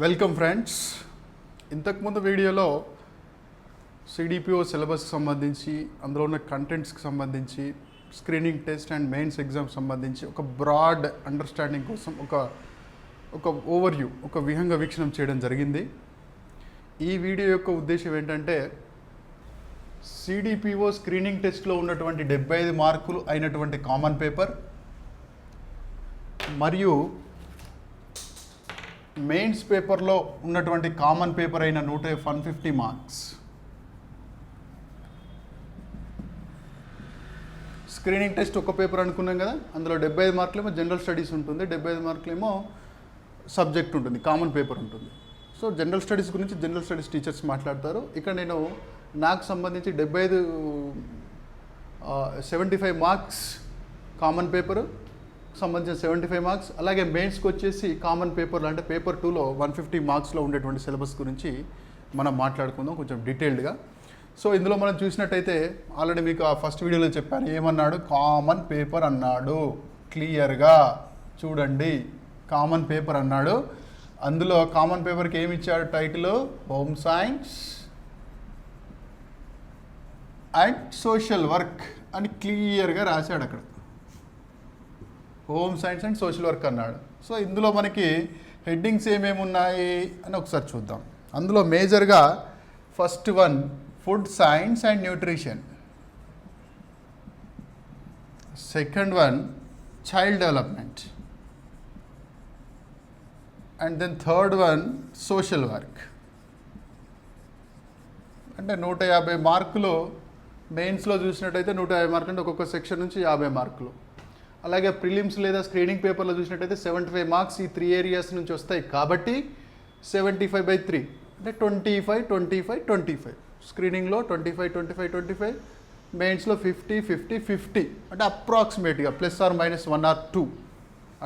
Welcome friends. ఇంతకుముందు వీడియోలో CDPO సిలబస్కి సంబంధించి అందులో ఉన్న కంటెంట్స్కి సంబంధించి screening test and mains exam సంబంధించి ఒక బ్రాడ్ అండర్స్టాండింగ్ కోసం ఒక ఓవర్వ్యూ, ఒక విహంగ వీక్షణం చేయడం జరిగింది. ఈ వీడియో యొక్క ఉద్దేశం ఏంటంటే CDPO స్క్రీనింగ్ టెస్ట్లో ఉన్నటువంటి 75 మార్కులు అయినటువంటి కామన్ పేపర్ మరియు మెయిన్స్ పేపర్లో ఉన్నటువంటి కామన్ పేపర్ అయిన 150 మార్క్స్, స్క్రీనింగ్ టెస్ట్ ఒక పేపర్ అనుకున్నాం కదా, అందులో 75 మార్కులేమో జనరల్ స్టడీస్ ఉంటుంది, 75 మార్కులేమో సబ్జెక్ట్ ఉంటుంది, కామన్ పేపర్ ఉంటుంది. సో జనరల్ స్టడీస్ గురించి జనరల్ స్టడీస్ టీచర్స్ మాట్లాడతారు. ఇక్కడ నేను నాకు సంబంధించి 75 మార్క్స్ కామన్ పేపరు సంబంధించిన 75 మార్క్స్, అలాగే మెయిన్స్కి వచ్చేసి కామన్ పేపర్లో అంటే పేపర్ 2లో 150 మార్క్స్లో ఉండేటువంటి సిలబస్ గురించి మనం మాట్లాడుకుందాం కొంచెం డీటెయిల్డ్గా. సో ఇందులో మనం చూసినట్టయితే ఆల్రెడీ మీకు ఆ ఫస్ట్ వీడియోలో చెప్పాను, ఏమన్నాడు, కామన్ పేపర్ అన్నాడు. క్లియర్గా చూడండి, కామన్ పేపర్ అన్నాడు. అందులో కామన్ పేపర్కి ఏమి ఇచ్చాడు title, home science and social work అని క్లియర్గా రాశాడు అక్కడ. Home science and social work అన్నాడు. సో ఇందులో మనకి హెడ్డింగ్స్ ఏమేమి ఉన్నాయి అని ఒకసారి చూద్దాం. అందులో మేజర్గా first one food science and nutrition, second one child development, and then third one social work. అంటే 150 మార్కులు మెయిన్స్లో చూసినట్టయితే 150 మార్కులు అంటే ఒక్కొక్క సెక్షన్ నుంచి 50 మార్కులు. అలాగే ప్రిలిమ్స్ లేదా స్క్రీనింగ్ పేపర్లో చూసినట్టయితే 75 మార్క్స్ ఈ 3 ఏరియాస్ నుంచి వస్తాయి కాబట్టి 75/3 అంటే 25 స్క్రీనింగ్లో 25 మెయిన్స్లో 50 అంటే అప్రాక్సిమేట్గా +or- 1 or 2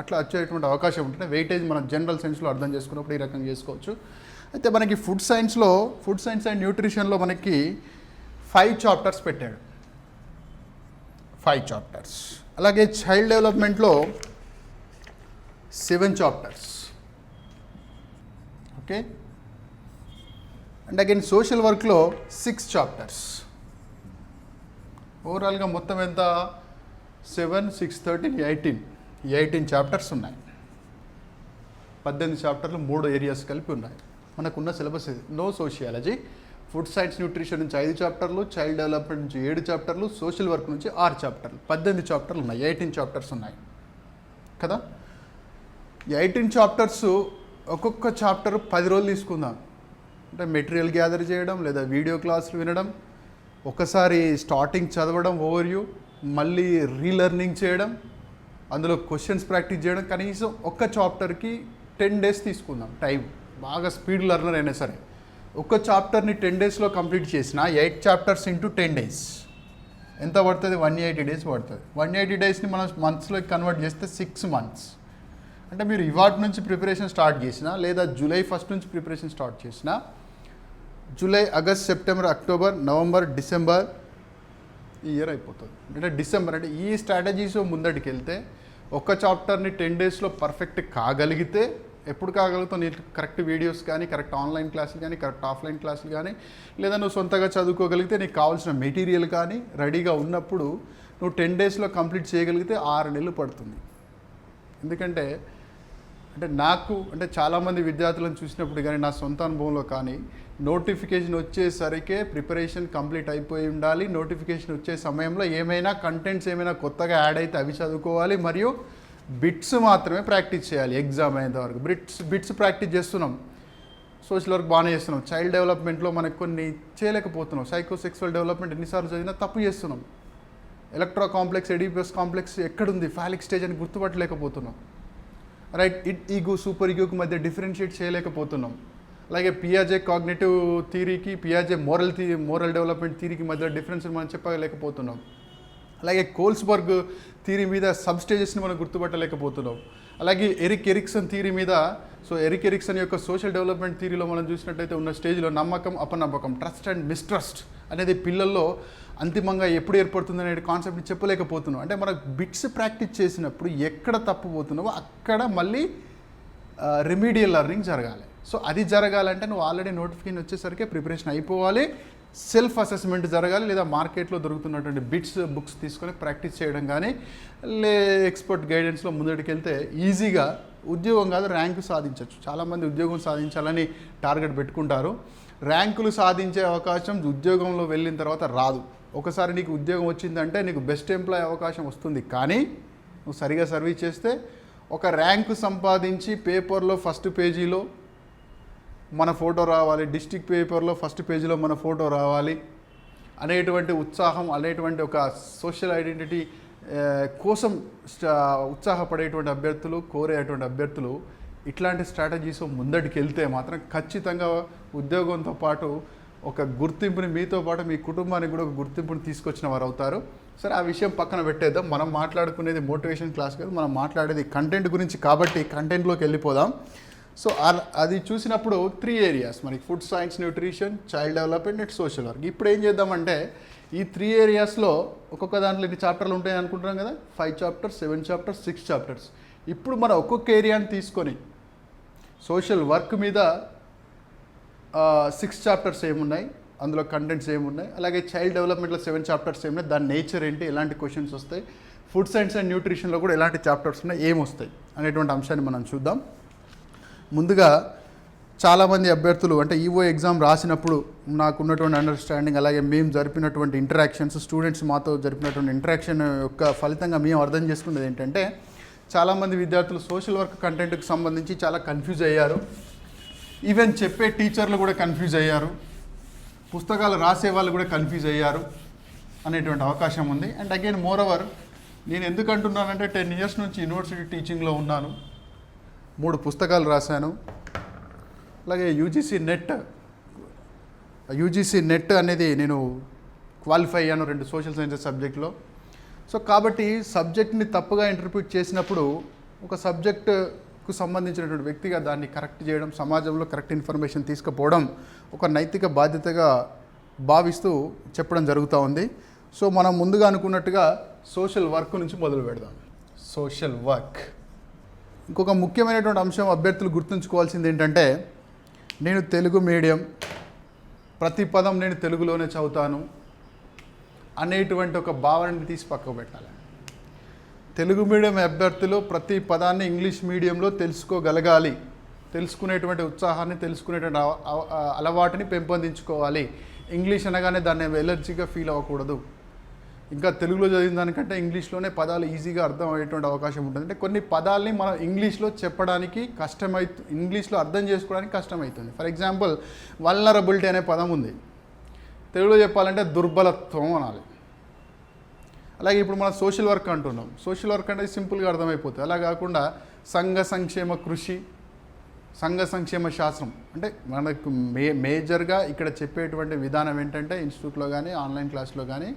అట్లా వచ్చేటువంటి అవకాశం ఉంటుంది. వెయిటేజ్ మనం జనరల్ సైన్స్లో అర్థం చేసుకున్నప్పుడు ఈ రకంగా చేసుకోవచ్చు. అయితే మనకి ఫుడ్ సైన్స్ అండ్ న్యూట్రిషన్లో మనకి 5 చాప్టర్స్ పెట్టాడు, 5 చాప్టర్స్. అలాగే చైల్డ్ డెవలప్మెంట్లో 7 chapters. Okay, and again social వర్క్లో 6 చాప్టర్స్. ఓవరాల్గా మొత్తం ఎంత, 7, 6, 13, 18 చాప్టర్స్ ఉన్నాయి. 18 చాప్టర్లు 3 ఏరియాస్ కలిపి ఉన్నాయి. మనకున్న సిలబస్ ఇది. No sociology, food science nutrition నుంచి 5 చాప్టర్లు, చైల్డ్ డెవలప్మెంట్ నుంచి 7 చాప్టర్లు, సోషల్ వర్క్ నుంచి 6 చాప్టర్లు, 18 చాప్టర్లు ఉన్నాయి, 18 చాప్టర్స్ ఉన్నాయి కదా. 18 చాప్టర్స్ ఒక్కొక్క చాప్టర్ 10 రోజులు తీసుకుందాం. అంటే మెటీరియల్ గ్యాదర్ చేయడం లేదా వీడియో క్లాసులు వినడం, ఒకసారి స్టార్టింగ్ చదవడం ఓవర్వ్యూ, మళ్ళీ రీలర్నింగ్ చేయడం, అందులో క్వశ్చన్స్ ప్రాక్టీస్ చేయడం. కనీసం ఒక్క చాప్టర్కి 10 days తీసుకుందాం టైం. బాగా స్పీడ్ లెర్నర్ అయినా సరే ఒక్క చాప్టర్ని 10 daysలో కంప్లీట్ చేసిన 8 చాప్టర్స్ ఇంటూ 10 days ఎంత పడుతుంది, 180 days పడుతుంది. 180 daysని మనం మంత్స్లోకి కన్వర్ట్ చేస్తే 6 months. అంటే మీరు ఇవాటి నుంచి ప్రిపరేషన్ స్టార్ట్ చేసినా లేదా జూలై 1st నుంచి ప్రిపరేషన్ స్టార్ట్ చేసినా July, August, September, October, November, December ఈ ఇయర్ అయిపోతుంది. అంటే డిసెంబర్ అంటే ఈ స్ట్రాటజీస్ ముందటికి వెళ్తే ఒక్క చాప్టర్ని 10 daysలో పర్ఫెక్ట్ కాగలిగితే, ఎప్పుడు కాగలుగుతావు, నీకు కరెక్ట్ వీడియోస్ కానీ, కరెక్ట్ ఆన్లైన్ క్లాసులు కానీ, కరెక్ట్ ఆఫ్లైన్ క్లాసులు కానీ, లేదా నువ్వు సొంతగా చదువుకోగలిగితే నీకు కావాల్సిన మెటీరియల్ కానీ రెడీగా ఉన్నప్పుడు నువ్వు 10 daysలో కంప్లీట్ చేయగలిగితే 6 నెలలు పడుతుంది. ఎందుకంటే నాకు చాలామంది విద్యార్థులను చూసినప్పుడు కానీ, నా సొంత అనుభవంలో కానీ, నోటిఫికేషన్ వచ్చేసరికే ప్రిపరేషన్ కంప్లీట్ అయిపోయి ఉండాలి. నోటిఫికేషన్ వచ్చే సమయంలో ఏమైనా కంటెంట్స్ ఏమైనా కొత్తగా యాడ్ అయితే అవి చదువుకోవాలి, మరియు బిట్స్ మాత్రమే ప్రాక్టీస్ చేయాలి ఎగ్జామ్ అయ్యేంత వరకు. బిట్స్ ప్రాక్టీస్ చేస్తున్నాం, సోషల్ వర్క్ బాగానే చేస్తున్నాం. చైల్డ్ డెవలప్మెంట్లో మనకు కొన్ని చేయలేకపోతున్నాం. సైకోసెక్సువల్ డెవలప్మెంట్ ఎన్నిసార్లు చదివినా తప్పు చేస్తున్నాం. ఎలక్ట్రో కాంప్లెక్స్, ఎడిపస్ కాంప్లెక్స్ ఎక్కడుంది, ఫాలిక్ స్టేజ్ అని గుర్తుపట్టలేకపోతున్నాం. రైట్, ఈగో, సూపర్ ఈగోకి మధ్య డిఫరెన్షియేట్ చేయలేకపోతున్నాం. అలాగే పియాజే కాగ్నిటివ్ థియరీకి, పియాజే మోరల్ డెవలప్మెంట్ థియరీకి మధ్య డిఫరెన్స్ మనం చెప్పలేకపోతున్నాం. అలాగే కోల్స్బర్గ్ థియరీ మీద సబ్స్టేజెస్ని మనం గుర్తుపట్టలేకపోతున్నాం. అలాగే ఎరిక్సన్ థియరీ మీద, సో ఎరిక్సన్ యొక్క సోషల్ డెవలప్మెంట్ థియరీలో మనం చూసినట్టయితే ఉన్న స్టేజ్లో నమ్మకం అపనమ్మకం, ట్రస్ట్ అండ్ మిస్ట్రస్ట్ అనేది పిల్లల్లో అంతిమంగా ఎప్పుడు ఏర్పడుతుంది అనే కాన్సెప్ట్ని చెప్పలేకపోతున్నాం. అంటే మనకు బిట్స్ ప్రాక్టీస్ చేసినప్పుడు ఎక్కడ తప్పుపోతున్నావో అక్కడ మళ్ళీ రెమీడియల్ లెర్నింగ్ జరగాలి. సో అది జరగాలంటే నువ్వు ఆల్రెడీ నోటిఫికేషన్ వచ్చేసరికి ప్రిపరేషన్ అయిపోవాలి, సెల్ఫ్ అసెస్మెంట్ జరగాలి, లేదా మార్కెట్లో దొరుకుతున్నటువంటి బిట్స్ బుక్స్ తీసుకొని ప్రాక్టీస్ చేయడం కానీ ఎక్స్పర్ట్ గైడెన్స్లో ముందడికి వెళ్తే ఈజీగా ఉద్యోగం కాదు ర్యాంకు సాధించవచ్చు. చాలామంది ఉద్యోగం సాధించాలని టార్గెట్ పెట్టుకుంటారు. ర్యాంకులు సాధించే అవకాశం ఉద్యోగంలో వెళ్ళిన తర్వాత రాదు. ఒకసారి నీకు ఉద్యోగం వచ్చిందంటే నీకు బెస్ట్ ఎంప్లాయ్ అవకాశం వస్తుంది, కానీ నువ్వు సరిగా సర్వీస్ చేస్తే ఒక ర్యాంకు సంపాదించి పేపర్లో ఫస్ట్ పేజీలో మన ఫోటో రావాలి, డిస్ట్రిక్ట్ పేపర్లో ఫస్ట్ పేజీలో మన ఫోటో రావాలి అనేటువంటి ఉత్సాహం, అనేటువంటి ఒక సోషల్ ఐడెంటిటీ కోసం ఉత్సాహపడేటువంటి అభ్యర్థులు, కోరేటువంటి అభ్యర్థులు ఇట్లాంటి స్ట్రాటజీస్ ముందటికి వెళ్తే మాత్రం ఖచ్చితంగా ఉద్యోగంతో పాటు ఒక గుర్తింపుని, మీతో పాటు మీ కుటుంబానికి కూడా ఒక గుర్తింపుని తీసుకొచ్చిన వారు అవుతారు. సరే, ఆ విషయం పక్కన పెట్టేద్దాం. మనం మాట్లాడుకునేది మోటివేషన్ క్లాస్ కాదు, మనం మాట్లాడేది కంటెంట్ గురించి, కాబట్టి కంటెంట్లోకి వెళ్ళిపోదాం. సో అది చూసినప్పుడు 3 ఏరియాస్ మనకి: food science, nutrition, child development and social work. ఇప్పుడు ఏం చేద్దామంటే ఈ 3 ఏరియాస్లో ఒక్కొక్క దాంట్లో ఎన్ని చాప్టర్లు ఉంటాయి అనుకుంటున్నాం కదా, 5 చాప్టర్స్, 7 చాప్టర్స్, 6 చాప్టర్స్. ఇప్పుడు మనం ఒక్కొక్క ఏరియాని తీసుకొని సోషల్ వర్క్ మీద 6 చాప్టర్స్ ఏమున్నాయి, అందులో కంటెంట్స్ ఏమున్నాయి, అలాగే చైల్డ్ డెవలప్మెంట్లో 7 చాప్టర్స్ ఏమున్నాయి, దాని నేచర్ ఏంటి, ఎలాంటి క్వశ్చన్స్ వస్తాయి, ఫుడ్ సైన్స్ అండ్ న్యూట్రిషన్లో కూడా ఎలాంటి చాప్టర్స్ ఉన్నాయి, ఏమొస్తాయి అనేటువంటి అంశాన్ని మనం చూద్దాం. ముందుగా చాలామంది అభ్యర్థులు అంటే ఈఓ ఎగ్జామ్ రాసినప్పుడు నాకున్నటువంటి అండర్స్టాండింగ్, అలాగే మేము జరిపినటువంటి ఇంటరాక్షన్స్, స్టూడెంట్స్ మాతో జరిపినటువంటి ఇంటరాక్షన్ యొక్క ఫలితంగా మేము అర్థం చేసుకున్నది ఏంటంటే, చాలామంది విద్యార్థులు సోషల్ వర్క్ కంటెంట్కి సంబంధించి చాలా కన్ఫ్యూజ్ అయ్యారు. ఈవెన్ చెప్పే టీచర్లు కూడా కన్ఫ్యూజ్ అయ్యారు, పుస్తకాలు రాసే వాళ్ళు కూడా కన్ఫ్యూజ్ అయ్యారు అనేటువంటి అవకాశం ఉంది. అండ్ అగైన్ మోర్ ఓవర్, నేను ఎందుకు అంటున్నానంటే 10 ఇయర్స్ నుంచి యూనివర్సిటీ టీచింగ్లో ఉన్నాను, 3 పుస్తకాలు రాశాను, అలాగే యూజీసీ నెట్ అనేది నేను క్వాలిఫై అయ్యాను 2 సోషల్ సైన్సెస్ సబ్జెక్ట్లో. సో కాబట్టి సబ్జెక్ట్ని తప్పుగా ఇంటర్ప్రిట్ చేసినప్పుడు ఒక సబ్జెక్టుకు సంబంధించినటువంటి వ్యక్తిగా దాన్ని కరెక్ట్ చేయడం, సమాజంలో కరెక్ట్ ఇన్ఫర్మేషన్ తీసుకుపోవడం ఒక నైతిక బాధ్యతగా భావిస్తూ చెప్పడం జరుగుతూ ఉంది. సో మనం ముందుగా అనుకున్నట్టుగా సోషల్ వర్క్ నుంచి మొదలు పెడదాం. సోషల్ వర్క్ ఇంకొక ముఖ్యమైనటువంటి అంశం అభ్యర్థులు గుర్తుంచుకోవాల్సింది ఏంటంటే, నేను తెలుగు మీడియం, ప్రతి పదం నేను తెలుగులోనే చదువుతాను అనేటువంటి ఒక భావనని తీసి పక్కకు పెట్టాలి. తెలుగు మీడియం అభ్యర్థులు ప్రతి పదాన్ని ఇంగ్లీష్ మీడియంలో తెలుసుకోగలగాలి, తెలుసుకునేటువంటి ఉత్సాహాన్ని, తెలుసుకునేటువంటి అలవాటుని పెంపొందించుకోవాలి. ఇంగ్లీష్ అనగానే దాన్ని ఎలర్జీగా ఫీల్ అవ్వకూడదు. ఇంకా తెలుగులో చదివిన దానికంటే ఇంగ్లీష్లోనే పదాలు ఈజీగా అర్థం అయ్యేటువంటి అవకాశం ఉంటుంది. అంటే కొన్ని పదాలని మనం ఇంగ్లీష్లో చెప్పడానికి ఇంగ్లీష్లో అర్థం చేసుకోవడానికి కష్టమవుతుంది. ఫర్ ఎగ్జాంపుల్, వల్నరబిలిటీ అనే పదం ఉంది, తెలుగులో చెప్పాలంటే దుర్బలత్వం అనాలి. అలాగే ఇప్పుడు మనం సోషల్ వర్క్ అంటున్నాం, సోషల్ వర్క్ అంటే సింపుల్గా అర్థమైపోతుంది. అలా కాకుండా సంఘ సంక్షేమ కృషి, సంఘ సంక్షేమ శాస్త్రం అంటే మనకు మేజర్గా ఇక్కడ చెప్పేటువంటి విధానం ఏంటంటే, ఇన్స్టిట్యూట్లో కానీ ఆన్లైన్ క్లాస్లో కానీ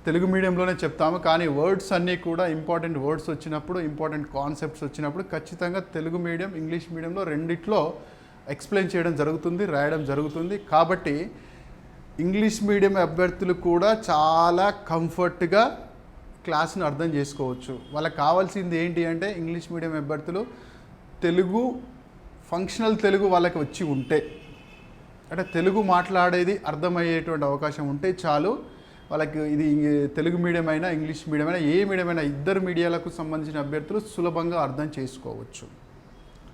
తెలుగు మీడియంలోనే చెప్తాము, కానీ వర్డ్స్ అన్నీ కూడా ఇంపార్టెంట్ వర్డ్స్ వచ్చినప్పుడు, ఇంపార్టెంట్ కాన్సెప్ట్స్ వచ్చినప్పుడు ఖచ్చితంగా తెలుగు మీడియం, ఇంగ్లీష్ మీడియంలో రెండిట్లో ఎక్స్ప్లెయిన్ చేయడం జరుగుతుంది, రాయడం జరుగుతుంది. కాబట్టి ఇంగ్లీష్ మీడియం అభ్యర్థులు కూడా చాలా కంఫర్ట్గా క్లాస్ని అర్థం చేసుకోవచ్చు. వాళ్ళకి కావాల్సింది ఏంటి అంటే, ఇంగ్లీష్ మీడియం అభ్యర్థులు తెలుగు, ఫంక్షనల్ తెలుగు వాళ్ళకి వచ్చి ఉంటే, అంటే తెలుగు మాట్లాడేది అర్థమయ్యేటువంటి అవకాశం ఉంటే చాలు. వాళ్ళకి ఇది తెలుగు మీడియం అయినా ఇంగ్లీష్ మీడియం అయినా ఏ మీడియం అయినా ఇద్దరు మీడియాలకు సంబంధించిన అభ్యర్థులు సులభంగా అర్థం చేసుకోవచ్చు.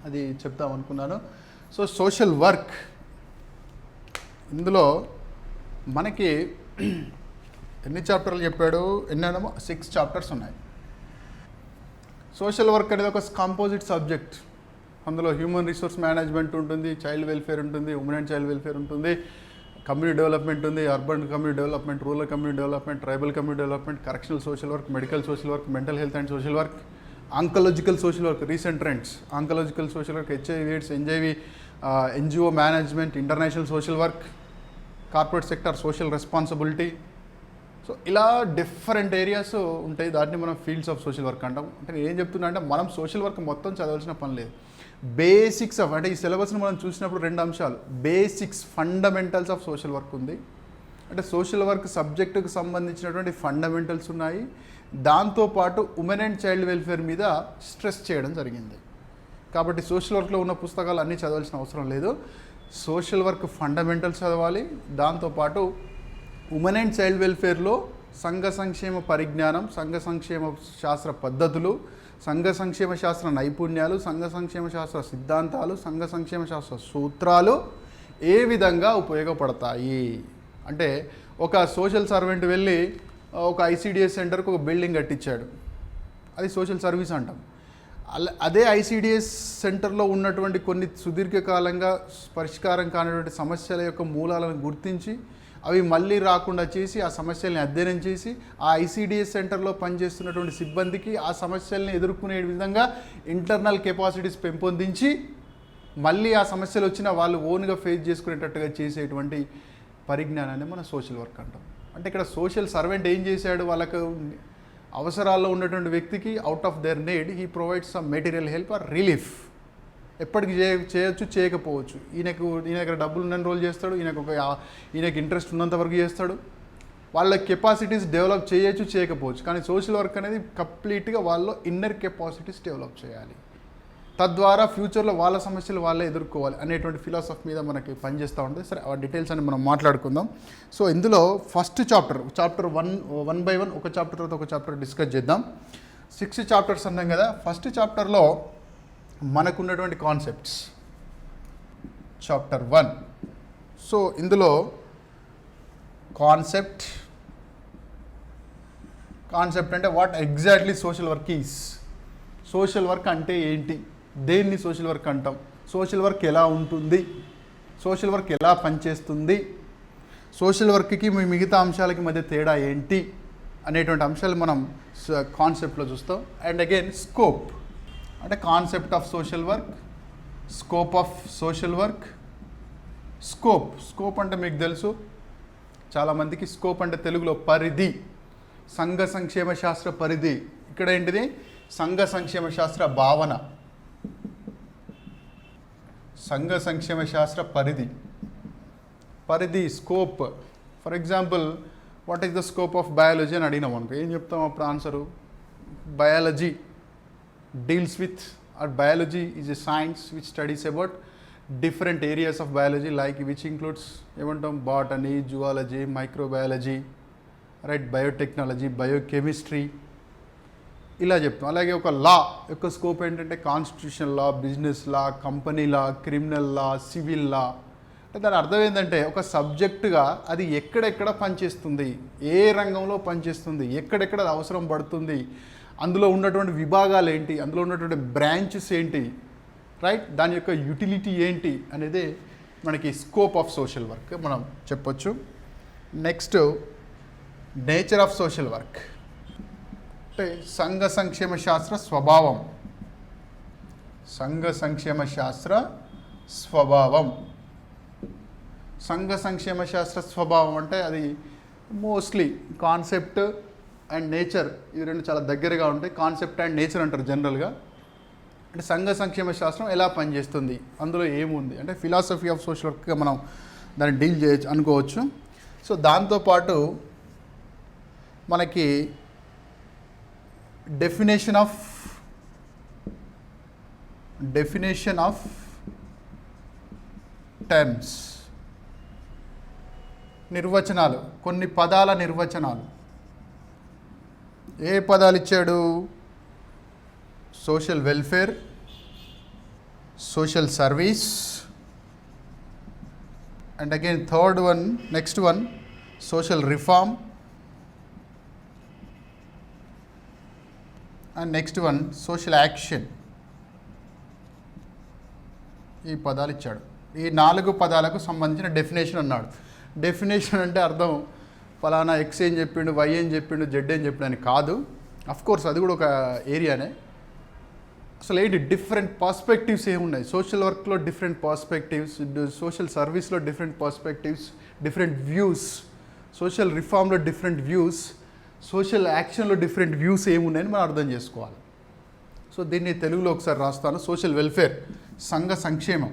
అది చెప్తాం అనుకున్నాను. సో సోషల్ వర్క్ ఇందులో మనకి ఎన్ని చాప్టర్లు చెప్పాడు, ఎన్నో 6 చాప్టర్స్ ఉన్నాయి. సోషల్ వర్క్ అనేది ఒక కాంపోజిట్ సబ్జెక్ట్. అందులో హ్యూమన్ రిసోర్స్ మేనేజ్మెంట్ ఉంటుంది, చైల్డ్ వెల్ఫేర్ ఉంటుంది, ఉమెన్ అండ్ చైల్డ్ వెల్ఫేర్ ఉంటుంది, కమ్యూనిటీ డెవలప్మెంట్ ఉంది, urban community development, rural community development, tribal community development, correctional social work, medical social work, mental health and social work, oncological social work, recent trends, oncological social work, HIV AIDS, NGO management, international social work, corporate sector social responsibility, so ఇలా different areas ఉంటాయి, దాన్ని మనం fields of social work అంటాం. అంటే నేను ఏం చెప్తున్నా అంటే మనం సోషల్ వర్క్ మొత్తం చదవాల్సిన పని లేదు. బేసిక్స్ ఆఫ్, అంటే ఈ సిలబస్ని మనం చూసినప్పుడు 2 అంశాలు, basics fundamentals of social work ఉంది. అంటే సోషల్ వర్క్ సబ్జెక్టుకు సంబంధించినటువంటి ఫండమెంటల్స్ ఉన్నాయి. దాంతోపాటు ఉమెన్ అండ్ చైల్డ్ వెల్ఫేర్ మీద స్ట్రెస్ చేయడం జరిగింది. కాబట్టి సోషల్ వర్క్లో ఉన్న పుస్తకాలు అన్నీ చదవాల్సిన అవసరం లేదు. సోషల్ వర్క్ ఫండమెంటల్స్ చదవాలి. దాంతోపాటు ఉమెన్ అండ్ చైల్డ్ వెల్ఫేర్లో సంఘ సంక్షేమ పరిజ్ఞానం, సంఘ సంక్షేమ శాస్త్ర పద్ధతులు, సంఘ సంక్షేమ శాస్త్ర నైపుణ్యాలు, సంఘ సంక్షేమ శాస్త్ర సిద్ధాంతాలు, సంఘ సంక్షేమ శాస్త్ర సూత్రాలు ఏ విధంగా ఉపయోగపడతాయి. అంటే ఒక సోషల్ సర్వెంట్ వెళ్ళి ఒక ఐసిడిఎస్ సెంటర్కి ఒక బిల్డింగ్ కట్టించాడు, అది సోషల్ సర్వీస్ అంటాం. అదే ఐసిడిఎస్ సెంటర్లో ఉన్నటువంటి కొన్ని సుదీర్ఘకాలంగా పరిష్కారం కానిటువంటి సమస్యల యొక్క మూలాలను గుర్తించి అవి మళ్ళీ రాకుండా చేసి ఆ సమస్యల్ని అధ్యయనం చేసి ఆ ఐసిడిఎస్ సెంటర్లో పనిచేస్తున్నటువంటి సిబ్బందికి ఆ సమస్యల్ని ఎదుర్కొనే విధంగా ఇంటర్నల్ కెపాసిటీస్ పెంపొందించి మళ్ళీ ఆ సమస్యలు వచ్చినా వాళ్ళు ఓన్గా ఫేస్ చేసుకునేటట్టుగా చేసేటువంటి పరిజ్ఞానాన్ని మనం సోషల్ వర్క్ అంటాం. అంటే ఇక్కడ సోషల్ సర్వెంట్ ఏం చేశాడు, వాళ్ళకు అవసరాల్లో ఉన్నటువంటి వ్యక్తికి out of their need he provides some material help or relief. ఎప్పటికి చేయొచ్చు, చేయకపోవచ్చు. ఈయన దగ్గర డబ్బులు ఉన్నన్ని రోజులు చేస్తాడు, ఈయనకి ఇంట్రెస్ట్ ఉన్నంత వరకు చేస్తాడు. వాళ్ళ కెపాసిటీస్ డెవలప్ చేయొచ్చు, చేయకపోవచ్చు. కానీ సోషల్ వర్క్ అనేది కంప్లీట్గా వాళ్ళలో ఇన్నర్ కెపాసిటీస్ డెవలప్ చేయాలి. తద్వారా ఫ్యూచర్లో వాళ్ళ సమస్యలు వాళ్ళే ఎదుర్కోవాలి అనేటువంటి ఫిలాసఫీ మీద మనకి పనిచేస్తూ ఉంటుంది. సరే, ఆ డీటెయిల్స్ అని మనం మాట్లాడుకుందాం. సో ఇందులో ఫస్ట్ చాప్టర్ 1 by 1 ఒక చాప్టర్ తర్వాత ఒక చాప్టర్ డిస్కస్ చేద్దాం. 6 చాప్టర్స్ అన్నాం కదా. ఫస్ట్ చాప్టర్లో మనకున్నటువంటి కాన్సెప్ట్స్, చాప్టర్ 1. సో ఇందులో కాన్సెప్ట్ అంటే what exactly social work is, social work అంటే ఏంటి, దేన్ని సోషల్ వర్క్ అంటాం, సోషల్ వర్క్ ఎలా ఉంటుంది, సోషల్ వర్క్ ఎలా పనిచేస్తుంది, సోషల్ వర్క్కి మిగతా అంశాలకి మధ్య తేడా ఏంటి అనేటువంటి అంశాలు మనం కాన్సెప్ట్లో చూస్తాం. అండ్ అగైన్ స్కోప్, అంటే concept of social work, scope of social work. Scope అంటే మీకు తెలుసు చాలామందికి, స్కోప్ అంటే తెలుగులో పరిధి, సంఘ సంక్షేమ శాస్త్ర పరిధి. ఇక్కడ ఏంటిది, సంఘ సంక్షేమ శాస్త్ర భావన, సంఘ సంక్షేమ శాస్త్ర పరిధి scope. For example, what is the scope of biology అని అడిగినాం అనుకో, ఏం చెప్తాం అప్పుడు answer, biology deals with, or biology is a science which studies about different areas of biology, like which includes ఏమంటాం, botany, zoology, microbiology, right, biotechnology, biochemistry, ఇలా చెప్తాం. అలాగే ఒక లా యొక్క స్కోప్ ఏంటంటే constitution law, business law, company law, criminal law, civil law. అంటే దాని అర్థం ఏంటంటే ఒక సబ్జెక్టుగా అది ఎక్కడెక్కడ పనిచేస్తుంది, ఏ రంగంలో పనిచేస్తుంది, ఎక్కడెక్కడ అది అవసరం పడుతుంది, అందులో ఉన్నటువంటి విభాగాలు ఏంటి, అందులో ఉన్నటువంటి బ్రాంచెస్ ఏంటి, రైట్, దాని యొక్క యూటిలిటీ ఏంటి అనేది మనకి స్కోప్ ఆఫ్ సోషల్ వర్క్ మనం చెప్పొచ్చు. Next, nature of social work, అంటే సంఘ సంక్షేమ శాస్త్ర స్వభావం, సంఘ సంక్షేమ శాస్త్ర స్వభావం. సంఘ సంక్షేమ శాస్త్ర స్వభావం అంటే అది మోస్ట్లీ కాన్సెప్ట్ అండ్ నేచర్, ఇవి రెండు చాలా దగ్గరగా ఉంటాయి. కాన్సెప్ట్ అండ్ నేచర్ అంటారు జనరల్గా. అంటే సంఘ సంక్షేమ శాస్త్రం ఎలా పనిచేస్తుంది, అందులో ఏముంది అంటే ఫిలాసఫీ ఆఫ్ సోషల్ వర్క్గా మనం దాన్ని డీల్ చేయొచ్చు అనుకోవచ్చు. సో దాంతోపాటు మనకి డెఫినేషన్ ఆఫ్ టర్మ్స్, నిర్వచనాలు, కొన్ని పదాల నిర్వచనాలు. ఏ పదాలు ఇచ్చాడు, social welfare, social service, and again next one social reform, and next one social action. ఈ పదాలు ఇచ్చాడు. ఈ 4 పదాలకు సంబంధించిన డెఫినేషన్ అన్నాడు. డెఫినేషన్ అంటే అర్థం ఫలానా ఎక్స్ ఏం చెప్పిండు, వై ఏం చెప్పిండు, జెడ్ ఏం చెప్పిండు అని కాదు. అఫ్కోర్స్ అది కూడా ఒక ఏరియానే. అసలు ఏంటి డిఫరెంట్ పర్స్పెక్టివ్స్ ఏమున్నాయి సోషల్ వర్క్లో, డిఫరెంట్ పర్స్పెక్టివ్స్, సోషల్ సర్వీస్లో different perspectives, different views. Social రిఫార్మ్లో డిఫరెంట్ వ్యూస్, సోషల్ యాక్షన్లో డిఫరెంట్ వ్యూస్ ఏమున్నాయని మనం అర్థం చేసుకోవాలి. సో దీన్ని తెలుగులో ఒకసారి రాస్తాను. సోషల్ వెల్ఫేర్, సంఘ సంక్షేమం,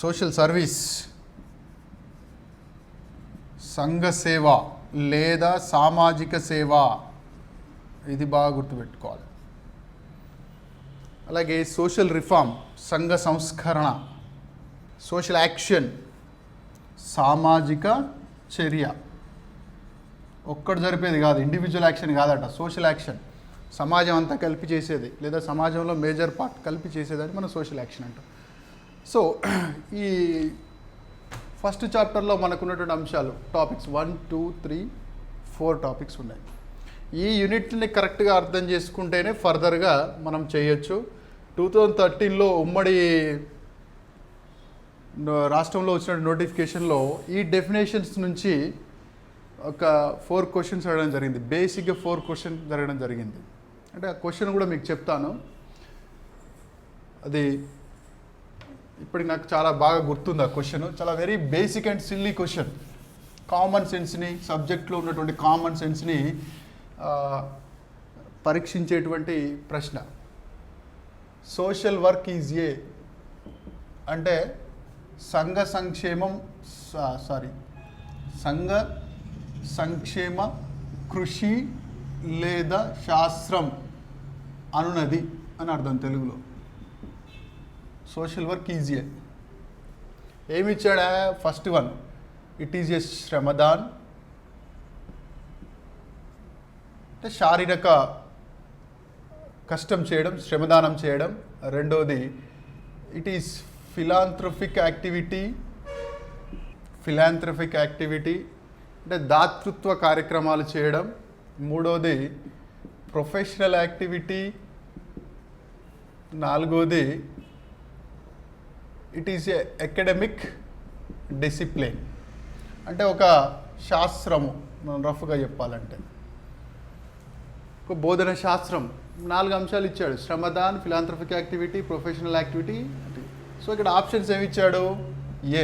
సోషల్ సర్వీస్, సంఘ సేవ లేదా సామాజిక సేవ, ఇది బాగా గుర్తుపెట్టుకోవాలి. అలాగే సోషల్ రిఫార్మ్, సంఘ సంస్కరణ, సోషల్ యాక్షన్, సామాజిక చర్య. ఒక్కటి జరిపేది కాదు, ఇండివిజువల్ యాక్షన్ కాదట, సోషల్ యాక్షన్, సమాజం అంతా కలిపి చేసేది లేదా సమాజంలో మేజర్ పార్ట్ కలిపి చేసేదని మనం సోషల్ యాక్షన్ అంటాం. సో ఈ ఫస్ట్ చాప్టర్లో మనకున్నటువంటి అంశాలు టాపిక్స్ 1, 2, 3, 4 టాపిక్స్ ఉన్నాయి. ఈ యూనిట్ని కరెక్ట్గా అర్థం చేసుకుంటేనే ఫర్దర్గా మనం చేయొచ్చు. 2013లో ఉమ్మడి రాష్ట్రంలో వచ్చిన నోటిఫికేషన్లో ఈ డెఫినేషన్స్ నుంచి ఒక 4 క్వశ్చన్స్ అడగడం జరిగింది. బేసిక్గా 4 క్వశ్చన్ జరగడం జరిగింది. అంటే ఆ క్వశ్చన్ కూడా మీకు చెప్తాను. అది ఇప్పటికి నాకు చాలా బాగా గుర్తుంది. ఆ క్వశ్చన్ చాలా very basic and silly question. Common సెన్స్ని, సబ్జెక్ట్లో ఉన్నటువంటి కామన్ సెన్స్ని పరీక్షించేటువంటి ప్రశ్న. సోషల్ వర్క్ ఈజ్ ఏ అంటే సంఘ సంక్షేమ కృషి లేదా శాస్త్రం అనునది అని అర్థం తెలుగులో. సోషల్ వర్క్ ఈజ్ ఏ ఏమి ఇచ్చాడా? First one, it is a shramdaan అంటే శారీరక కష్టం చేయడం, శ్రమదానం చేయడం. రెండోది ఇట్ ఈస్ ఫిలాంథ్రఫిక్ యాక్టివిటీ అంటే దాతృత్వ కార్యక్రమాలు చేయడం. మూడోది ప్రొఫెషనల్ యాక్టివిటీ. నాలుగోది it is a academic discipline అంటే ఒక శాస్త్రము, మనం రఫ్గా చెప్పాలంటే ఒక బోధన శాస్త్రం. 4 అంశాలు ఇచ్చాడు: shramdaan, philanthropic activity, professional activity. So ఇక్కడ ఆప్షన్స్ ఏమి ఇచ్చాడు? ఏ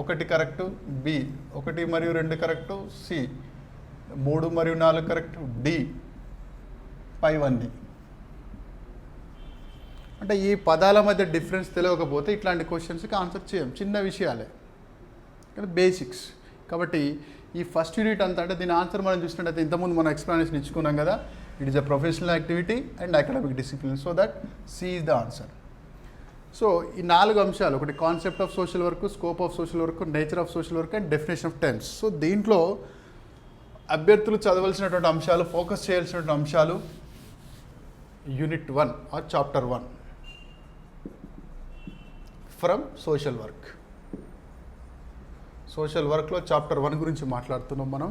1 కరెక్టు, బి 1 మరియు 2 కరెక్టు, సి 3 మరియు 4 కరెక్టు, డి పైవన్నీ. అంటే ఈ పదాల మధ్య డిఫరెన్స్ తెలియకపోతే ఇట్లాంటి క్వశ్చన్స్కి ఆన్సర్ చేయం. చిన్న విషయాలే కానీ బేసిక్స్. కాబట్టి ఈ ఫస్ట్ యూనిట్ అంతా అంటే దీని ఆన్సర్ మనం చూసినట్టయితే ఇంతకుముందు మనం ఎక్స్ప్లెనేషన్ ఇచ్చుకున్నాం కదా. It is a professional activity and academic discipline. So that C is the answer. So ఈ 4 అంశాలు, ఒకటి concept of social work, scope of social work, nature of social work and definition of terms. So దీంట్లో అభ్యర్థులు చదవాల్సినటువంటి అంశాలు, focus చేయాల్సినటువంటి అంశాలు unit 1 or chapter 1 from social work. Social వర్క్లో చాప్టర్ 1 గురించి మాట్లాడుతున్నాం మనం.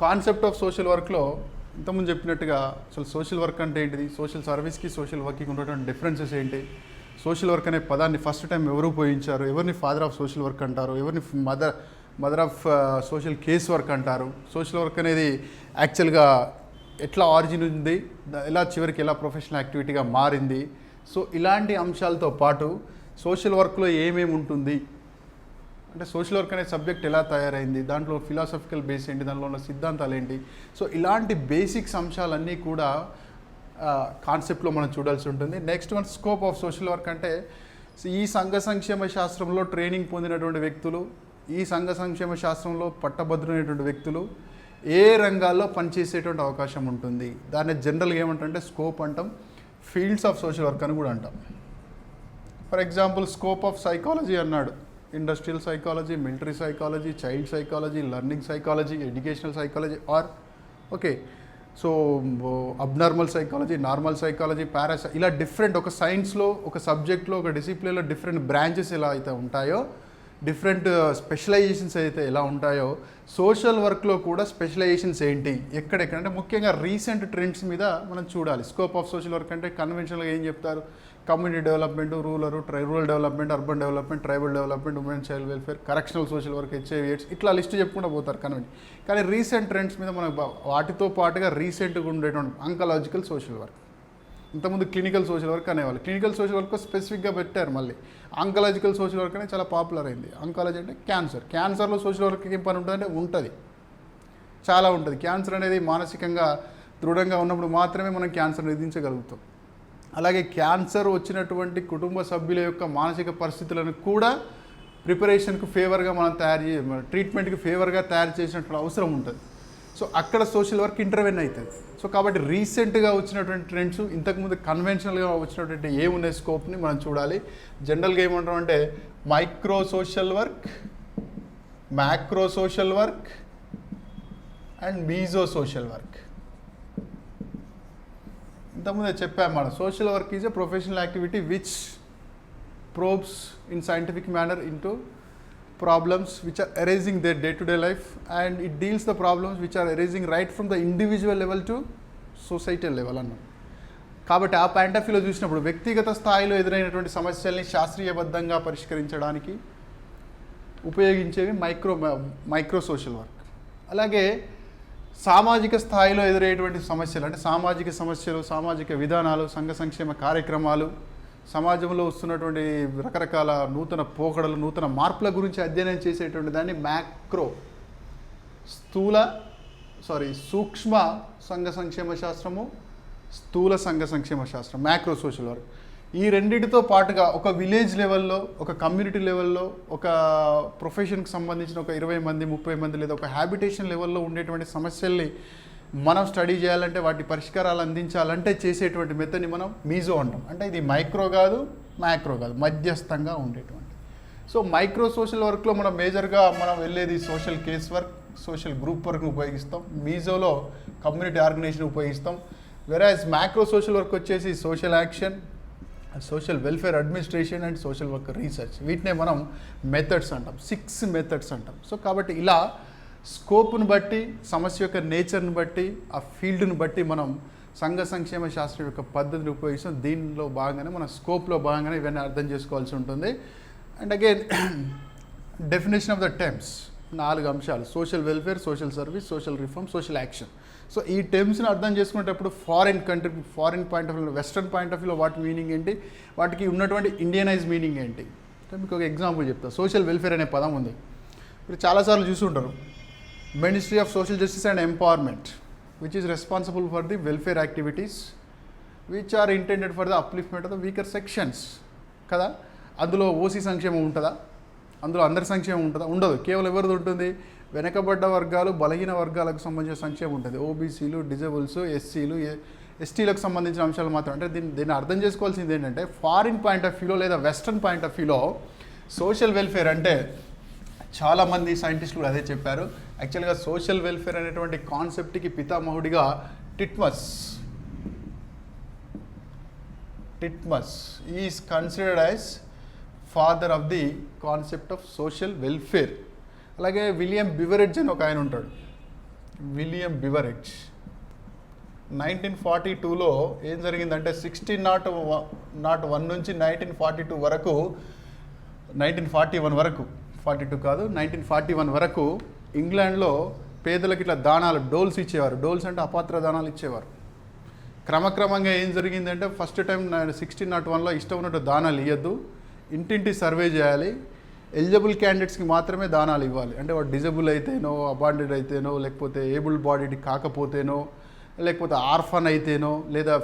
కాన్సెప్ట్ ఆఫ్ సోషల్ వర్క్లో ఇంతకుముందు చెప్పినట్టుగా అసలు సోషల్ వర్క్ అంటే ఏంటిది, సోషల్ సర్వీస్కి సోషల్ వర్క్కి ఉన్నటువంటి డిఫరెన్సెస్ ఏంటి, సోషల్ వర్క్ అనే పదాన్ని ఫస్ట్ టైం ఎవరు ఉపయోగించారు, ఎవరిని ఫాదర్ ఆఫ్ సోషల్ వర్క్ అంటారు, ఎవరిని mother of social case work అంటారు, సోషల్ వర్క్ అనేది యాక్చువల్గా ఎట్లా ఆరిజిన్ ఉంది, ఎలా చివరికి ఎలా ప్రొఫెషనల్ యాక్టివిటీగా మారింది. సో ఇలాంటి అంశాలతో పాటు సోషల్ వర్క్లో ఏమేమి ఉంటుంది అంటే సోషల్ వర్క్ అనే సబ్జెక్ట్ ఎలా తయారైంది, దాంట్లో ఫిలాసఫికల్ బేస్ ఏంటి, దాంట్లో ఉన్న సిద్ధాంతాలు ఏంటి. సో ఇలాంటి బేసిక్స్ అంశాలన్నీ కూడా కాన్సెప్ట్లో మనం చూడాల్సి ఉంటుంది. Next one scoop of social work అంటే ఈ సంఘ సంక్షేమ శాస్త్రంలో ట్రైనింగ్ పొందినటువంటి వ్యక్తులు, ఈ సంఘ సంక్షేమ శాస్త్రంలో పట్టభద్రులైనటువంటి వ్యక్తులు ఏ రంగాల్లో పనిచేసేటువంటి అవకాశం ఉంటుంది. దాన్ని జనరల్గా ఏమంటే స్కోప్ అంటాం, ఫీల్డ్స్ ఆఫ్ సోషల్ వర్క్ అని కూడా అంటాం. For example scope of psychology అన్నాడు, industrial psychology, military psychology, child psychology, learning psychology, educational psychology or okay. So abnormal psychology, normal psychology, ఇలా డిఫరెంట్ ఒక సైన్స్లో, ఒక సబ్జెక్ట్లో, ఒక డిసిప్లిన్లో డిఫరెంట్ బ్రాంచెస్ ఎలా అయితే ఉంటాయో, డిఫరెంట్ స్పెషలైజేషన్స్ అయితే ఎలా ఉంటాయో, సోషల్ వర్క్లో కూడా స్పెషలైజేషన్స్ ఏంటి, ఎక్కడెక్కడ అంటే ముఖ్యంగా రీసెంట్ ట్రెండ్స్ మీద మనం చూడాలి. స్కోప్ ఆఫ్ సోషల్ వర్క్ అంటే కన్వెన్షనల్గా ఏం చెప్తారు, community development, rural development, urban development, tribal development, women child welfare, correctional social work, HIV AIDS, ఇట్లా లిస్ట్ చెప్పుకుంటూ పోతారు కన్వెన్షన్. కానీ రీసెంట్ ట్రెండ్స్ మీద మనకు వాటితో పాటుగా రీసెంట్గా ఉండేటువంటి అంకలాజికల్ సోషల్ వర్క్, ఇంతకుముందు క్లినికల్ సోషల్ వర్క్ అనేవాళ్ళు. క్లినికల్ సోషల్ వర్క్ స్పెసిఫిక్గా పెట్టారు. మళ్ళీ ఆంకాలజికల్ సోషల్ వర్క్ అనేది చాలా పాపులర్ అయింది. ఆంకాలజీ అంటే క్యాన్సర్లో సోషల్ వర్క్కి ఏం పని ఉంటుందంటే ఉంటుంది, చాలా ఉంటుంది. క్యాన్సర్ అనేది మానసికంగా దృఢంగా ఉన్నప్పుడు మాత్రమే మనం క్యాన్సర్ నిర్ధించగలుగుతాం. అలాగే క్యాన్సర్ వచ్చినటువంటి కుటుంబ సభ్యుల యొక్క మానసిక పరిస్థితులను కూడా ప్రిపరేషన్కు ఫేవర్గా మనం ట్రీట్మెంట్కి ఫేవర్గా తయారు చేసినటువంటి అవసరం ఉంటుంది. సో అక్కడ సోషల్ వర్క్ ఇంటర్వెన్ అవుతుంది. సో కాబట్టి రీసెంట్గా వచ్చినటువంటి ట్రెండ్స్, ఇంతకుముందు కన్వెన్షనల్గా వచ్చినటువంటి ఏమున్నాయి స్కోప్ని మనం చూడాలి. జనరల్గా ఏమంటాం అంటే micro social work, macro social work and Mizo social work. ఇంతకుముందే చెప్పాము మనం, social work is a professional activity which probes in scientific manner into problems which are arising their day-to-day life, and it deals the problems which are arising right from the individual level to societal level అన్నాం. కాబట్టి ఆ point of వ్యూలో చూసినప్పుడు వ్యక్తిగత స్థాయిలో ఎదురైనటువంటి సమస్యల్ని శాస్త్రీయబద్ధంగా పరిష్కరించడానికి ఉపయోగించేవి micro social work. అలాగే సామాజిక స్థాయిలో ఎదురయ్యేటువంటి సమస్యలు అంటే సామాజిక సమస్యలు, సామాజిక విధానాలు, సంఘ సంక్షేమ కార్యక్రమాలు, సమాజంలో వస్తున్నటువంటి రకరకాల నూతన పోకడలు, నూతన మార్పుల గురించి అధ్యయనం చేసేటువంటి దాన్ని సూక్ష్మ సంఘ సంక్షేమ శాస్త్రము, స్థూల సంఘ సంక్షేమ శాస్త్రం, మ్యాక్రో సోషల్ వర్క్. ఈ రెండింటితో పాటుగా ఒక విలేజ్ లెవెల్లో, ఒక కమ్యూనిటీ లెవెల్లో, ఒక ప్రొఫెషన్కి సంబంధించిన ఒక 20 మంది 30 మంది లేదా ఒక హ్యాబిటేషన్ లెవెల్లో ఉండేటువంటి సమస్యల్ని మనం స్టడీ చేయాలంటే, వాటి పరిష్కారాలు అందించాలంటే చేసేటువంటి మెథడ్ని మనం మీజో అంటాం. అంటే ఇది మైక్రో కాదు, మ్యాక్రో కాదు, మధ్యస్థంగా ఉండేటువంటి. సో మైక్రో సోషల్ వర్క్లో మనం మేజర్గా మనం వెళ్ళేది social case work, social group వర్క్ని ఉపయోగిస్తాం. మీజోలో కమ్యూనిటీ ఆర్గనైజేషన్ ఉపయోగిస్తాం. వెరాజ్ మ్యాక్రో సోషల్ వర్క్ వచ్చేసి social action, social welfare administration and social work research. వీటినే మనం మెథడ్స్ అంటాం, 6 మెథడ్స్ అంటాం. సో కాబట్టి ఇలా స్కోప్ను బట్టి, సమస్య యొక్క నేచర్ని బట్టి, ఆ ఫీల్డ్ని బట్టి మనం సంఘ సంక్షేమ శాస్త్రం యొక్క పద్ధతిని ఉపయోగిస్తాం. దీనిలో భాగంగానే మన స్కోప్లో భాగంగానే ఇవన్నీ అర్థం చేసుకోవాల్సి ఉంటుంది. And again definition of the terms, 4 అంశాలు: social welfare, social service, social reform, social action. So ఈ టర్మ్స్ని అర్థం చేసుకునేటప్పుడు ఫారిన్ పాయింట్ ఆఫ్ వ్యూలో, వెస్ట్రన్ పాయింట్ ఆఫ్ వ్యూలో వాటి మీనింగ్ ఏంటి, వాటికి ఉన్నటువంటి ఇండియనైజ్ మీనింగ్ ఏంటి. మీకు ఒక ఎగ్జాంపుల్ చెప్తా. సోషల్ వెల్ఫేర్ అనే పదం ఉంది, మీరు చాలాసార్లు చూసుంటారు. Ministry of social justice and empowerment which is responsible for the welfare activities which are intended for the upliftment of the weaker sections కదా. అందులో ఓసీ సంక్షేమం ఉంటుందా? అందులో అందరి సంక్షేమం ఉంటుందా? ఉండదు. కేవలం ఎవరిది ఉంటుంది? వెనకబడ్డ వర్గాలు, బలహీన వర్గాలకు సంబంధించిన సంక్షేమం ఉంటుంది. ఓబీసీలు, డిజబుల్స్, ఎస్సీలు, ఎస్టీలకు సంబంధించిన అంశాలు మాత్రం. అంటే దీన్ని అర్థం చేసుకోవాల్సింది ఏంటంటే, ఫారిన్ పాయింట్ ఆఫ్ వ్యూలో లేదా వెస్ట్రన్ పాయింట్ ఆఫ్ వ్యూలో సోషల్ వెల్ఫేర్ అంటే చాలామంది సైంటిస్టులు అదే చెప్పారు. యాక్చువల్గా సోషల్ వెల్ఫేర్ అనేటువంటి కాన్సెప్ట్కి పితామహుడిగా Titmuss is considered as father of the concept of social welfare. అలాగే విలియం బివరెడ్జ్ అని ఒక ఆయన ఉంటాడు. విలియం బివరెడ్జ్ 1942లో ఏం జరిగిందంటే 1601 నుంచి 1942 వరకు, 1941 వరకు, 42 కాదు 1941 వరకు ఇంగ్లాండ్లో పేదలకు ఇట్లా దానాలు, డోల్స్ ఇచ్చేవారు. డోల్స్ అంటే అపాత్ర దానాలు ఇచ్చేవారు. క్రమక్రమంగా ఏం జరిగిందంటే, ఫస్ట్ టైం 1601లో ఇష్టం ఉన్నట్టు దానాలు ఇవ్వద్దు, ఇంటింటి సర్వే చేయాలి, ఎలిజిబుల్ క్యాండిడేట్స్కి మాత్రమే దానాలు ఇవ్వాలి. అంటే వాడు డిజబుల్ అయితేనో, అబాండెడ్ అయితేనో, లేకపోతే ఏబుల్ బాడీడ్ కాకపోతేనో, లేకపోతే ఆర్ఫన్ అయితేనో, లేదా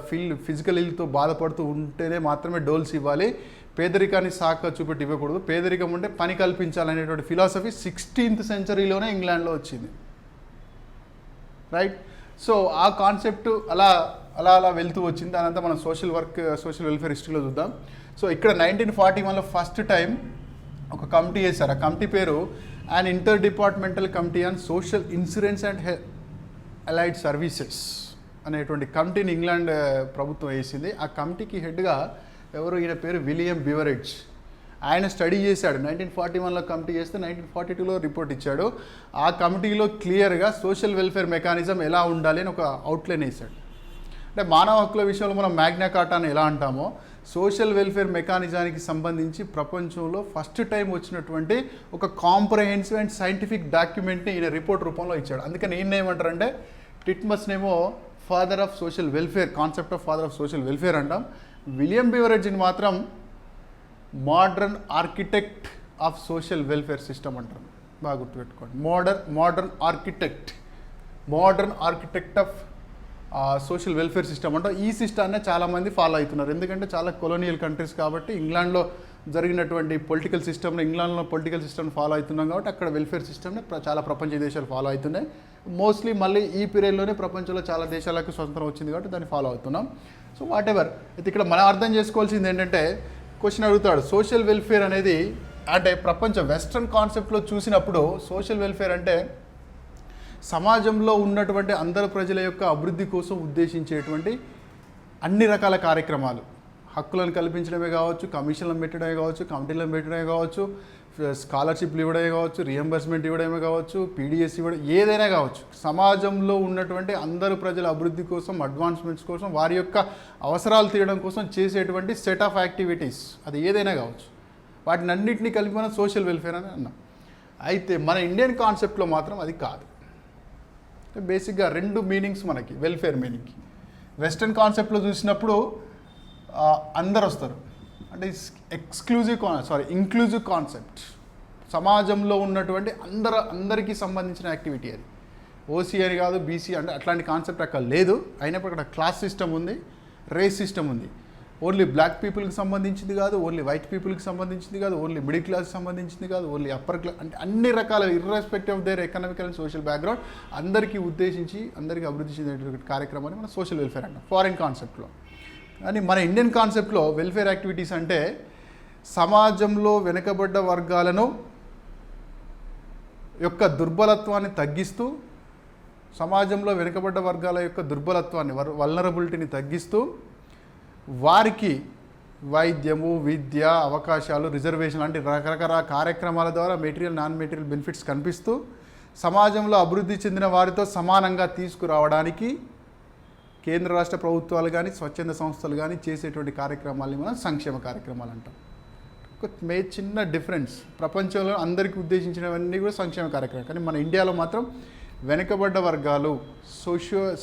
ఫిజికల్ ఇల్తో బాధపడుతూ ఉంటేనే మాత్రమే డోల్స్ ఇవ్వాలి. పేదరికాన్ని సాక చూపెట్టి ఇవ్వకూడదు. పేదరికం ఉంటే పని కల్పించాలనేటువంటి ఫిలాసఫీ 16th సెంచరీలోనే ఇంగ్లాండ్లో వచ్చింది. రైట్. సో ఆ కాన్సెప్ట్ అలా అలా అలా వెళ్తూ వచ్చింది. దానంతా మనం సోషల్ వెల్ఫేర్ హిస్టరీలో చూద్దాం. సో ఇక్కడ 1941లో ఫస్ట్ టైం ఒక కమిటీ వేశారు. ఆ కమిటీ పేరు and inter departmental committee on social insurance and allied services అనేటువంటి కమిటీని ఇంగ్లాండ్ ప్రభుత్వం వేసింది. ఆ కమిటీకి హెడ్గా ఎవరు? ఈయన పేరు విలియం బివరెడ్జ్. ఆయన స్టడీ చేశాడు. 1941లో కమిటీ చేస్తే 1942లో రిపోర్ట్ ఇచ్చాడు. ఆ కమిటీలో క్లియర్గా సోషల్ వెల్ఫేర్ మెకానిజం ఎలా ఉండాలి అని ఒక అవుట్లైన్ వేశాడు. అంటే మానవ హక్కుల విషయంలో మనం మ్యాగ్నా కార్టాని ఎలా అంటామో, సోషల్ వెల్ఫేర్ మెకానిజానికి సంబంధించి ప్రపంచంలో ఫస్ట్ టైం వచ్చినటువంటి ఒక కాంప్రహెన్సివ్ అండ్ సైంటిఫిక్ డాక్యుమెంట్ని ఈయన రిపోర్ట్ రూపంలో ఇచ్చాడు. అందుకని ఈయన ఏమంటారంటే, టిట్మస్నేమో father of social welfare, concept of father of social welfare అంటాం. విలియం బీవరేజ్ని మాత్రం modern architect of social welfare system అంటారు. బాగా గుర్తుపెట్టుకోండి, modern architect of social welfare system అంటే ఈ సిస్టాన్ని చాలామంది ఫాలో అవుతున్నారు. ఎందుకంటే చాలా కొలోనియల్ కంట్రీస్ కాబట్టి ఇంగ్లాండ్లో జరిగినటువంటి పొలిటికల్ సిస్టమ్ని, ఇంగ్లాండ్లో పొలిటికల్ సిస్టమ్ని ఫాలో అవుతున్నాం కాబట్టి అక్కడ వెల్ఫేర్ సిస్టమ్ని చాలా ప్రపంచ దేశాలు ఫాలో అవుతున్నాయి. మోస్ట్లీ మళ్ళీ ఈ పీరియడ్లోనే ప్రపంచంలో చాలా దేశాలకు స్వతంత్రం వచ్చింది కాబట్టి దాన్ని ఫాలో అవుతున్నాం. సో వాట్ ఎవర్, అయితే ఇక్కడ మనం అర్థం చేసుకోవాల్సింది ఏంటంటే, క్వశ్చన్ అడుగుతాడు సోషల్ వెల్ఫేర్ అనేది అంటే ప్రపంచ వెస్ట్రన్ కాన్సెప్ట్లో చూసినప్పుడు సోషల్ వెల్ఫేర్ అంటే సమాజంలో ఉన్నటువంటి అందరు ప్రజల యొక్క అభివృద్ధి కోసం ఉద్దేశించేటువంటి అన్ని రకాల కార్యక్రమాలు, హక్కులను కల్పించడమే కావచ్చు, కమిషన్లను పెట్టడమే కావచ్చు, కమిటీలను పెట్టడమే కావచ్చు, స్కాలర్షిప్లు ఇవ్వడమే కావచ్చు, రియంబర్స్మెంట్ ఇవ్వడమే కావచ్చు, పీడిఎస్ ఇవ్వడం, ఏదైనా కావచ్చు, సమాజంలో ఉన్నటువంటి అందరు ప్రజల అభివృద్ధి కోసం, అడ్వాన్స్మెంట్స్ కోసం, వారి యొక్క అవసరాలు తీయడం కోసం చేసేటువంటి సెట్ ఆఫ్ యాక్టివిటీస్, అది ఏదైనా కావచ్చు, వాటిని అన్నింటినీ కలిపి మనం సోషల్ వెల్ఫేర్ అని అన్నాం. అయితే మన ఇండియన్ కాన్సెప్ట్లో మాత్రం అది కాదు. బేసిక్గా రెండు మీనింగ్స్ మనకి వెల్ఫేర్ మీనింగ్కి. వెస్టర్న్ కాన్సెప్ట్లో చూసినప్పుడు అందరు వస్తారు, అంటే ఇంక్లూజివ్ కాన్సెప్ట్, సమాజంలో ఉన్నటువంటి అందరికీ సంబంధించిన యాక్టివిటీ అది. ఓసీ అని కాదు, బీసీ అంటే అట్లాంటి కాన్సెప్ట్ అక్కడ లేదు. అయినప్పుడు అక్కడ క్లాస్ సిస్టమ్ ఉంది, రేస్ సిస్టమ్ ఉంది. ఓన్లీ బ్లాక్ పీపుల్కి సంబంధించింది కాదు, ఓన్లీ వైట్ పీపుల్కి సంబంధించింది కాదు, ఓన్లీ మిడిల్ క్లాస్కి సంబంధించింది కాదు, ఓన్లీ అప్పర్ క్లాస్, అంటే అన్ని రకాల irrespective of their economical and social background అందరికీ ఉద్దేశించి అందరికీ అభివృద్ధి చెందేటువంటి కార్యక్రమాన్ని మనం సోషల్ వెల్ఫేర్ అంటాం ఫారిన్ కాన్సెప్ట్లో. కానీ మన ఇండియన్ కాన్సెప్ట్లో వెల్ఫేర్ యాక్టివిటీస్ అంటే సమాజంలో వెనుకబడ్డ వర్గాలను యొక్క దుర్బలత్వాన్ని తగ్గిస్తూ, సమాజంలో వెనుకబడ్డ వర్గాల యొక్క దుర్బలత్వాన్ని, వల్నరబిలిటీని తగ్గిస్తూ, వారికి వైద్యము, విద్య, అవకాశాలు, రిజర్వేషన్ లాంటి రకరకాల కార్యక్రమాల ద్వారా మెటీరియల్, నాన్ మెటీరియల్ బెనిఫిట్స్ కనిపిస్తూ సమాజంలో అభివృద్ధి చెందిన వారితో సమానంగా తీసుకురావడానికి కేంద్ర రాష్ట్ర ప్రభుత్వాలు కానీ స్వచ్ఛంద సంస్థలు కానీ చేసేటువంటి కార్యక్రమాలని మనం సంక్షేమ కార్యక్రమాలు అంటాం. ఒక చిన్న డిఫరెన్స్, ప్రపంచంలో అందరికీ ఉద్దేశించినవన్నీ కూడా సంక్షేమ కార్యక్రమాలు, కానీ మన ఇండియాలో మాత్రం వెనుకబడ్డ వర్గాలు,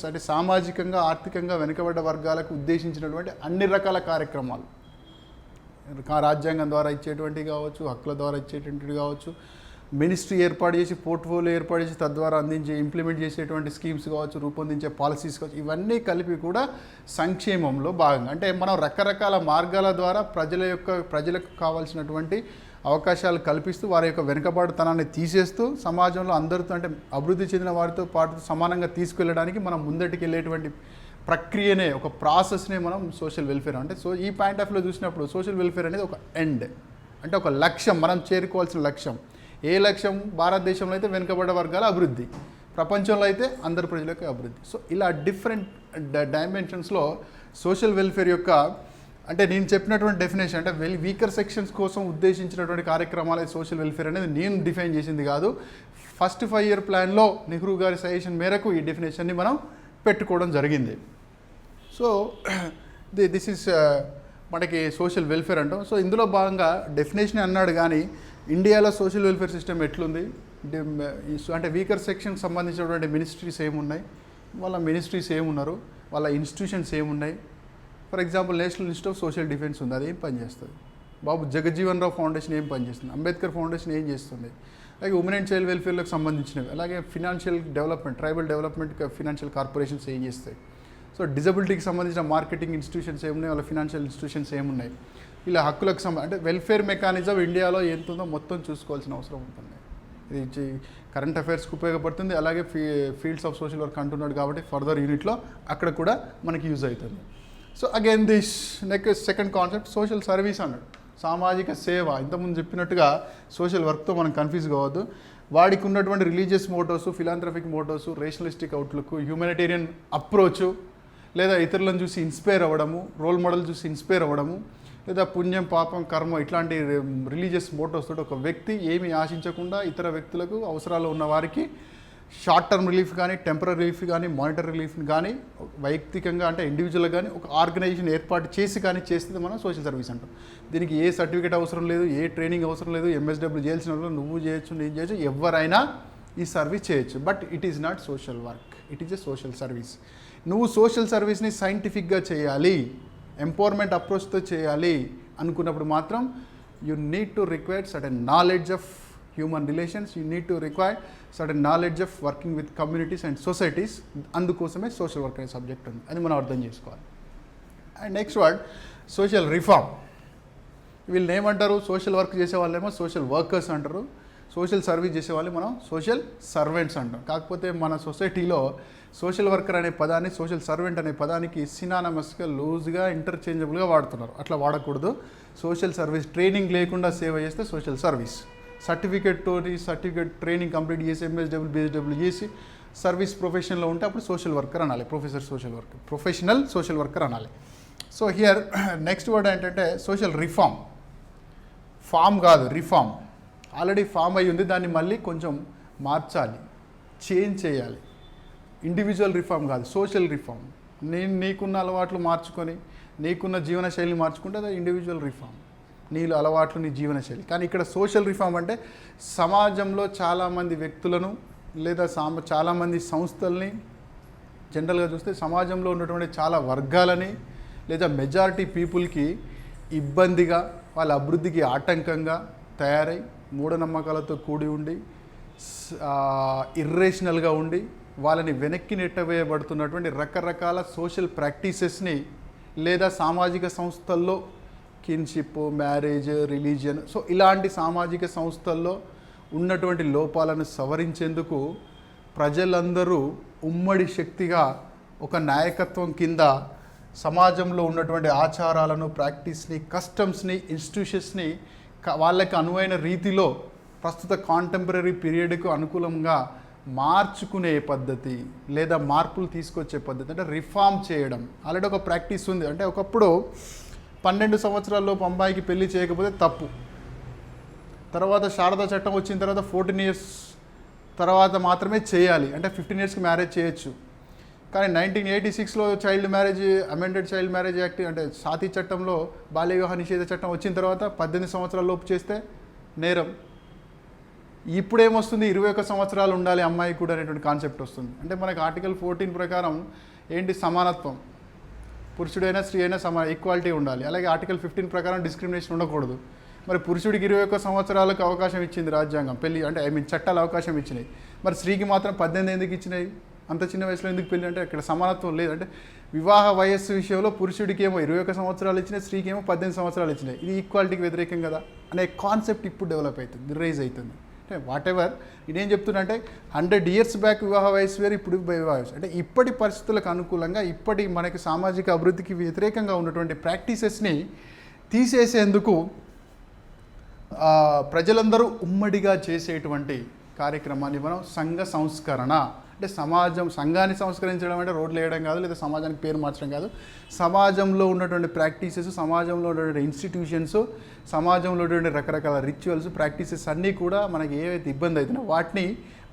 అంటే సామాజికంగా ఆర్థికంగా వెనుకబడ్డ వర్గాలకు ఉద్దేశించినటువంటి అన్ని రకాల కార్యక్రమాలు, రాజ్యాంగం ద్వారా ఇచ్చేటువంటివి కావచ్చు, హక్కుల ద్వారా ఇచ్చేటువంటివి కావచ్చు, మినిస్ట్రీ ఏర్పాటు చేసి, పోర్ట్ఫోలియో ఏర్పాటు చేసి తద్వారా ఇంప్లిమెంట్ చేసేటువంటి స్కీమ్స్ కావచ్చు, రూపొందించే పాలసీస్ కావచ్చు, ఇవన్నీ కలిపి కూడా సంక్షేమంలో భాగంగా, అంటే మనం రకరకాల మార్గాల ద్వారా ప్రజలకు కావాల్సినటువంటి అవకాశాలు కల్పిస్తూ వారి యొక్క వెనుకబాటుతనాన్ని తీసేస్తూ సమాజంలో అందరితో, అంటే అభివృద్ధి చెందిన వారితో పాటు సమానంగా తీసుకెళ్ళడానికి మనం ముందటికి వెళ్ళేటువంటి ప్రక్రియనే, ఒక ప్రాసెస్నే మనం సోషల్ వెల్ఫేర్ అంటే. సో ఈ పాయింట్ ఆఫ్ వ్యూలో చూసినప్పుడు సోషల్ వెల్ఫేర్ అనేది ఒక ఎండ్, అంటే ఒక లక్ష్యం, మనం చేరుకోవాల్సిన లక్ష్యం. ఏ లక్ష్యం? భారతదేశంలో అయితే వెనుకబడ్డ వర్గాల అభివృద్ధి, ప్రపంచంలో అయితే అందరి ప్రజలకు అభివృద్ధి. సో ఇలా డిఫరెంట్ డైమెన్షన్స్లో సోషల్ వెల్ఫేర్ యొక్క, అంటే నేను చెప్పినటువంటి డెఫినేషన్, అంటే వీకర్ సెక్షన్స్ కోసం ఉద్దేశించినటువంటి కార్యక్రమాలు సోషల్ వెల్ఫేర్ అనేది నేను డిఫైన్ చేసింది కాదు. ఫస్ట్ 5 year ప్లాన్లో నెహ్రూ గారి సజెషన్ మేరకు ఈ డెఫినేషన్ని మనం పెట్టుకోవడం జరిగింది. సో దిస్ ఈస్ మనకి సోషల్ వెల్ఫేర్ అంటాం. సో ఇందులో భాగంగా డెఫినేషన్ అన్నాడు, కానీ ఇండియాలో సోషల్ వెల్ఫేర్ సిస్టమ్ ఎట్లుంది అంటే వీకర్ సెక్షన్కి సంబంధించినటువంటి మినిస్ట్రీస్ ఏమున్నాయి, వాళ్ళ మినిస్ట్రీస్ ఏమున్నారు, వాళ్ళ ఇన్స్టిట్యూషన్స్ ఏమున్నాయి. For example national institute of social defence ఉంది, అది ఏం పనిచేస్తుంది? బాబు జగజ్జీవన్ రావు ఫౌండేషన్ ఏం పనిచేస్తుంది? అంబేద్కర్ ఫౌండేషన్ ఏం చేస్తుంది? అలాగే ఉమెన్ అండ్ చైల్డ్ వెల్ఫేర్లకు సంబంధించినవి, అలాగే financial development, tribal development financial corporations ఏం చేస్తాయి? సో డిజబిలిటీకి సంబంధించిన మార్కెటింగ్ ఇన్స్టిట్యూషన్స్ ఏమున్నాయి, వాళ్ళ ఫినాన్షియల్ ఇన్స్టిట్యూషన్స్ ఏమున్నాయి, ఇలా హక్కులకు అంటే వెల్ఫేర్ మెకానిజం ఇండియాలో ఎంత ఉందో మొత్తం చూసుకోవాల్సిన అవసరం ఉంటుంది. ఇది కరెంట్ అఫైర్స్కి ఉపయోగపడుతుంది, అలాగే ఫీల్డ్స్ ఆఫ్ సోషల్ వర్క్ అంటున్నాడు కాబట్టి ఫర్దర్ యూనిట్లో అక్కడ కూడా మనకి యూజ్ అవుతుంది. So again this next second concept social service అన్నాడు, సామాజిక సేవ. ఇంతకుముందు చెప్పినట్టుగా సోషల్ వర్క్తో మనం కన్ఫ్యూజ్ కావద్దు. వాడికి ఉన్నటువంటి religious మోటోస్, philanthropic మోటోస్, rationalistic outlook, humanitarian approach, లేదా ఇతరులను చూసి ఇన్స్పైర్ అవ్వడము, రోల్ మోడల్ చూసి ఇన్స్పైర్ అవ్వడము, లేదా పుణ్యం, పాపం, కర్మ, ఇట్లాంటి రిలీజియస్ మోటోస్ తోటి ఒక వ్యక్తి ఏమీ ఆశించకుండా ఇతర వ్యక్తులకు, అవసరాలు ఉన్న వారికి షార్ట్ టర్మ్ రిలీఫ్ కానీ, టెంపరీ రిలీఫ్ కానీ, మానిటరీ రిలీఫ్ని కానీ వైయక్తికంగా అంటే ఇండివిజువల్గా కానీ ఒక ఆర్గనైజేషన్ ఏర్పాటు చేసి కానీ చేస్తే మనం సోషల్ సర్వీస్ అంటాం. దీనికి ఏ సర్టిఫికేట్ అవసరం లేదు, ఏ ట్రైనింగ్ అవసరం లేదు, ఎంఎస్డబ్ల్యూ చేయాల్సిన వాళ్ళు నువ్వు చేయొచ్చు, నేను చేయొచ్చు, ఎవరైనా ఈ సర్వీస్ చేయొచ్చు. But it is not social work. It is a social service. నువ్వు సోషల్ సర్వీస్ని సైంటిఫిక్గా చేయాలి, ఎంపవర్మెంట్ అప్రోచ్తో చేయాలి అనుకున్నప్పుడు మాత్రం you need to require certain knowledge of human relations, you need to require certain knowledge of working with communities and societies. అందుకోసమే social work అనే subject ఉంది, అది మనం అర్థం చేసుకోవాలి. And next word social reform. వీళ్ళు ఏమంటారు, సోషల్ వర్క్ చేసే వాళ్ళేమో సోషల్ వర్కర్స్ అంటారు, సోషల్ సర్వీస్ చేసే వాళ్ళు మనం సోషల్ సర్వెంట్స్ అంటాం. కాకపోతే మన సొసైటీలో సోషల్ వర్కర్ అనే పదాన్ని సోషల్ సర్వెంట్ అనే పదానికి సినానమస్గా లూజ్గా ఇంటర్చేంజబుల్గా వాడుతున్నారు. అట్లా వాడకూడదు. సోషల్ సర్వీస్ ట్రైనింగ్ లేకుండా సేవ చేస్తే social service, certificate training complete చేసి ఎంఎస్డబ్ల్యూ బిఎస్డబ్ల్యూ చేసి సర్వీస్ ప్రొఫెషన్లో ఉంటే అప్పుడు సోషల్ వర్కర్ అనాలి, ప్రొఫెషనల్ సోషల్ వర్కర్ అనాలి. సో హియర్ నెక్స్ట్ వర్డ్ ఏంటంటే సోషల్ రిఫార్మ్. ఫామ్ కాదు, రిఫార్మ్. ఆల్రెడీ ఫామ్ అయి ఉంది, దాన్ని మళ్ళీ కొంచెం మార్చాలి, చేంజ్ చేయాలి. ఇండివిజువల్ రిఫార్మ్ కాదు, సోషల్ రిఫార్మ్. నీకున్న అలవాట్లు మార్చుకొని నీకున్న జీవనశైలిని మార్చుకుంటే అది ఇండివిజువల్ రిఫార్మ్, నీళ్ళు అలవాట్లు నీ జీవనశైలి. కానీ ఇక్కడ సోషల్ రిఫార్మ్ అంటే సమాజంలో చాలామంది వ్యక్తులను లేదా చాలామంది సంస్థల్ని, జనరల్గా చూస్తే సమాజంలో ఉన్నటువంటి చాలా వర్గాలని లేదా మెజారిటీ పీపుల్కి ఇబ్బందిగా, వాళ్ళ అభివృద్ధికి ఆటంకంగా తయారై మూఢనమ్మకాలతో కూడి ఉండి ఇర్రేషనల్గా ఉండి వాళ్ళని వెనక్కి నెట్టవేయబడుతున్నటువంటి రకరకాల సోషల్ ప్రాక్టీసెస్ని లేదా సామాజిక సంస్థల్లో కిన్షిప్, మ్యారేజ్, రిలీజియన్, సో ఇలాంటి సామాజిక సంస్థల్లో ఉన్నటువంటి లోపాలను సవరించేందుకు ప్రజలందరూ ఉమ్మడి శక్తిగా ఒక నాయకత్వం కింద సమాజంలో ఉన్నటువంటి ఆచారాలను, ప్రాక్టీస్ని, కస్టమ్స్ని, ఇన్స్టిట్యూషన్స్ని వాళ్ళకి అనువైన రీతిలో ప్రస్తుత కాంటెంపరీ పీరియడ్కు అనుకూలంగా మార్చుకునే పద్ధతి లేదా మార్పులు తీసుకొచ్చే పద్ధతి అంటే రిఫార్మ్ చేయడం. ఆల్రెడీ ఒక ప్రాక్టీస్ ఉంది. అంటే ఒకప్పుడు 12 సంవత్సరాల్లోపు అమ్మాయికి పెళ్లి చేయకపోతే తప్పు. తర్వాత శారదా చట్టం వచ్చిన తర్వాత 14 years తర్వాత మాత్రమే చేయాలి, అంటే 15 yearsకి మ్యారేజ్ చేయొచ్చు. కానీ 1986లో child marriage, amended child marriage act అంటే సాతి చట్టంలో బాల్య వివాహ నిషేధ చట్టం వచ్చిన తర్వాత 18 సంవత్సరాల లోపు చేస్తే నేరం. ఇప్పుడేమొస్తుంది, 21 సంవత్సరాలు ఉండాలి అమ్మాయి కూడా అనేటువంటి కాన్సెప్ట్ వస్తుంది. అంటే మనకి ఆర్టికల్ 14 ప్రకారం ఏంటి, సమానత్వం, పురుషుడైనా స్త్రీ అయినా ఈక్వాలిటీ ఉండాలి. అలాగే ఆర్టికల్ 15 ప్రకారం డిస్క్రిమినేషన్ ఉండకూడదు. మరి పురుషుడికి 21 సంవత్సరాలకు అవకాశం ఇచ్చింది రాజ్యాంగం, పెళ్ళి అంటే చట్టాలు అవకాశం ఇచ్చినాయి. మరి స్త్రీకి మాత్రం 18 ఎందుకు ఇచ్చినాయి, అంత చిన్న వయసులో ఎందుకు పెళ్ళి? అంటే ఇక్కడ సమానత్వం లేదు. అంటే వివాహ వయస్సు విషయంలో పురుషుడికి ఏమో 21 సంవత్సరాలు ఇచ్చినాయి, స్త్రీకి ఏమో 18 సంవత్సరాలు ఇచ్చినాయి. ఇది ఈక్వాలిటీకి వ్యతిరేకం కదా అనే కాన్సెప్ట్ ఇప్పుడు డెవలప్ అవుతుంది, రైజ్ అవుతుంది. అంటే వాట్ ఎవర్ ఇదేం చెప్తున్నా అంటే 100 years బ్యాక్ వివాహ వయసు వేరు, ఇప్పుడు వివాహ వయసు. అంటే ఇప్పటి పరిస్థితులకు అనుకూలంగా, ఇప్పటి మనకి సామాజిక అభివృద్ధికి వ్యతిరేకంగా ఉన్నటువంటి ప్రాక్టీసెస్ని తీసేసేందుకు ప్రజలందరూ ఉమ్మడిగా చేసేటువంటి కార్యక్రమాన్ని మనం సంఘ సంస్కరణ అంటే సంఘాన్ని సంస్కరించడం అంటే రోడ్లు వేయడం కాదు, లేదా సమాజానికి పేరు మార్చడం కాదు. సమాజంలో ఉన్నటువంటి ప్రాక్టీసెస్, సమాజంలో ఉన్నటువంటి ఇన్స్టిట్యూషన్స్, సమాజంలో ఉన్నటువంటి రకరకాల రిచువల్స్, ప్రాక్టీసెస్ అన్నీ కూడా మనకి ఏవైతే ఇబ్బంది అవుతున్నాయో వాటిని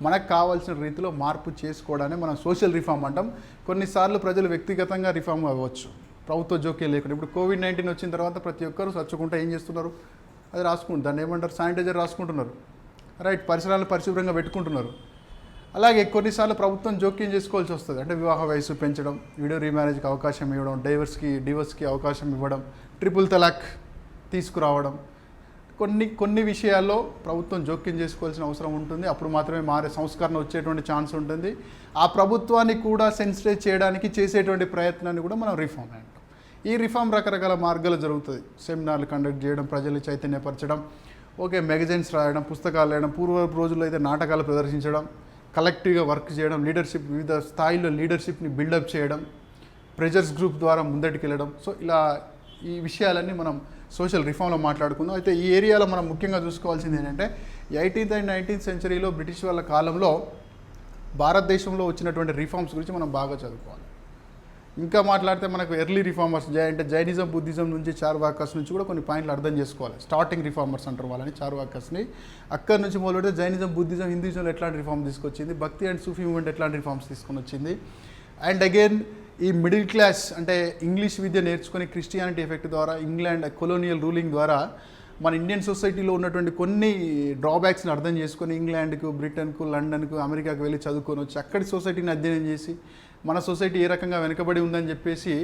మనకు కావాల్సిన రీతిలో మార్పు చేసుకోవడాన్ని మనం సోషల్ రిఫార్మ్ అంటాం. కొన్నిసార్లు ప్రజలు వ్యక్తిగతంగా రిఫార్మ్ అవ్వచ్చు, ప్రభుత్వ జోక్యం లేకుండా. ఇప్పుడు కోవిడ్-19 వచ్చిన తర్వాత ప్రతి ఒక్కరు చచ్చుకుంటూ ఏం చేస్తున్నారు, అది రాసుకుంటారు, దాన్ని ఏమంటారు, శానిటైజర్ రాసుకుంటున్నారు, రైట్, పరిసరాలను పరిశుభ్రంగా పెట్టుకుంటున్నారు. అలాగే కొన్నిసార్లు ప్రభుత్వం జోక్యం చేసుకోవాల్సి వస్తుంది. అంటే వివాహ వయసు పెంచడం, వీడియో రీమ్యారేజ్కి అవకాశం ఇవ్వడం, డివోర్స్కి అవకాశం ఇవ్వడం, ట్రిపుల్ తలాక్ తీసుకురావడం, కొన్ని విషయాల్లో ప్రభుత్వం జోక్యం చేసుకోవాల్సిన అవసరం ఉంటుంది. అప్పుడు మాత్రమే సంస్కరణ వచ్చేటువంటి ఛాన్స్ ఉంటుంది. ఆ ప్రభుత్వాన్ని కూడా సెన్సిటైజ్ చేయడానికి చేసేటువంటి ప్రయత్నాన్ని కూడా మనం రిఫార్మ్ అంటాం. ఈ రిఫార్మ్ రకరకాల మార్గాలు జరుగుతుంది. సెమినార్లు కండక్ట్ చేయడం, ప్రజలు చైతన్యపరచడం, మ్యాగజైన్స్ రాయడం, పుస్తకాలు రాయడం, పూర్వ రోజుల్లో అయితే నాటకాలు ప్రదర్శించడం, కలెక్టివ్గా వర్క్ చేయడం, లీడర్షిప్, వివిధ స్థాయిలో లీడర్షిప్ని బిల్డప్ చేయడం, ప్రెజర్స్ గ్రూప్ ద్వారా ముందటికి వెళ్ళడం. సో ఇలా ఈ విషయాలన్నీ మనం సోషల్ రిఫార్మ్లో మాట్లాడుకుందాం. అయితే ఈ ఏరియాలో మనం ముఖ్యంగా చూసుకోవాల్సింది ఏంటంటే 18th and 19th centuryలో బ్రిటిష్ వాళ్ళ కాలంలో భారతదేశంలో వచ్చినటువంటి రిఫార్మ్స్ గురించి మనం బాగా చదువుకోవాలి. ఇంకా మాట్లాడితే మనకు ఎర్లీ రిఫార్మర్స్ అంటే జైనిజం, బుద్ధిజం నుంచి, చార్వాకర్స్ నుంచి కూడా కొన్ని పాయింట్లు అర్థం చేసుకోవాలి. స్టార్టింగ్ రిఫార్మర్స్ అంటారు వాళ్ళని, చార్వాకర్స్ని. అక్కడి నుంచి మొదలు పెడితే జైనిజం, బుద్ధిజం, హిందూయిజంలో ఎట్లాంటి రిఫార్మ్ తీసుకొచ్చింది, భక్తి అండ్ సూఫీ మూవ్మెంట్ ఎట్లాంటి రిఫార్మ్స్ తీసుకొని వచ్చింది. అండ్ అగైన్ ఈ మిడిల్ క్లాస్ అంటే ఇంగ్లీష్ విద్య నేర్చుకొని క్రిస్టియానిటీ ఎఫెక్ట్ ద్వారా, ఇంగ్లాండ్ కొలోనియల్ రూలింగ్ ద్వారా మన ఇండియన్ సొసైటీలో ఉన్నటువంటి కొన్ని డ్రాబ్యాక్స్ని అర్థం చేసుకొని ఇంగ్లాండ్కు, బ్రిటన్కు, లండన్కు, అమెరికాకు వెళ్ళి చదువుకొని వచ్చి అక్కడి సొసైటీని అధ్యయనం చేసి మన సొసైటీ ఏ రకంగా వెనుకబడి ఉందని చెప్పేసి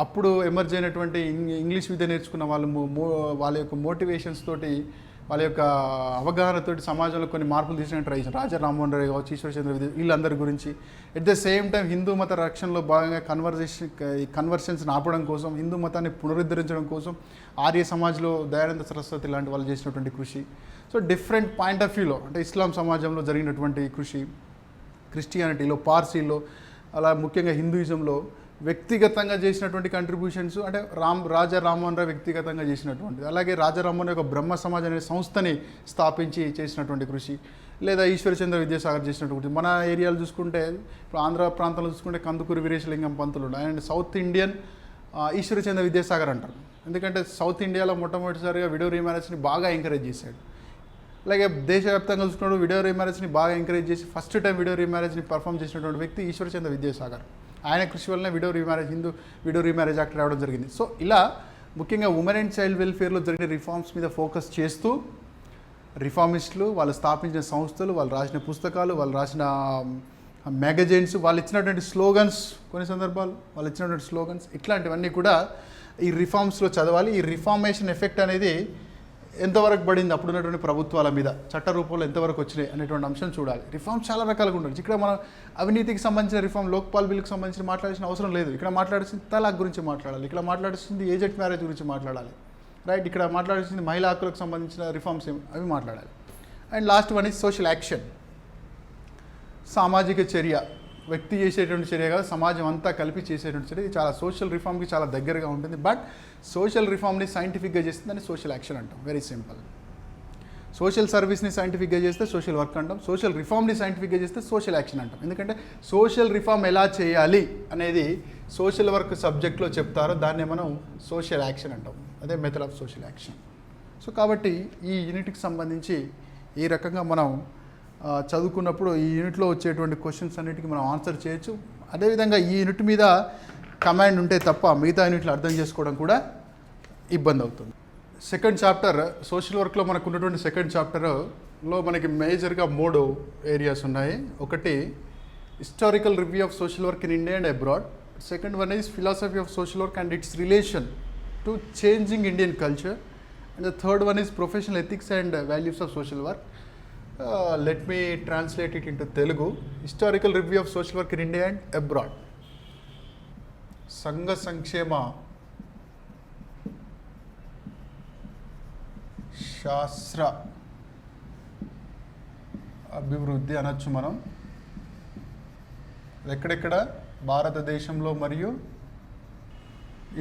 అప్పుడు ఎమర్జ్ అయినటువంటి ఇంగ్లీష్ విద్య నేర్చుకున్న వాళ్ళు వాళ్ళ యొక్క మోటివేషన్స్ తోటి, వాళ్ళ యొక్క అవగాహనతోటి సమాజంలో కొన్ని మార్పులు తీసుకుని ట్రై చేశారు. రాజా రామ్మోహన్ రాయ్ కావచ్చు, ఈశ్వరచంద్ర విద్య, వీళ్ళందరి గురించి. At the same time Hindu మత రక్షణలో భాగంగా కన్వర్షన్స్ ఆపడం కోసం, హిందూ మతాన్ని పునరుద్ధరించడం కోసం ఆర్య సమాజ్లో దయానంద సరస్వతి లాంటి వాళ్ళు చేసినటువంటి కృషి. సో డిఫరెంట్ పాయింట్ ఆఫ్ వ్యూలో అంటే ఇస్లాం సమాజంలో జరిగినటువంటి కృషి, క్రిస్టియానిటీలో, పార్సీలో, అలా ముఖ్యంగా హిందూయిజంలో వ్యక్తిగతంగా చేసినటువంటి కంట్రిబ్యూషన్స్ అంటే రాజా రామ్మోహన్ రాయ్ వ్యక్తిగతంగా చేసినటువంటిది. అలాగే రాజా రామ్మోహన్ రాయ్ ఒక బ్రహ్మ సమాజ్ అనే సంస్థని స్థాపించి చేసినటువంటి కృషి, లేదా ఈశ్వరచంద్ర విద్యాసాగర్ చేసినటువంటి. మన ఏరియాలు చూసుకుంటే ఇప్పుడు ఆంధ్ర ప్రాంతంలో చూసుకుంటే Kandukuri Veeresalingam Pantulu and south Indian Ishwarchandra Vidyasagar అంటారు. ఎందుకంటే సౌత్ ఇండియాలో మొట్టమొదటిసారిగా విడో రీమ్యారేజ్ని బాగా ఎంకరేజ్ చేశాడు. అలాగే దేశవ్యాప్తంగా చూసుకున్నప్పుడు విడో రీమ్యారేజ్ని బాగా ఎంకరేజ్ చేసి ఫస్ట్ టైం విడో రీమ్యారేజ్ని పర్ఫామ్ చేసినటువంటి వ్యక్తి ఈశ్వరచంద్ర విద్యాసాగర్. ఆయన కృషి వలన హిందూ విడో రీమ్యారేజ్ యాక్ట్ రావడం జరిగింది. సో ఇలా ముఖ్యంగా ఉమెన్ అండ్ చైల్డ్ వెల్ఫేర్లో జరిగిన రిఫార్మ్స్ మీద ఫోకస్ చేస్తూ రిఫార్మిస్టులు, వాళ్ళు స్థాపించిన సంస్థలు, వాళ్ళు రాసిన పుస్తకాలు, వాళ్ళు రాసిన మ్యాగజైన్స్, వాళ్ళు ఇచ్చినటువంటి స్లోగన్స్, కొన్ని సందర్భాలు వాళ్ళు ఇచ్చినటువంటి స్లోగన్స్, ఇట్లాంటివన్నీ కూడా ఈ రిఫార్మ్స్లో చదవాలి. ఈ రిఫార్మేషన్ ఎఫెక్ట్ అనేది ఎంతవరకు పడింది అప్పుడున్నటువంటి ప్రభుత్వాల మీద, చట్ట రూపంలో ఎంతవరకు వచ్చినాయి అనేటువంటి అంశం చూడాలి. రిఫార్మ్స్ చాలా రకాలుగా ఉండొచ్చు. ఇక్కడ మనం అవినీతికి సంబంధించిన రిఫార్మ్, లోక్పాల్ బిల్కి సంబంధించి మాట్లాడాల్సిన అవసరం లేదు. ఇక్కడ మాట్లాడాల్సింది తలాక్ గురించి మాట్లాడాలి, ఇక్కడ మాట్లాడాల్సింది ఏజెంట్ మ్యారేజ్ గురించి మాట్లాడాలి, రైట్. ఇక్కడ మాట్లాడాల్సింది మహిళా హక్కులకు సంబంధించిన రిఫార్మ్స్ అవి మాట్లాడాలి. And last one is social action. సామాజిక చర్య, వ్యక్తి చేసేటువంటి చర్య కాదు, సమాజం అంతా కలిపి చేసేటువంటి చర్య. ఇది చాలా సోషల్ రిఫార్మ్కి చాలా దగ్గరగా ఉంటుంది. బట్ సోషల్ రిఫార్మ్ని సైంటిఫిక్గా చేస్తుందని సోషల్ యాక్షన్ అంటాం. Very simple. సోషల్ సర్వీస్ని సైంటిఫిక్గా చేస్తే సోషల్ వర్క్ అంటాం, సోషల్ రిఫార్మ్ని సైంటిఫిక్గా చేస్తే సోషల్ యాక్షన్ అంటాం. ఎందుకంటే సోషల్ రిఫార్మ్ ఎలా చేయాలి అనేది సోషల్ వర్క్ సబ్జెక్ట్లో చెప్తారో దాన్ని మనం సోషల్ యాక్షన్ అంటాం. అదే method of social action. So కాబట్టి ఈ యూనిట్కి సంబంధించి ఈ రకంగా మనం చదువుకున్నప్పుడు ఈ యూనిట్లో వచ్చేటువంటి క్వశ్చన్స్ అన్నిటికీ మనం ఆన్సర్ చేయొచ్చు. అదేవిధంగా ఈ యూనిట్ మీద కమాండ్ ఉంటే తప్ప మిగతా యూనిట్లు అర్థం చేసుకోవడం కూడా ఇబ్బంది అవుతుంది. సెకండ్ చాప్టర్ సోషల్ వర్క్లో మనకు ఉన్నటువంటి సెకండ్ చాప్టర్లో మనకి మేజర్గా 3 ఏరియాస్ ఉన్నాయి. ఒకటి historical review of social work in India and abroad. Second one is philosophy of social work and it's relation to changing Indian culture. And the third one is professional ethics and values of social work. Let me translate it into Telugu. Historical review of social work in India and abroad. సంఘ సంక్షేమ శాస్త్ర అభివృద్ధి అనొచ్చు మనం. ఎక్కడెక్కడ భారతదేశంలో మరియు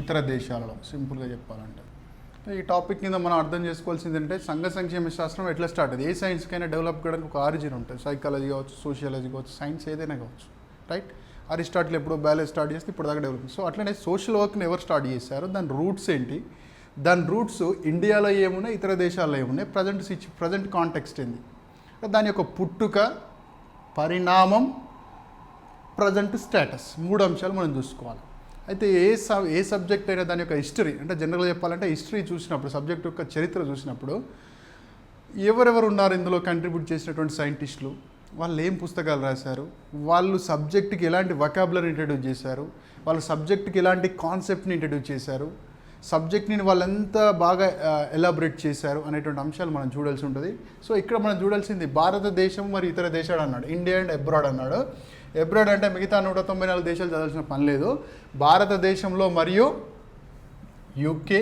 ఇతర దేశాలలో, సింపుల్గా చెప్పాలంటే. ఈ టాపిక్ కింద మనం అర్థం చేసుకోవాల్సింది అంటే సంఘ సంక్షేమ శాస్త్రం ఎట్లా స్టార్ట్ అయింది. ఏ సైన్స్కైనా డెవలప్ చేయడానికి ఒక ఆరిజిన్ ఉంటుంది. సైకాలజీ కావచ్చు, సోషియాలజీ కావచ్చు, సైన్స్ ఏదైనా కావచ్చు, రైట్. అరిస్టాటిల్ ఎప్పుడో బ్యాలెన్స్ స్టార్ట్ చేస్తే ఇప్పుడు దాకా డెవలప్. సో అట్లనే సోషల్ వర్క్ని ఎవరు స్టార్ట్ చేశారు, దాని రూట్స్ ఏంటి, దాని రూట్స్ ఇండియాలో ఏమున్నాయి, ఇతర దేశాల్లో ఏమున్నాయి, ప్రజెంట్ కాంటెక్స్ట్ ఏంది, దాని యొక్క పుట్టుక, పరిణామం, ప్రజెంట్ స్టేటస్, 3 అంశాలు మనం చూసుకోవాలి. అయితే ఏ సబ్జెక్ట్ అయినా దాని యొక్క హిస్టరీ, అంటే జనరల్గా చెప్పాలంటే హిస్టరీ చూసినప్పుడు, సబ్జెక్ట్ యొక్క చరిత్ర చూసినప్పుడు ఎవరెవరు ఉన్నారు ఇందులో కంట్రిబ్యూట్ చేసినటువంటి సైంటిస్టులు, వాళ్ళు ఏం పుస్తకాలు రాశారు, వాళ్ళు సబ్జెక్ట్కి ఎలాంటి వొకాబులరీ ఇంట్రడ్యూస్ చేశారు, వాళ్ళ సబ్జెక్ట్కి ఎలాంటి కాన్సెప్ట్ని ఇంట్రడ్యూస్ చేశారు, సబ్జెక్ట్ని వాళ్ళు ఎంత బాగా ఎలాబరేట్ చేశారు అనేటువంటి అంశాలు మనం చూడాల్సి ఉంటుంది. సో ఇక్కడ మనం చూడాల్సింది భారతదేశం మరియు ఇతర దేశాలు అన్నాడు, ఇండియా అండ్ అబ్రాడ్ అన్నాడు. అబ్రాడ్ అంటే మిగతా 194 దేశాలు చదవాల్సిన పని లేదు. భారతదేశంలో మరియు UK,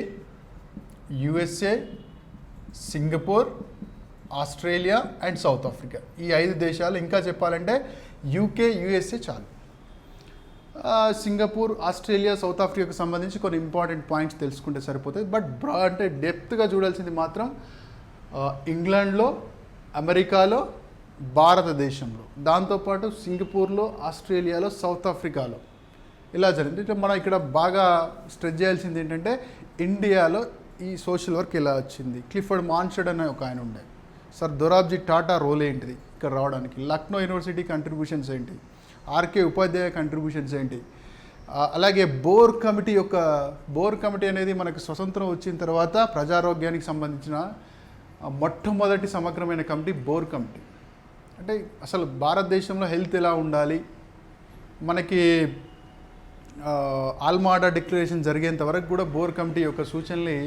USA, Singapore, Australia and south Africa, ఈ 5 దేశాలు. ఇంకా చెప్పాలంటే యూకే, యుఎస్ఏ చాలు. సింగపూర్, ఆస్ట్రేలియా, సౌత్ ఆఫ్రికాకు సంబంధించి కొన్ని ఇంపార్టెంట్ పాయింట్స్ తెలుసుకుంటే సరిపోతుంది. బట్ అంటే డెప్త్గా చూడాల్సింది మాత్రం ఇంగ్లాండ్లో, అమెరికాలో, భారతదేశంలో, దాంతోపాటు సింగపూర్లో, ఆస్ట్రేలియాలో, సౌత్ ఆఫ్రికాలో ఇలా జరిగింది. అంటే మనం ఇక్కడ బాగా స్ట్రెస్ చేయాల్సింది ఏంటంటే ఇండియాలో ఈ సోషల్ వర్క్ ఎలా వచ్చింది. క్లిఫర్డ్ మాన్షర్డ్ అనే ఒక ఆయన ఉండే, సర్ దొరాబ్జీ టాటా రోల్ ఏంటిది ఇక్కడ రావడానికి, లక్నో యూనివర్సిటీ కంట్రిబ్యూషన్స్ ఏంటి, ఆర్కే ఉపాధ్యాయ కంట్రిబ్యూషన్స్ ఏంటి, అలాగే బోర్ కమిటీ అనేది మనకు స్వతంత్రం వచ్చిన తర్వాత ప్రజారోగ్యానికి సంబంధించిన మొట్టమొదటి సమగ్రమైన కమిటీ బోర్ కమిటీ. అంటే అసలు భారతదేశంలో హెల్త్ ఎలా ఉండాలి, మనకి ఆల్మాడా డిక్లరేషన్ జరిగేంత వరకు కూడా బోర్ కమిటీ యొక్క సూచనల్ని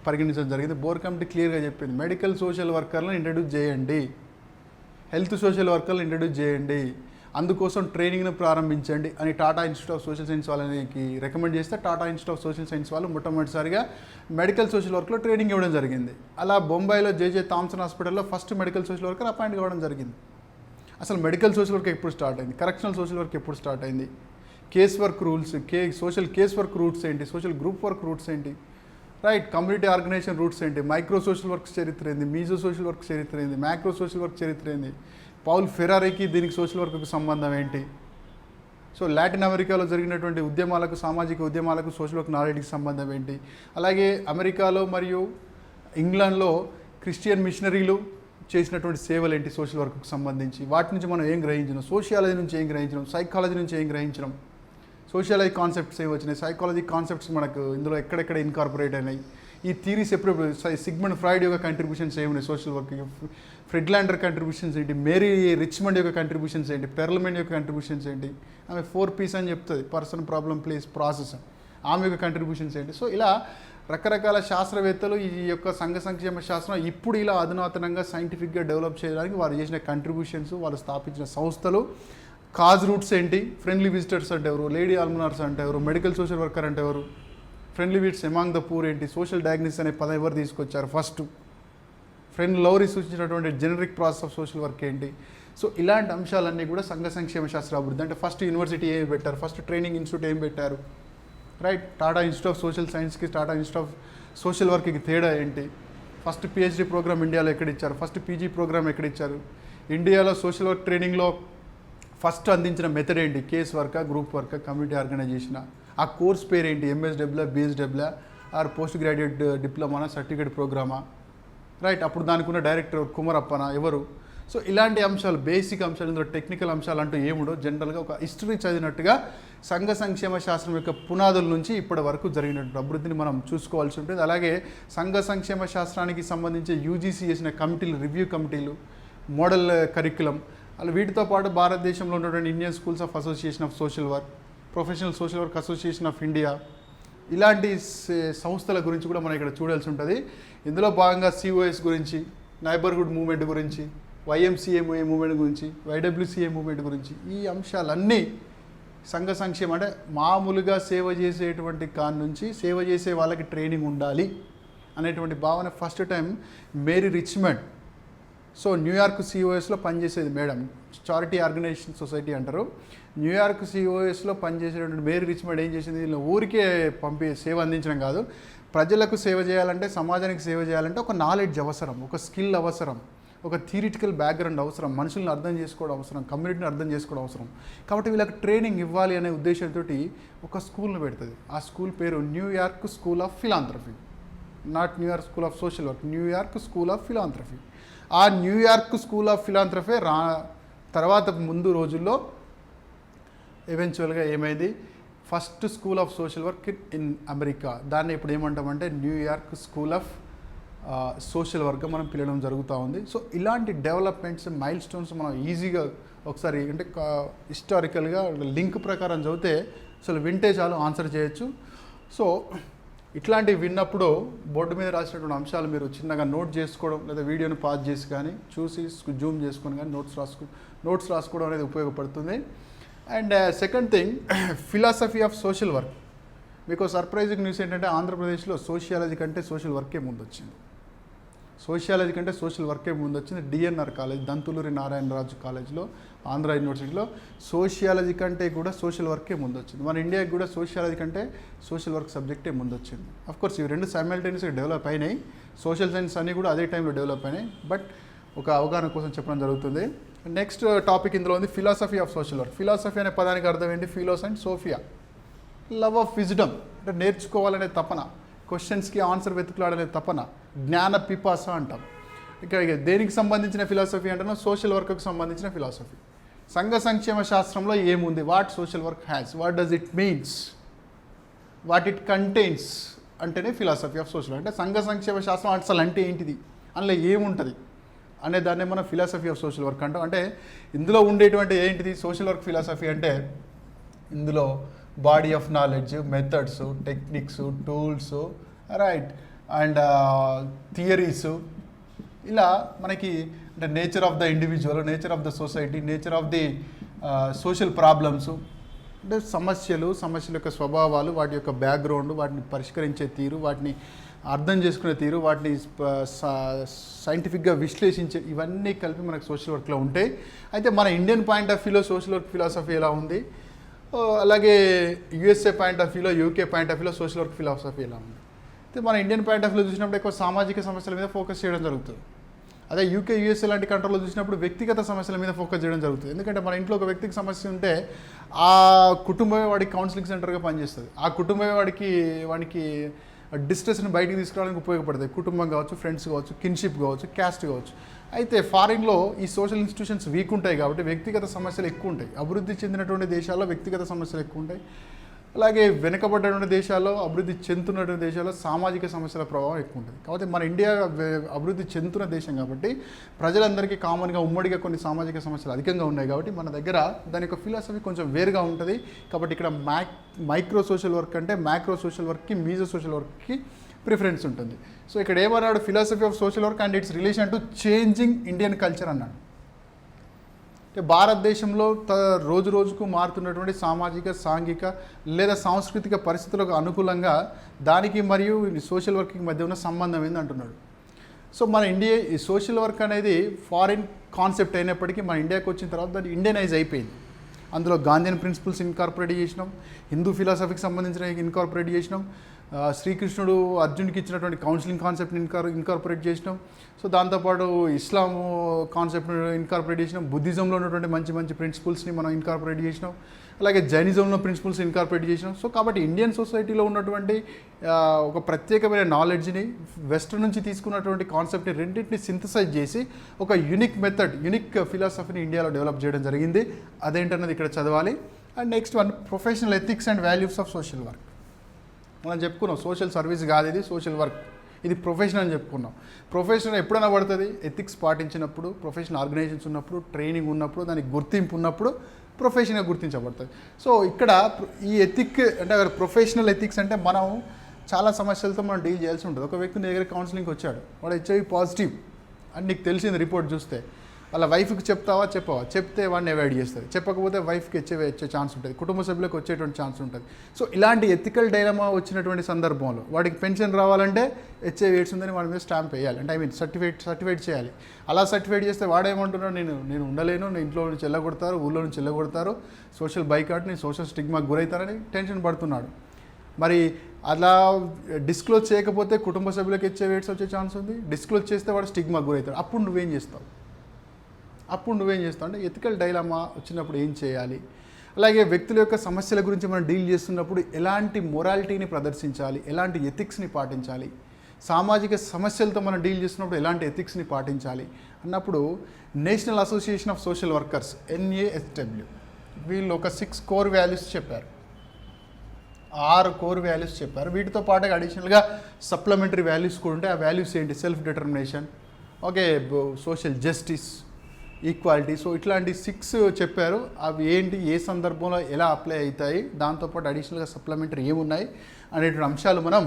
పరిగణించడం జరిగింది. బోర్ కమిటీ క్లియర్గా చెప్పింది, మెడికల్ సోషల్ వర్కర్లను ఇంట్రడ్యూస్ చేయండి, హెల్త్ సోషల్ వర్కర్లను ఇంట్రడ్యూస్ చేయండి, అందుకోసం ట్రైనింగ్ను ప్రారంభించండి అని Tata institute of social science వాళ్ళకి రికమెండ్ చేస్తే Tata institute of social science వాళ్ళు మొట్టమొదటిసారిగా మెడికల్ సోషల్ వర్క్లో ట్రైనింగ్ ఇవ్వడం జరిగింది. అలా బొంబాయిలో జేజే థామ్సన్ హాస్పిటల్లో first medical social worker appoint కావడం జరిగింది. అసలు మెడికల్ సోషల్ వర్క్ ఎప్పుడు స్టార్ట్ అయింది, కరెక్షనల్ సోషల్ వర్క్ ఎప్పుడు స్టార్ట్ అయింది, case work rules, social case work roots ఏంటి, సోషల్ గ్రూప్ వర్క్ రూట్స్ ఏంటి, రైట్, కమ్యూనిటీ ఆర్గనైజేషన్ రూట్స్ ఏంటి, మైక్రో సోషల్ వర్క్స్ చరిత్ర ఏంది, మీజో సోషల్ వర్క్ చరిత్ర ఏంది, మ్యాక్రో సోషల్ వర్క్ చరిత్ర ఏంది, పౌల్ ఫెరారీకి దీనికి సోషల్ వర్క్కి సంబంధం ఏంటి. సో లాటిన్ అమెరికాలో జరిగినటువంటి ఉద్యమాలకు, సామాజిక ఉద్యమాలకు సోషల్ వర్క్ నాలెడ్జ్కి సంబంధం ఏంటి. అలాగే అమెరికాలో మరియు ఇంగ్లాండ్లో క్రిస్టియన్ మిషనరీలు చేసినటువంటి సేవలు ఏంటి సోషల్ వర్క్కి సంబంధించి, వాటి నుంచి మనం ఏం గ్రహించినాం, సోషియాలజీ నుంచి ఏం గ్రహించడం, సైకాలజీ నుంచి ఏం గ్రహించడం, సోషియాలజీ కాన్సెప్ట్స్ ఏమి వచ్చినాయి, సైకాలజీ కాన్సెప్ట్స్ మనకు ఇందులో ఎక్కడెక్కడ ఇన్కార్పొరేట్ అయినాయి, ఈ థీరీస్ ఎప్పుడు సిగ్మండ్ ఫ్రాయిడ్ యొక్క కంట్రిబ్యూషన్స్ ఏమున్నాయి సోషల్ వర్క్కి, ఫ్రెడ్లాండర్ కంట్రిబ్యూషన్స్ ఏంటి, మేరీ రిచ్మండ్ యొక్క కంట్రిబ్యూషన్స్ ఏంటి, పెర్ల్మెన్ యొక్క కంట్రిబ్యూషన్స్ ఏంటి, ఆమె 4Ps అని చెప్తుంది, పర్సన్, ప్రాబ్లం, ప్లేస్, ప్రాసెస్, ఆమె యొక్క కంట్రిబ్యూషన్స్ ఏంటి. సో ఇలా రకరకాల శాస్త్రవేత్తలు ఈ యొక్క సంఘ సంక్షేమ శాస్త్రం ఇప్పుడు ఇలా అధునాతనంగా సైంటిఫిక్గా డెవలప్ చేయడానికి వారు చేసిన కంట్రిబ్యూషన్స్, వాళ్ళు స్థాపించిన సంస్థలు, కాజ్ రూట్స్ ఏంటి, ఫ్రెండ్లీ విజిటర్స్ అంటే ఎవరు, లేడీ ఆల్మనార్స్ అంటే ఎవరు, మెడికల్ సోషల్ వర్కర్ అంటే ఎవరు, friendly visits among the poor ఏంటి, సోషల్ డయాగ్నిస్ అనే పదం ఎవరు తీసుకొచ్చారు ఫస్ట్, ఫ్రెండ్ లౌరీ సూచించినటువంటి generic process of social work ఏంటి. సో ఇలాంటి అంశాలన్నీ కూడా సంఘ సంక్షేమ శాస్త్ర అభివృద్ధి. అంటే ఫస్ట్ యూనివర్సిటీ ఏమి పెట్టారు, ఫస్ట్ ట్రైనింగ్ ఇన్స్టిట్యూట్ ఏం పెట్టారు, right, Tata institute of social సైన్స్కి టాటా ఇన్స్టిట్యూట్ ఆఫ్ సోషల్ వర్క్కి తేడా ఏంటి, ఫస్ట్ పిహెచ్డి ప్రోగ్రామ్ ఇండియాలో ఎక్కడ ఇచ్చారు, ఫస్ట్ పీజీ ప్రోగ్రామ్ ఎక్కడ ఇచ్చారు, ఇండియాలో సోషల్ వర్క్ ట్రైనింగ్లో ఫస్ట్ అందించిన మెథడ్ ఏంటి, కేస్ వర్కా, గ్రూప్ వర్కా, కమ్యూనిటీ ఆర్గనైజేషన్, ఆ కోర్స్ పేరు ఏంటి, MSW, BSW or post graduate డిప్లొమానా, సర్టిఫికేట్ ప్రోగ్రామా, రైట్, అప్పుడు దానికి ఉన్న డైరెక్టర్ కుమరప్పన ఎవరు. సో ఇలాంటి అంశాలు, బేసిక్ అంశాలు, ఇందులో టెక్నికల్ అంశాలు అంటూ ఏముండో, జనరల్గా ఒక హిస్టరీ చదివినట్టుగా సంఘ సంక్షేమ శాస్త్రం యొక్క పునాదుల నుంచి ఇప్పటి వరకు జరిగినటువంటి అభివృద్ధిని మనం చూసుకోవాల్సి ఉంటుంది. అలాగే సంఘ సంక్షేమ శాస్త్రానికి సంబంధించి యూజీసీ చేసిన కమిటీలు, రివ్యూ కమిటీలు, మోడల్ కరిక్యులం, అలా వీటితో పాటు భారతదేశంలో ఉన్నటువంటి Indian schools of association of social work, professional social work association of India, ఇలాంటి సంస్థల గురించి కూడా మనం ఇక్కడ చూడాల్సి ఉంటుంది. ఇందులో భాగంగా సిఓఎస్ గురించి, నైబర్హుడ్ మూవ్మెంట్ గురించి, వైఎంసీఏ మూవ్మెంట్ గురించి, వైడబ్ల్యూసీఏ మూవ్మెంట్ గురించి, ఈ అంశాలన్నీ సంఘ సంక్షేమం అంటే మామూలుగా సేవ చేసేటువంటి కాన్ నుంచి సేవ చేసే వాళ్ళకి ట్రైనింగ్ ఉండాలి అనేటువంటి భావన first time Mary Richmond, so New York సిఓఎస్లో పనిచేసేది మేడం, చారిటీ ఆర్గనైజేషన్ సొసైటీ అంటారు, న్యూయార్క్ సిఓఎస్లో పనిచేసేటువంటి మేరీ రిచ్మండ్ ఏం చేసింది, వీళ్ళు ఊరికే సేవ అందించడం కాదు, ప్రజలకు సేవ చేయాలంటే, సమాజానికి సేవ చేయాలంటే ఒక నాలెడ్జ్ అవసరం, ఒక స్కిల్ అవసరం, ఒక థియరిటికల్ బ్యాక్గ్రౌండ్ అవసరం, మనుషులను అర్థం చేసుకోవడం అవసరం, కమ్యూనిటీని అర్థం చేసుకోవడం అవసరం. కాబట్టి వీళ్ళకి ట్రైనింగ్ ఇవ్వాలి అనే ఉద్దేశంతో ఒక స్కూల్ను పెడుతుంది. ఆ స్కూల్ పేరు New York school of philanthropy, not New York school of social work, New York school of philanthropy. ఆ న్యూయార్క్ స్కూల్ ఆఫ్ ఫిలాంథ్రఫీ తర్వాత ముందు రోజుల్లో ఎవెన్చువల్గా ఏమైంది, first school of social work in America, దాన్ని ఇప్పుడు ఏమంటామంటే New York school of social work మనం పిలవడం జరుగుతూ ఉంది. సో ఇలాంటి డెవలప్మెంట్స్, మైల్ స్టోన్స్ మనం ఈజీగా ఒకసారి అంటే హిస్టారికల్గా లింక్ ప్రకారం చదివితే అసలు వింటే చాలు ఆన్సర్ చేయొచ్చు. సో ఇట్లాంటివి విన్నప్పుడు బోర్డు మీద రాసినటువంటి అంశాలు మీరు చిన్నగా నోట్ చేసుకోవడం, లేదా వీడియోని పాజ్ చేసి కానీ చూసి జూమ్ చేసుకొని కానీ నోట్స్ రాసుకోవడం అనేది ఉపయోగపడుతుంది. And second thing, philosophy of social work. మీకు సర్ప్రైజింగ్ న్యూస్ ఏంటంటే ఆంధ్రప్రదేశ్లో సోషియాలజీ కంటే సోషల్ వర్కే ముందు వచ్చింది. సోషియాలజీ కంటే సోషల్ వర్కే ముందు వచ్చింది. డిఎన్ఆర్ కాలేజ్, దంతులూరి నారాయణరాజు కాలేజ్లో, ఆంధ్ర యూనివర్సిటీలో సోషియాలజీ కంటే కూడా సోషల్ వర్కే ముందు వచ్చింది. మన ఇండియాకి కూడా సోషియాలజీ కంటే సోషల్ వర్క్ సబ్జెక్టే ముందు వచ్చింది. అఫ్కోర్స్ ఇవి రెండు సైమల్టేనియస్గా డెవలప్ అయినాయి, సోషల్ సైన్స్ అన్నీ కూడా అదే టైంలో డెవలప్ అయినాయి, బట్ ఒక అవగాహన కోసం చెప్పడం జరుగుతుంది. నెక్స్ట్ టాపిక్ ఇందులో ఉంది philosophy of social work. Philosophy అనే పదానికి అర్థం ఏంటి, philos and Sophia, love of wisdom అంటే నేర్చుకోవాలనే తపన, క్వశ్చన్స్కి ఆన్సర్ వెతుకులాడనే తపన, జ్ఞాన పిపాస అంటాం. ఇక దేనికి సంబంధించిన ఫిలాసఫీ అంటున్నా, సోషల్ వర్క్కి సంబంధించిన ఫిలాసఫీ. సంఘ సంక్షేమ శాస్త్రంలో ఏముంది, what social work has, what does it means, what it contains అంటేనే ఫిలాసఫీ ఆఫ్ సోషల్ వర్క్. అంటే సంఘ సంక్షేమ శాస్త్రం అసలు అంటే ఏంటిది, అందులో ఏముంటుంది అనే దాన్ని మనం ఫిలాసఫీ ఆఫ్ సోషల్ వర్క్ అంటాం. అంటే ఇందులో ఉండేటువంటి ఏంటిది సోషల్ వర్క్ ఫిలాసఫీ అంటే ఇందులో body of knowledge, methods, techniques, tools, right, and theories, ఇలా మనకి అంటే nature of the individual, nature of the society, nature of the social problems, అంటే సమస్యల యొక్క స్వభావాలు, వాటి యొక్క బ్యాక్గ్రౌండ్, వాటిని పరిష్కరించే తీరు, వాటిని అర్థం చేసుకునే తీరు, వాటిని సైంటిఫిక్గా విశ్లేషించే, ఇవన్నీ కలిపి మనకు సోషల్ వర్క్లో ఉంటాయి. అయితే మన ఇండియన్ పాయింట్ ఆఫ్ వ్యూలో సోషల్ వర్క్ ఫిలాసఫీ ఎలా ఉంది, అలాగే యూఎస్ఏ పాయింట్ ఆఫ్ వ్యూలో, యూకే పాయింట్ ఆఫ్ వ్యూలో సోషల్ వర్క్ ఫిలాసఫీ ఎలా ఉంది. అయితే మన ఇండియన్ పాయింట్ ఆఫ్ వ్యూలో చూసినప్పుడు ఎక్కువ సామాజిక సమస్యల మీద ఫోకస్ చేయడం జరుగుతుంది. అదే యూకే, యూఎస్ఏ లాంటి కంట్రోల్లో చూసినప్పుడు వ్యక్తిగత సమస్యల మీద ఫోకస్ చేయడం జరుగుతుంది. ఎందుకంటే మన ఇంట్లో ఒక వ్యక్తికి సమస్య ఉంటే ఆ కుటుంబమే వాడికి కౌన్సిలింగ్ సెంటర్గా పనిచేస్తుంది. ఆ కుటుంబమే వాడికి డిస్ట్రెస్ని బయటికి తీసుకురావడానికి ఉపయోగపడుతుంది. కుటుంబం కావచ్చు, ఫ్రెండ్స్ కావచ్చు, కిన్షిప్ కావచ్చు, క్యాస్ట్ కావచ్చు. అయితే ఫారిన్లో ఈ సోషల్ ఇన్స్టిట్యూషన్స్ వీక్ ఉంటాయి కాబట్టి వ్యక్తిగత సమస్యలు ఎక్కువ ఉంటాయి. అభివృద్ధి చెందినటువంటి దేశాల్లో వ్యక్తిగత సమస్యలు ఎక్కువ ఉంటాయి. అలాగే వెనుకబడ్డటువంటి దేశాల్లో, అభివృద్ధి చెందుతున్నటువంటి దేశాల్లో సామాజిక సమస్యల ప్రభావం ఎక్కువ ఉంటుంది. కాబట్టి మన ఇండియా అభివృద్ధి చెందుతున్న దేశం కాబట్టి ప్రజలందరికీ కామన్గా ఉమ్మడిగా కొన్ని సామాజిక సమస్యలు అధికంగా ఉన్నాయి కాబట్టి మన దగ్గర దాని యొక్క ఫిలాసఫీ కొంచెం వేరుగా ఉంటుంది. కాబట్టి ఇక్కడ మైక్రో సోషల్ వర్క్ అంటే మ్యాక్రో సోషల్ వర్క్కి, మీజో సోషల్ వర్క్కి ప్రిఫరెన్స్ ఉంటుంది. సో ఇక్కడ ఏమన్నాడు, philosophy of social work and it's relation to changing Indian culture అన్నాడు. అంటే భారతదేశంలో రోజు రోజుకు మారుతున్నటువంటి సామాజిక, సాంఘిక లేదా సాంస్కృతిక పరిస్థితులకు అనుకూలంగా దానికి మరియు సోషల్ వర్క్కి మధ్య ఉన్న సంబంధం ఏంది అంటున్నాడు. సో మన ఈ సోషల్ వర్క్ అనేది ఫారిన్ కాన్సెప్ట్ అయినప్పటికీ మన ఇండియాకి వచ్చిన తర్వాత దాన్ని ఇండియనైజ్ అయిపోయింది. అందులో గాంధీయన్ ప్రిన్సిపల్స్ ఇన్కార్పొరేట్ చేసినాం, హిందూ ఫిలాసఫీకి సంబంధించిన ఇన్కార్పొరేట్ చేసినాం, శ్రీకృష్ణుడు అర్జున్కి ఇచ్చినటువంటి కౌన్సిలింగ్ కాన్సెప్ట్ని ఇన్కార్పొరేట్ చేసినాం. సో దాంతోపాటు ఇస్లాం కాన్సెప్ట్ని ఇన్కార్పొరేట్ చేసినాం, బుద్ధిజంలో ఉన్నటువంటి మంచి మంచి ప్రిన్సిపల్స్ని మనం ఇన్కార్పొరేట్ చేసినాం, అలాగే జైనిజంలో ప్రిన్సిపల్స్ ఇన్కార్పొరేట్ చేసినాం. సో కాబట్టి ఇండియన్ సొసైటీలో ఉన్నటువంటి ఒక ప్రత్యేకమైన నాలెడ్జ్ని వెస్ట్రన్ నుంచి తీసుకున్నటువంటి కాన్సెప్ట్ని రెండింటిని సింథసైజ్ చేసి ఒక యూనిక్ మెథడ్, యూనిక్ ఫిలాసఫీని ఇండియాలో డెవలప్ చేయడం జరిగింది. అదేంటన్నది ఇక్కడ చదవాలి. And next one, professional ethics and values of social work. మనం చెప్పుకున్నాం సోషల్ సర్వీస్ కాదు ఇది, సోషల్ వర్క్, ఇది ప్రొఫెషన్ అని చెప్పుకున్నాం. ప్రొఫెషన్ ఎప్పుడైనా పడుతుంది, ఎథిక్స్ పాటించినప్పుడు, ప్రొఫెషనల్ ఆర్గనైజేషన్స్ ఉన్నప్పుడు, ట్రైనింగ్ ఉన్నప్పుడు, దానికి గుర్తింపు ఉన్నప్పుడు ప్రొఫెషన్గా గుర్తించబడుతుంది. సో ఇక్కడ ఈ ఎథిక్ అంటే ప్రొఫెషనల్ ఎథిక్స్ అంటే మనం చాలా సమస్యలతో మనం డీల్ చేయాల్సి ఉంటుంది. ఒక వ్యక్తి నీ దగ్గర కౌన్సిలింగ్కి వచ్చాడు, వాడు హెచ్ఐవి పాజిటివ్ అని నీకు తెలిసింది రిపోర్ట్ చూస్తే, వాళ్ళ వైఫ్కి చెప్తావా, చెప్పవా? చెప్తే వాడిని అవాయిడ్ చేస్తుంది, చెప్పకపోతే వైఫ్కి వచ్చే ఛాన్స్ ఉంటుంది, కుటుంబ సభ్యులకు వచ్చేటువంటి ఛాన్స్ ఉంటుంది. సో ఇలాంటి ఎథికల్ డైలమా వచ్చినటువంటి సందర్భంలో వాడికి పెన్షన్ రావాలంటే హెచ్ఐవి ఎయిడ్స్ ఉందని వాడి మీద స్టాంప్ వేయాలి, అంటే సర్టిఫికేట్ చేయాలి. అలా సర్టిఫికేట్ చేస్తే వాడేమంటున్నాడు, నేను ఉండలేను, నేను ఇంట్లో నుంచి వెళ్ళగొడతారు, ఊళ్ళో నుంచి వెళ్ళగొడతారు, సోషల్ బైకాట్, నేను సోషల్ స్టిగ్మాకి గురవుతారని టెన్షన్ పడుతున్నాడు. మరి అలా డిస్క్లోజ్ చేయకపోతే కుటుంబ సభ్యులకు హెచ్ఐవి ఎయిడ్స్ వచ్చే ఛాన్స్ ఉంది, డిస్క్లోజ్ చేస్తే వాడు స్టిగ్మాకి గురవుతాడు. అప్పుడు నువ్వేం చేస్తావు అంటే ఎథికల్ డైలమా వచ్చినప్పుడు ఏం చేయాలి, అలాగే వ్యక్తుల యొక్క సమస్యల గురించి మనం డీల్ చేస్తున్నప్పుడు ఎలాంటి మొరాలిటీని ప్రదర్శించాలి, ఎలాంటి ఎథిక్స్ని పాటించాలి, సామాజిక సమస్యలతో మనం డీల్ చేస్తున్నప్పుడు ఎలాంటి ఎథిక్స్ని పాటించాలి అన్నప్పుడు national association of social workers NASW వీళ్ళు ఒక 6 కోర్ వాల్యూస్ చెప్పారు, 6 కోర్ వాల్యూస్ చెప్పారు. వీటితో పాటుగా అడిషనల్గా సప్లిమెంటరీ వాల్యూస్ కూడా ఉంటాయి. ఆ వాల్యూస్ ఏంటి, self determination, okay, social justice, equality. So ఇట్లాంటి 6 చెప్పారు. అవి ఏంటి, ఏ సందర్భంలో ఎలా అప్లై అవుతాయి, దాంతోపాటు అడిషనల్గా సప్లిమెంటరీ ఏమున్నాయి అనేటువంటి అంశాలు మనం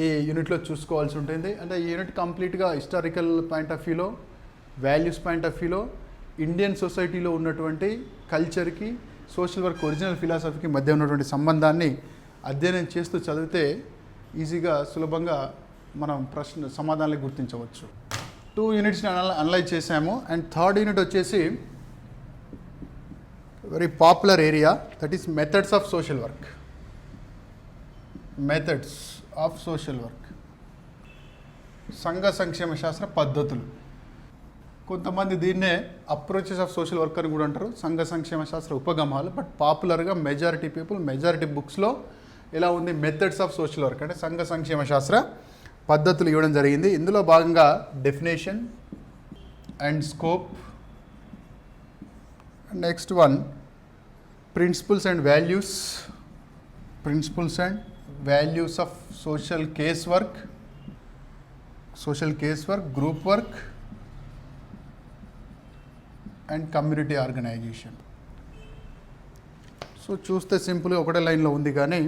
ఈ యూనిట్లో చూసుకోవాల్సి ఉంటుంది. అంటే ఈ యూనిట్ కంప్లీట్గా హిస్టారికల్ పాయింట్ ఆఫ్ వ్యూలో, వాల్యూస్ పాయింట్ ఆఫ్ వ్యూలో, ఇండియన్ సొసైటీలో ఉన్నటువంటి కల్చర్కి, సోషల్ వర్క్ ఒరిజినల్ ఫిలాసఫీకి మధ్య ఉన్నటువంటి సంబంధాన్ని అధ్యయనం చేస్తూ చదివితే ఈజీగా, సులభంగా మనం సమాధానాలు గుర్తించవచ్చు. 2 యూనిట్స్ని అనలైజ్ చేసాము. అండ్ థర్డ్ యూనిట్ వచ్చేసి very popular area, that is methods of social work. Methods of social work, సంఘ సంక్షేమ శాస్త్ర పద్ధతులు. కొంతమంది దీన్నే అప్రోచెస్ ఆఫ్ సోషల్ వర్క్ అని కూడా అంటారు, సంఘ సంక్షేమ శాస్త్ర ఉపగమాలు. బట్ పాపులర్గా మెజారిటీ బుక్స్లో ఎలా ఉంది, మెథడ్స్ ఆఫ్ సోషల్ వర్క్ అంటే సంఘ సంక్షేమ శాస్త్ర పద్ధతులు ఇవ్వడం జరిగింది. ఇందులో భాగంగా definition and scope next one principles and values of social case work, group work and community organization. So చూస్తే సింపుల్గా ఒకటే లైన్లో ఉంది కానీ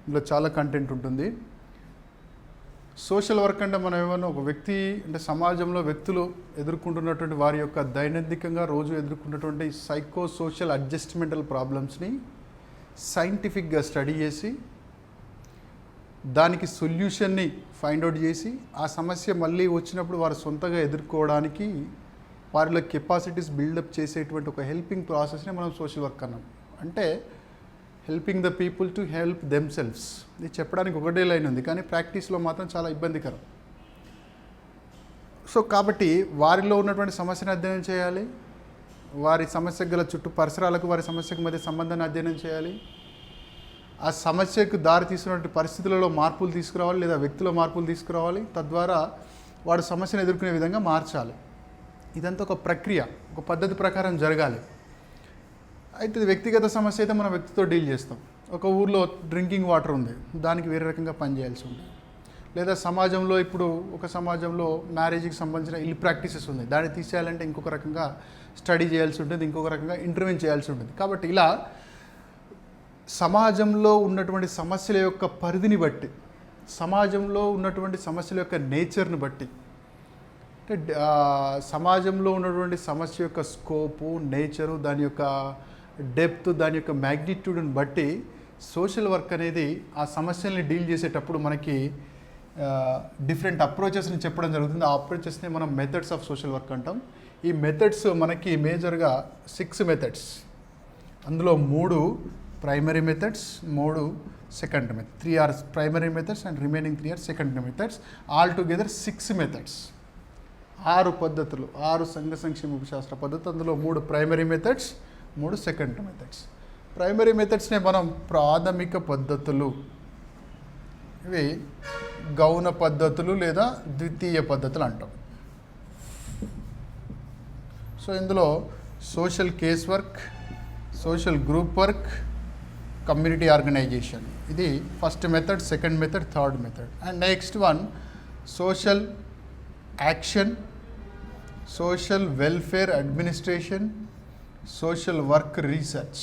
ఇందులో చాలా కంటెంట్ ఉంటుంది. సోషల్ వర్క్ అంటే మనం ఏమన్నా ఒక వ్యక్తి అంటే సమాజంలో వ్యక్తులు ఎదుర్కొంటున్నటువంటి వారి యొక్క దైనందికంగా రోజు ఎదుర్కొన్నటువంటి సైకో సోషల్ అడ్జస్ట్మెంటల్ ప్రాబ్లమ్స్ని సైంటిఫిక్గా స్టడీ చేసి దానికి సొల్యూషన్ని ఫైండ్ అవుట్ చేసి ఆ సమస్య మళ్ళీ వచ్చినప్పుడు వారు సొంతగా ఎదుర్కోవడానికి వారిలో కెపాసిటీస్ బిల్డప్ చేసేటువంటి ఒక హెల్పింగ్ ప్రాసెస్ని మనం సోషల్ వర్క్ అన్నాం. అంటే helping the people to help themselves. ఇది చెప్పడానికి ఒకటే లైన్ ఉంది కానీ ప్రాక్టీస్లో మాత్రం చాలా ఇబ్బందికరం. సో కాబట్టి వారిలో ఉన్నటువంటి సమస్యను అధ్యయనం చేయాలి, వారి సమస్యకు గల చుట్టూ పరిసరాలకు వారి సమస్యకు మధ్య సంబంధాన్ని అధ్యయనం చేయాలి, ఆ సమస్యకు దారి తీసుకున్నటువంటి పరిస్థితులలో మార్పులు తీసుకురావాలి లేదా వ్యక్తిలో మార్పులు తీసుకురావాలి, తద్వారా వాడు సమస్యను ఎదుర్కొనే విధంగా మార్చాలి. ఇదంతా ఒక ప్రక్రియ, ఒక పద్ధతి ప్రకారం జరగాలి. అయితే వ్యక్తిగత సమస్య అయితే మనం వ్యక్తితో డీల్ చేస్తాం. ఒక ఊర్లో డ్రింకింగ్ వాటర్ ఉంది, దానికి వేరే రకంగా పనిచేయాల్సి ఉంది. లేదా సమాజంలో ఇప్పుడు ఒక సమాజంలో మ్యారేజ్కి సంబంధించిన ఇల్ ప్రాక్టీసెస్ ఉంది, దాన్ని తీసేయాలంటే ఇంకొక రకంగా స్టడీ చేయాల్సి ఉంటుంది, ఇంకొక రకంగా ఇంటర్వ్యూన్ చేయాల్సి ఉంటుంది. కాబట్టి ఇలా సమాజంలో ఉన్నటువంటి సమస్యల యొక్క పరిధిని బట్టి, సమాజంలో ఉన్నటువంటి సమస్యల యొక్క నేచర్ని బట్టి, అంటే సమాజంలో ఉన్నటువంటి సమస్య యొక్క స్కోపు, నేచరు, దాని యొక్క డెప్త్, దాని యొక్క మ్యాగ్నిట్యూడ్ని బట్టి సోషల్ వర్క్ అనేది ఆ సమస్యల్ని డీల్ చేసేటప్పుడు మనకి డిఫరెంట్ అప్రోచెస్ని చెప్పడం జరుగుతుంది. ఆ అప్రోచెస్ని మనం మెథడ్స్ ఆఫ్ సోషల్ వర్క్ అంటాం. ఈ మెథడ్స్ మనకి మేజర్గా 6 మెథడ్స్, అందులో 3 primary methods, 3 secondary method. 3 are primary methods and remaining 3 are secondary methods. All together 6 methods, 6 పద్ధతులు, 6 సంఘ సంక్షేమ శాస్త్ర పద్ధతులు. అందులో 3 primary methods, 3 secondary methods. Primary మెథడ్స్నే మనం ప్రాథమిక పద్ధతులు, ఇవి గౌణ పద్ధతులు లేదా ద్వితీయ పద్ధతులు అంటాం. సో ఇందులో social case work, social group work, community organization, ఇది first method, second method, third method. And next one social action, social welfare administration, social work research.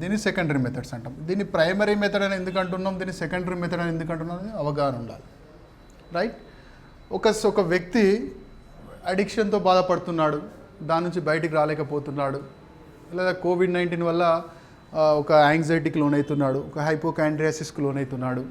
దీన్ని సెకండరీ మెథడ్స్ అంటాం. దీన్ని ప్రైమరీ మెథడ్ అని ఎందుకు అంటున్నాం, దీన్ని సెకండరీ మెథడ్ అని ఎందుకు అంటున్నాం అనేది అవగాహన ఉండాలి. రైట్? ఒక వ్యక్తి అడిక్షన్తో బాధపడుతున్నాడు, దాని నుంచి బయటికి రాలేకపోతున్నాడు, లేదా కోవిడ్-19 వల్ల ఒక యాంగ్జైటీకి లోనవుతున్నాడు, ఒక హైపోకాండ్రియాసిస్కి లోనవుతున్నాడు,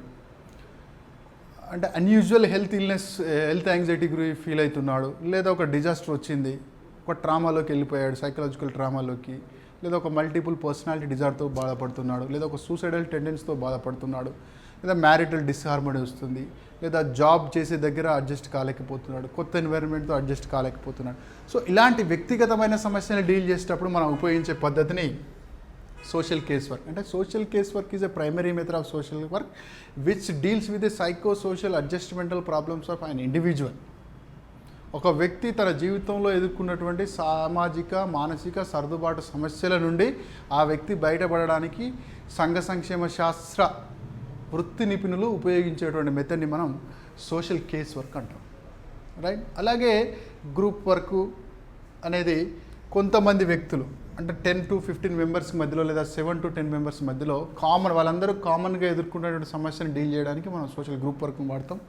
అంటే అన్యూజువల్ హెల్త్ యాంగ్జైటీ ఫీల్ అవుతున్నాడు, లేదా ఒక డిజాస్టర్ వచ్చింది, ఒక ట్రామాలోకి వెళ్ళిపోయాడు, సైకలాజికల్ ట్రామాలోకి, లేదా ఒక మల్టిపుల్ పర్సనాలిటీ డిజార్డర్తో బాధపడుతున్నాడు, లేదా ఒక సూసైడల్ టెండెన్స్తో బాధపడుతున్నాడు, లేదా మ్యారిటల్ డిస్హార్మనీ వస్తుంది, లేదా జాబ్ చేసే దగ్గర అడ్జస్ట్ కాలేకపోతున్నాడు, కొత్త ఎన్వైరన్మెంట్తో అడ్జస్ట్ కాలేకపోతున్నాడు. సో ఇలాంటి వ్యక్తిగతమైన సమస్యలు డీల్ చేసేటప్పుడు మనం ఉపయోగించే పద్ధతిని సోషల్ కేస్ వర్క్. అంటే social case work is a primary method of social work which deals with the psycho social adjustmental problems of an individual. ఒక వ్యక్తి తన జీవితంలో ఎదుర్కొన్నటువంటి సామాజిక, మానసిక సర్దుబాటు సమస్యల నుండి ఆ వ్యక్తి బయటపడడానికి సంఘ సంక్షేమ శాస్త్ర వృత్తి నిపుణులు ఉపయోగించేటువంటి మెథడ్ని మనం సోషల్ కేస్ వర్క్ అంటాం. రైట్? అలాగే గ్రూప్ వర్క్ అనేది కొంతమంది వ్యక్తులు, అంటే 10 to 15 మెంబర్స్ మధ్యలో, లేదా 7 to 10 మెంబర్స్ మధ్యలో వాళ్ళందరూ కామన్గా ఎదుర్కొనేటువంటి సమస్యను డీల్ చేయడానికి మనం సోషల్ గ్రూప్ వర్క్ని వాడతాం.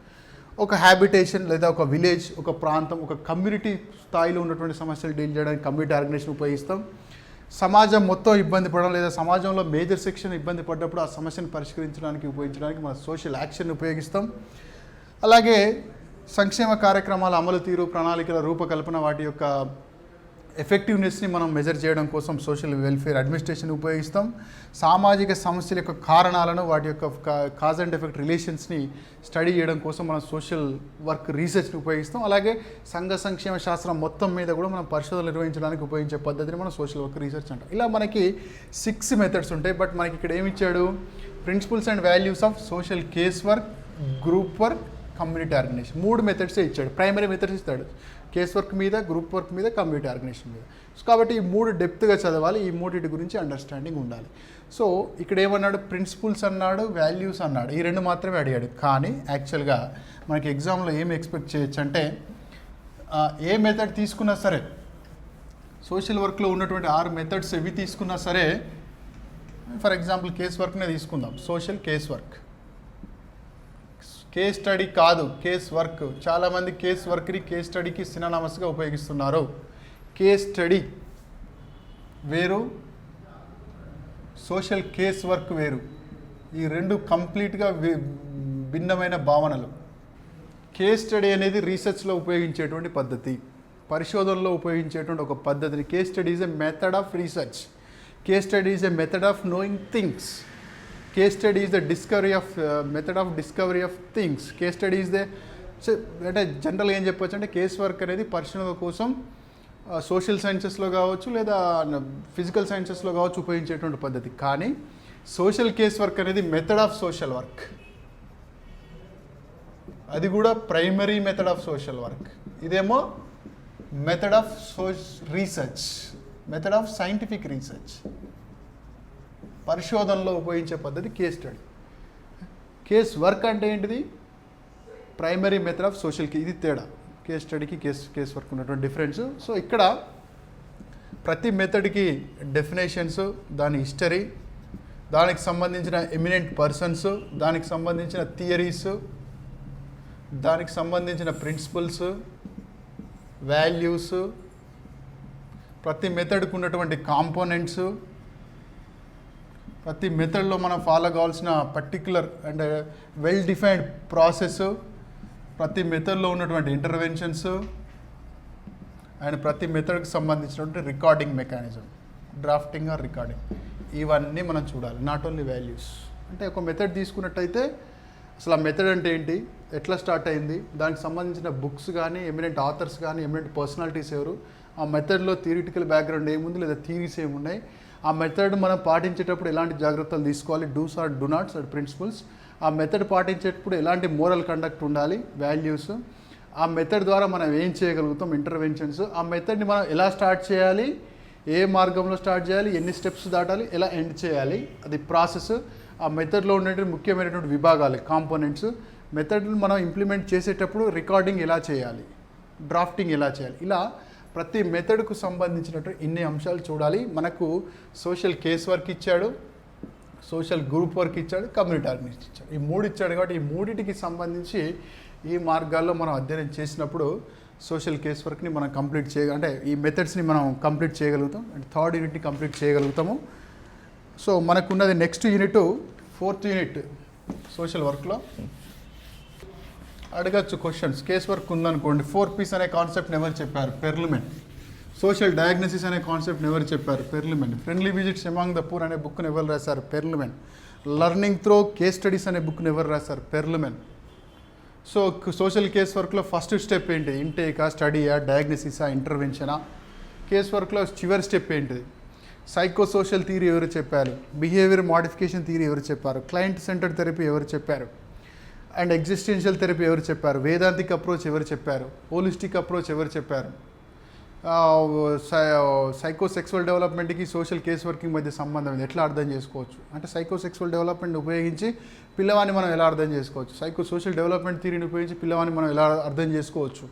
ఒక హ్యాబిటేషన్ లేదా ఒక విలేజ్, ఒక ప్రాంతం, ఒక కమ్యూనిటీ స్థాయిలో ఉన్నటువంటి సమస్యలు డీల్ చేయడానికి కమ్యూనిటీ ఆర్గనైజేషన్ ఉపయోగిస్తాం. సమాజం మొత్తం ఇబ్బంది పడడం లేదా సమాజంలో మేజర్ సెక్షన్ ఇబ్బంది పడ్డప్పుడు ఆ సమస్యను పరిష్కరించడానికి ఉపయోగించడానికి మన సోషల్ యాక్షన్ ఉపయోగిస్తాం. అలాగే సంక్షేమ కార్యక్రమాల అమలు తీరు, ప్రణాళికల రూపకల్పన, వాటి యొక్క ఎఫెక్టివ్నెస్ని మనం మెజర్ చేయడం కోసం సోషల్ వెల్ఫేర్ అడ్మినిస్ట్రేషన్ ఉపయోగిస్తాం. సామాజిక సమస్యల యొక్క కారణాలను, వాటి యొక్క కాజ్ అండ్ ఎఫెక్ట్ రిలేషన్స్ని స్టడీ చేయడం కోసం మనం సోషల్ వర్క్ రీసెర్చ్ని ఉపయోగిస్తాం. అలాగే సంఘ సంక్షేమ శాస్త్రం మొత్తం మీద కూడా మనం పరిశోధనలు నిర్వహించడానికి ఉపయోగించే పద్ధతిని మనం సోషల్ వర్క్ రీసెర్చ్ అంటాం. ఇలా మనకి 6 మెథడ్స్ ఉంటాయి. బట్ మనకి ఇక్కడ ఏమి ఇచ్చాడు, principles and values of social case work, group work, community organization, 3 మెథడ్సే ఇచ్చాడు. ప్రైమరీ మెథడ్స్ ఇస్తాడు, కేస్ వర్క్ మీద, గ్రూప్ వర్క్ మీద, కమ్యూనిటీ ఆర్గనైజేషన్ మీద. కాబట్టి ఈ 3 డెప్త్గా చదవాలి, ఈ మూడింటి గురించి అండర్స్టాండింగ్ ఉండాలి. సో ఇక్కడ ఏమన్నాడు, ప్రిన్సిపల్స్ అన్నాడు, వాల్యూస్ అన్నాడు, ఈ 2 మాత్రమే అడిగాడు. కానీ యాక్చువల్గా మనకి ఎగ్జామ్లో ఏం ఎక్స్పెక్ట్ చేయొచ్చు అంటే ఏ మెథడ్ తీసుకున్నా సరే, సోషల్ వర్క్లో ఉన్నటువంటి 6 మెథడ్స్ ఎవి తీసుకున్నా సరే, ఫర్ ఎగ్జాంపుల్ కేస్ వర్క్నే తీసుకుందాం. Social case work, case study కాదు, కేస్ వర్క్. చాలామంది కేస్ వర్క్ని కేస్ స్టడీకి సినానమస్గా ఉపయోగిస్తున్నారు. కేస్ స్టడీ వేరు, సోషల్ కేస్ వర్క్ వేరు. ఈ 2 కంప్లీట్గా భిన్నమైన భావనలు. కేస్ స్టడీ అనేది రీసెర్చ్లో ఉపయోగించేటువంటి పద్ధతి, పరిశోధనలో ఉపయోగించేటువంటి ఒక పద్ధతిని. Case study is a method of research. Case study is a method of knowing things. Case study is the method of discovery of things. Case study is అంటే జనరల్గా ఏం చెప్పొచ్చు అంటే కేస్ వర్క్ అనేది పరిశోధన కోసం సోషల్ సైన్సెస్లో కావచ్చు లేదా ఫిజికల్ సైన్సెస్లో కావచ్చు ఉపయోగించేటువంటి పద్ధతి. కానీ సోషల్ కేస్ వర్క్ అనేది మెథడ్ ఆఫ్ సోషల్ వర్క్, అది కూడా primary method of social work. ఇదేమో method of research, method of scientific research. పరిశోధనలో ఉపయోగించే పద్ధతి కేస్ స్టడీ. కేస్ వర్క్ అంటే ఏంటిది, ప్రైమరీ మెథడ్ ఆఫ్ సోషల్. ఇది తేడా కేస్ స్టడీకి కేస్ వర్క్ ఉన్నటువంటి డిఫరెన్స్. సో ఇక్కడ ప్రతి మెథడ్కి డెఫినేషన్స్, దాని హిస్టరీ, దానికి సంబంధించిన ఎమినెంట్ పర్సన్స్, దానికి సంబంధించిన థియరీస్, దానికి సంబంధించిన ప్రిన్సిపల్స్, వాల్యూస్, ప్రతి మెథడ్కి ఉన్నటువంటి కాంపోనెంట్స్, ప్రతి మెథడ్లో మనం ఫాలో కావాల్సిన particular and well defined process, ప్రతి మెథడ్లో ఉన్నటువంటి ఇంటర్వెన్షన్స్ అండ్ ప్రతి మెథడ్కి సంబంధించినటువంటి recording mechanism, drafting or recording, ఇవన్నీ మనం చూడాలి. Not only values. అంటే ఒక మెథడ్ తీసుకున్నట్టయితే అసలు ఆ మెథడ్ అంటే ఏంటి, ఎట్లా స్టార్ట్ అయింది, దానికి సంబంధించిన బుక్స్ కానీ, ఎమినెంట్ ఆథర్స్ కానీ, ఎమినెంట్ పర్సనాలిటీస్ ఎవరు, ఆ మెథడ్లో థియరిటికల్ బ్యాక్గ్రౌండ్ ఏముంది లేదా థియరీస్ ఏమున్నాయి, ఆ మెథడ్ మనం పాటించేటప్పుడు ఎలాంటి జాగ్రత్తలు తీసుకోవాలి, do's or do nots and principles, ఆ మెథడ్ పాటించేటప్పుడు ఎలాంటి మోరల్ కండక్ట్ ఉండాలి, వాల్యూస్, ఆ మెథడ్ ద్వారా మనం ఏం చేయగలుగుతాం, ఇంటర్వెన్షన్స్, ఆ మెథడ్ని మనం ఎలా స్టార్ట్ చేయాలి, ఏ మార్గంలో స్టార్ట్ చేయాలి, ఎన్ని స్టెప్స్ దాటాలి, ఎలా ఎండ్ చేయాలి, అది ప్రాసెస్. ఆ మెథడ్లో ఉండేటువంటి ముఖ్యమైనటువంటి విభాగాలు, కాంపోనెంట్స్, మెథడ్ని మనం ఇంప్లిమెంట్ చేసేటప్పుడు రికార్డింగ్ ఎలా చేయాలి, డ్రాఫ్టింగ్ ఎలా చేయాలి, ఇలా ప్రతి మెథడ్కు సంబంధించినటువంటి ఇన్ని అంశాలు చూడాలి. మనకు సోషల్ కేస్ వర్క్ ఇచ్చాడు, సోషల్ గ్రూప్ వర్క్ ఇచ్చాడు, కమ్యూనిటీ ఆర్గనైజేషన్ ఇచ్చాడు. ఈ 3 ఇచ్చాడు. కాబట్టి ఈ 3టికి సంబంధించి ఈ మార్గాల్లో మనం అధ్యయనం చేసినప్పుడు సోషల్ కేస్ వర్క్ని మనం కంప్లీట్ అంటే ఈ మెథడ్స్ని మనం కంప్లీట్ చేయగలుగుతాం. అండ్ 3rd యూనిట్ని కంప్లీట్ చేయగలుగుతాము. సో మనకున్నది next unit 4th unit social వర్క్లో. అడగచ్చు క్వశ్చన్స్. కేస్ వర్క్ ఉందనుకోండి, 4Ps అనే కాన్సెప్ట్ని ఎవరు చెప్పారు, పెర్లిమెన్. సోషల్ డయాగ్నోసిస్ అనే కాన్సెప్ట్ని ఎవరు చెప్పారు, Perlman. Friendly visits among the poor అనే బుక్ని ఎవరు రాశారు, Perlman. Learning through case studies అనే బుక్ని ఎవరు రాశారు, పెర్లిమెన్. సో సోషల్ కేస్ వర్క్లో ఫస్ట్ స్టెప్ ఏంటి, ఇంటేకా, స్టడీయా, డయాగ్నోసిసా, ఇంటర్వెన్షనా. కేస్ వర్క్లో చివరి స్టెప్ ఏంటిది, సైకో సోషల్ థియరీ ఎవరు చెప్పారు, బిహేవియర్ మాడిఫికేషన్ థియరీ ఎవరు చెప్పారు, క్లయింట్ సెంటర్డ్ థెరపీ ఎవరు చెప్పారు, అండ్ ఎగ్జిస్టెన్షియల్ థెరపీ ఎవరు చెప్పారు, వేదాంతిక్ అప్రోచ్ ఎవరు చెప్పారు, హోలిస్టిక్ అప్రోచ్ ఎవరు చెప్పారు, సైకోసెక్సువల్ డెవలప్మెంట్కి సోషల్ కేస్ వర్కింగ్ మధ్య సంబంధం ఎట్లా అర్థం చేసుకోవచ్చు, అంటే సైకోసెక్సువల్ డెవలప్మెంట్ ఉపయోగించి పిల్లవాడిని మనం ఎలా అర్థం చేసుకోవచ్చు, సోషల్ డెవలప్మెంట్ థియరీని ఉపయోగించి పిల్లవాడిని మనం ఎలా అర్థం చేసుకోవచ్చు.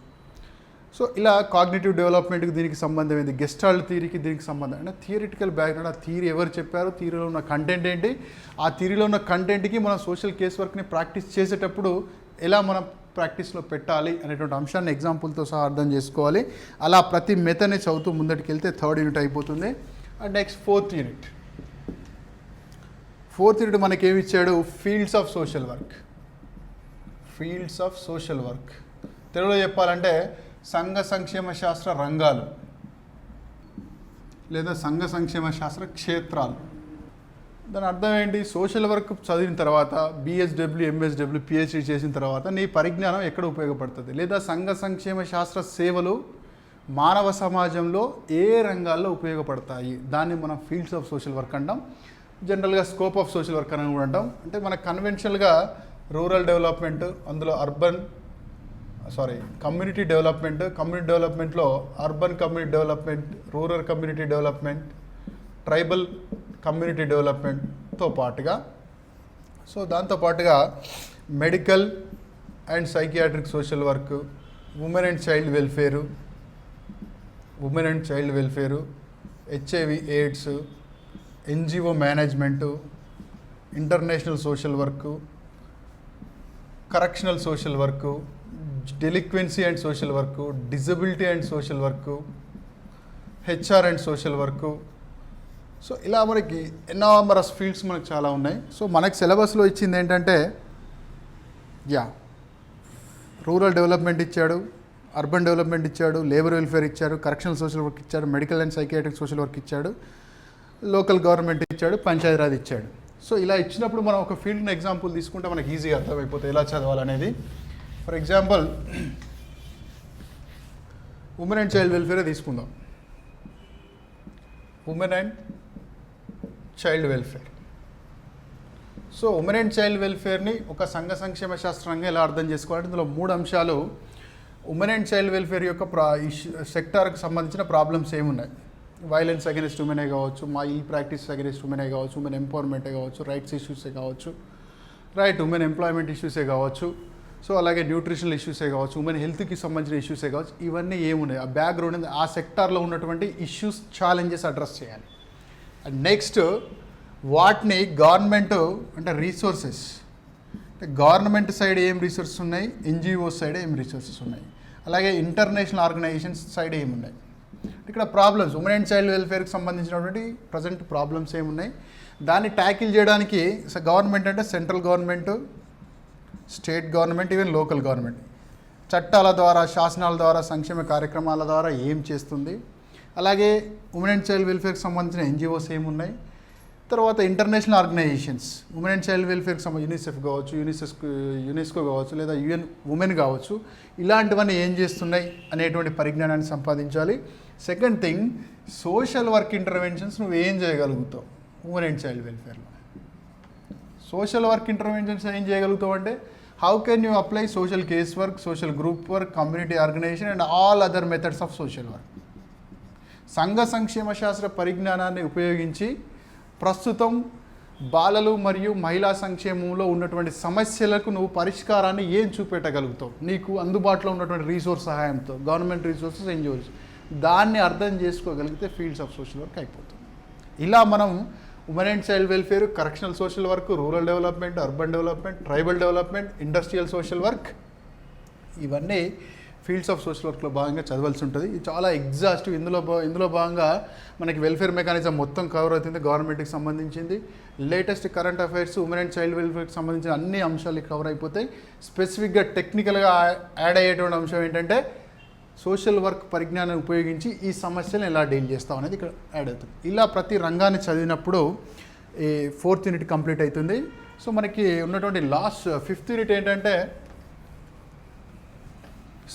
సో ఇలా కాగ్నిటివ్ డెవలప్మెంట్కి దీనికి సంబంధం ఏంటి, గెస్టాల్ట్ థియరీకి దీనికి సంబంధం, అంటే థియరిటికల్ బ్యాక్గ్రౌండ్, ఆ థియరీ ఎవరు చెప్పారు, థియరీలో ఉన్న కంటెంట్ ఏంటి, ఆ థియరీలో ఉన్న కంటెంట్కి మనం సోషల్ కేస్ వర్క్ని ప్రాక్టీస్ చేసేటప్పుడు ఎలా మనం ప్రాక్టీస్లో పెట్టాలి అనేటువంటి అంశాన్ని ఎగ్జాంపుల్తో సహా అర్థం చేసుకోవాలి. అలా ప్రతి మెథడ్ని చదువుతూ ముందటికి వెళ్తే 3rd యూనిట్ అయిపోతుంది. And next 4th unit. 4th unit మనకేమి ఇచ్చాడు, fields of social work. Fields of social work తెలుగులో చెప్పాలంటే సంఘ సంక్షేమ శాస్త్ర రంగాలు లేదా సంఘ సంక్షేమ శాస్త్ర క్షేత్రాలు. దాని అర్థం ఏంటి, సోషల్ వర్క్ చదివిన తర్వాత బిఎస్డబ్ల్యూ, ఎంఎస్డబ్ల్యూ, పిహెచ్డి చేసిన తర్వాత నీ పరిజ్ఞానం ఎక్కడ ఉపయోగపడుతుంది, లేదా సంఘ సంక్షేమ శాస్త్ర సేవలు మానవ సమాజంలో ఏ రంగాల్లో ఉపయోగపడతాయి, దాన్ని మనం ఫీల్డ్స్ ఆఫ్ సోషల్ వర్క్ అంటాం. జనరల్గా స్కోప్ ఆఫ్ సోషల్ వర్క్ అని కూడా అంటాం. అంటే మన కన్వెన్షనల్గా రూరల్ డెవలప్మెంట్, అందులో అర్బన్ కమ్యూనిటీ డెవలప్మెంట్లో urban community development, rural community development, tribal community డెవలప్మెంట్తో పాటుగా medical and psychiatric social work, women and child welfare, HIV AIDS, NGO management, international social work, correctional social work, delinquency and social work, disability and social work, HR and social work. So ఇలా మనకి ఎన్నోమరస్ fields మనకు చాలా ఉన్నాయి. So మనకి సిలబస్లో ఇచ్చింది ఏంటంటే rural development ఇచ్చాడు, అర్బన్ డెవలప్మెంట్ ఇచ్చాడు, లేబర్ వెల్ఫేర్ ఇచ్చాడు, కరెక్షనల్ సోషల్ వర్క్ ఇచ్చాడు, medical and psychiatric social work ఇచ్చాడు, లోకల్ గవర్నమెంట్ ఇచ్చాడు, పంచాయతీరాజ్ ఇచ్చాడు. సో ఇలా ఇచ్చినప్పుడు మనం ఒక ఫీల్డ్ని ఎగ్జాంపుల్ తీసుకుంటే మనకి ఈజీగా అర్థమైపోతుంది ఎలా చదవాలనేది. For example women and child వెల్ఫేరే తీసుకుందాం. Women and child welfare. So women and child వెల్ఫేర్ని ఒక సంఘ సంక్షేమ శాస్త్రంగా ఎలా అర్థం చేసుకోవాలంటే ఇందులో 3 అంశాలు. ఉమెన్ అండ్ చైల్డ్ వెల్ఫేర్ యొక్క సెక్టార్కి సంబంధించిన ప్రాబ్లమ్స్ ఏమున్నాయి, వైలెన్స్ అగెనిస్ట్ ఉమెనే కావచ్చు, ఇల్ ప్రాక్టీస్ అగెనిస్ట్ ఉమెనే కావచ్చు, ఉమెన్ ఎంపవర్మెంటే కావచ్చు, రైట్స్ ఇష్యూసే కావచ్చు, ఉమెన్ ఎంప్లాయ్మెంట్ ఇష్యూసే కావచ్చు, సో అలాగే న్యూట్రిషనల్ ఇష్యూసే కావచ్చు, ఉమెన్ హెల్త్కి సంబంధించిన ఇష్యూసే కావచ్చు, ఇవన్నీ ఏమున్నాయి ఆ బ్యాక్గ్రౌండ్ ఆ సెక్టార్లో ఉన్నటువంటి ఇష్యూస్, ఛాలెంజెస్ అడ్రస్ చేయాలి. అండ్ నెక్స్ట్ వాటిని గవర్నమెంట్ అంటే రీసోర్సెస్, గవర్నమెంట్ సైడ్ ఏం రిసోర్సెస్ ఉన్నాయి, ఎన్జిఓస్ సైడ్ ఏం రిసోర్సెస్ ఉన్నాయి, అలాగే ఇంటర్నేషనల్ ఆర్గనైజేషన్స్ సైడ్ ఏమున్నాయి. ఇక్కడ ప్రాబ్లమ్స్ ఉమెన్ అండ్ చైల్డ్ వెల్ఫేర్కి సంబంధించినటువంటి ప్రజెంట్ ప్రాబ్లమ్స్ ఏమున్నాయి, దాన్ని ట్యాకిల్ చేయడానికి గవర్నమెంట్ అంటే central government, state government, even local government చట్టాల ద్వారా, శాసనాల ద్వారా, సంక్షేమ కార్యక్రమాల ద్వారా ఏం చేస్తుంది, అలాగే ఉమెన్ అండ్ చైల్డ్ వెల్ఫేర్కి సంబంధించిన ఎన్జిఓస్ ఏమున్నాయి, తర్వాత international organizations women and child వెల్ఫేర్కి సంబంధించి యూనిసెఫ్ కావచ్చు, యునెస్కో కావచ్చు, లేదా యుఎన్ ఉమెన్ కావచ్చు, ఇలాంటివన్నీ ఏం చేస్తున్నాయి అనేటువంటి పరిజ్ఞానాన్ని సంపాదించాలి. Second thing, social work interventions నువ్వు ఏం చేయగలుగుతావు ఉమెన్ అండ్ చైల్డ్ వెల్ఫేర్లో. సోషల్ వర్క్ ఇంటర్వెన్షన్స్ ఏం చేయగలుగుతావు అంటే how can you apply social case work, social group work, community organization and all other methods of social work. సంఘ సంక్షేమ శాస్త్ర పరిజ్ఞానాన్ని ఉపయోగించి ప్రస్తుతం బాలలు మరియు మహిళా సంక్షేమంలో ఉన్నటువంటి సమస్యలకు నువ్వు పరిష్కారాన్ని ఏం చూపెట్టగలుగుతావు, నీకు అందుబాటులో ఉన్నటువంటి రీసోర్స్ సహాయంతో, గవర్నమెంట్ రీసోర్సెస్, ఎన్జిఓస్, దాన్ని అర్థం చేసుకోగలిగితే ఫీల్డ్స్ ఆఫ్ సోషల్ వర్క్ అయిపోతుంది. ఇలా మనం women and child welfare, correctional social work, rural development, urban development, tribal development, industrial social work, ఇవన్నీ ఫీల్డ్స్ ఆఫ్ సోషల్ వర్క్లో భాగంగా చదవాల్సి ఉంటుంది. ఇది చాలా ఎగ్జాస్టివ్. ఇందులో భాగంగా మనకి వెల్ఫేర్ మెకానిజం మొత్తం కవర్ అవుతుంది, గవర్నమెంట్కి సంబంధించింది, latest current affairs, women and child వెల్ఫేర్కి సంబంధించిన అన్ని అంశాలు కవర్ అయిపోతాయి. స్పెసిఫిక్గా టెక్నికల్గా యాడ్ అయ్యేటువంటి అంశం ఏంటంటే సోషల్ వర్క్ పరిజ్ఞానాన్ని ఉపయోగించి ఈ సమస్యలను ఎలా డీల్ చేస్తాం అనేది ఇక్కడ యాడ్ అవుతుంది. ఇలా ప్రతి రంగాన్ని చదివినప్పుడు ఈ 4th యూనిట్ కంప్లీట్ అవుతుంది. సో మనకి ఉన్నటువంటి లాస్ట్ 5th యూనిట్ ఏంటంటే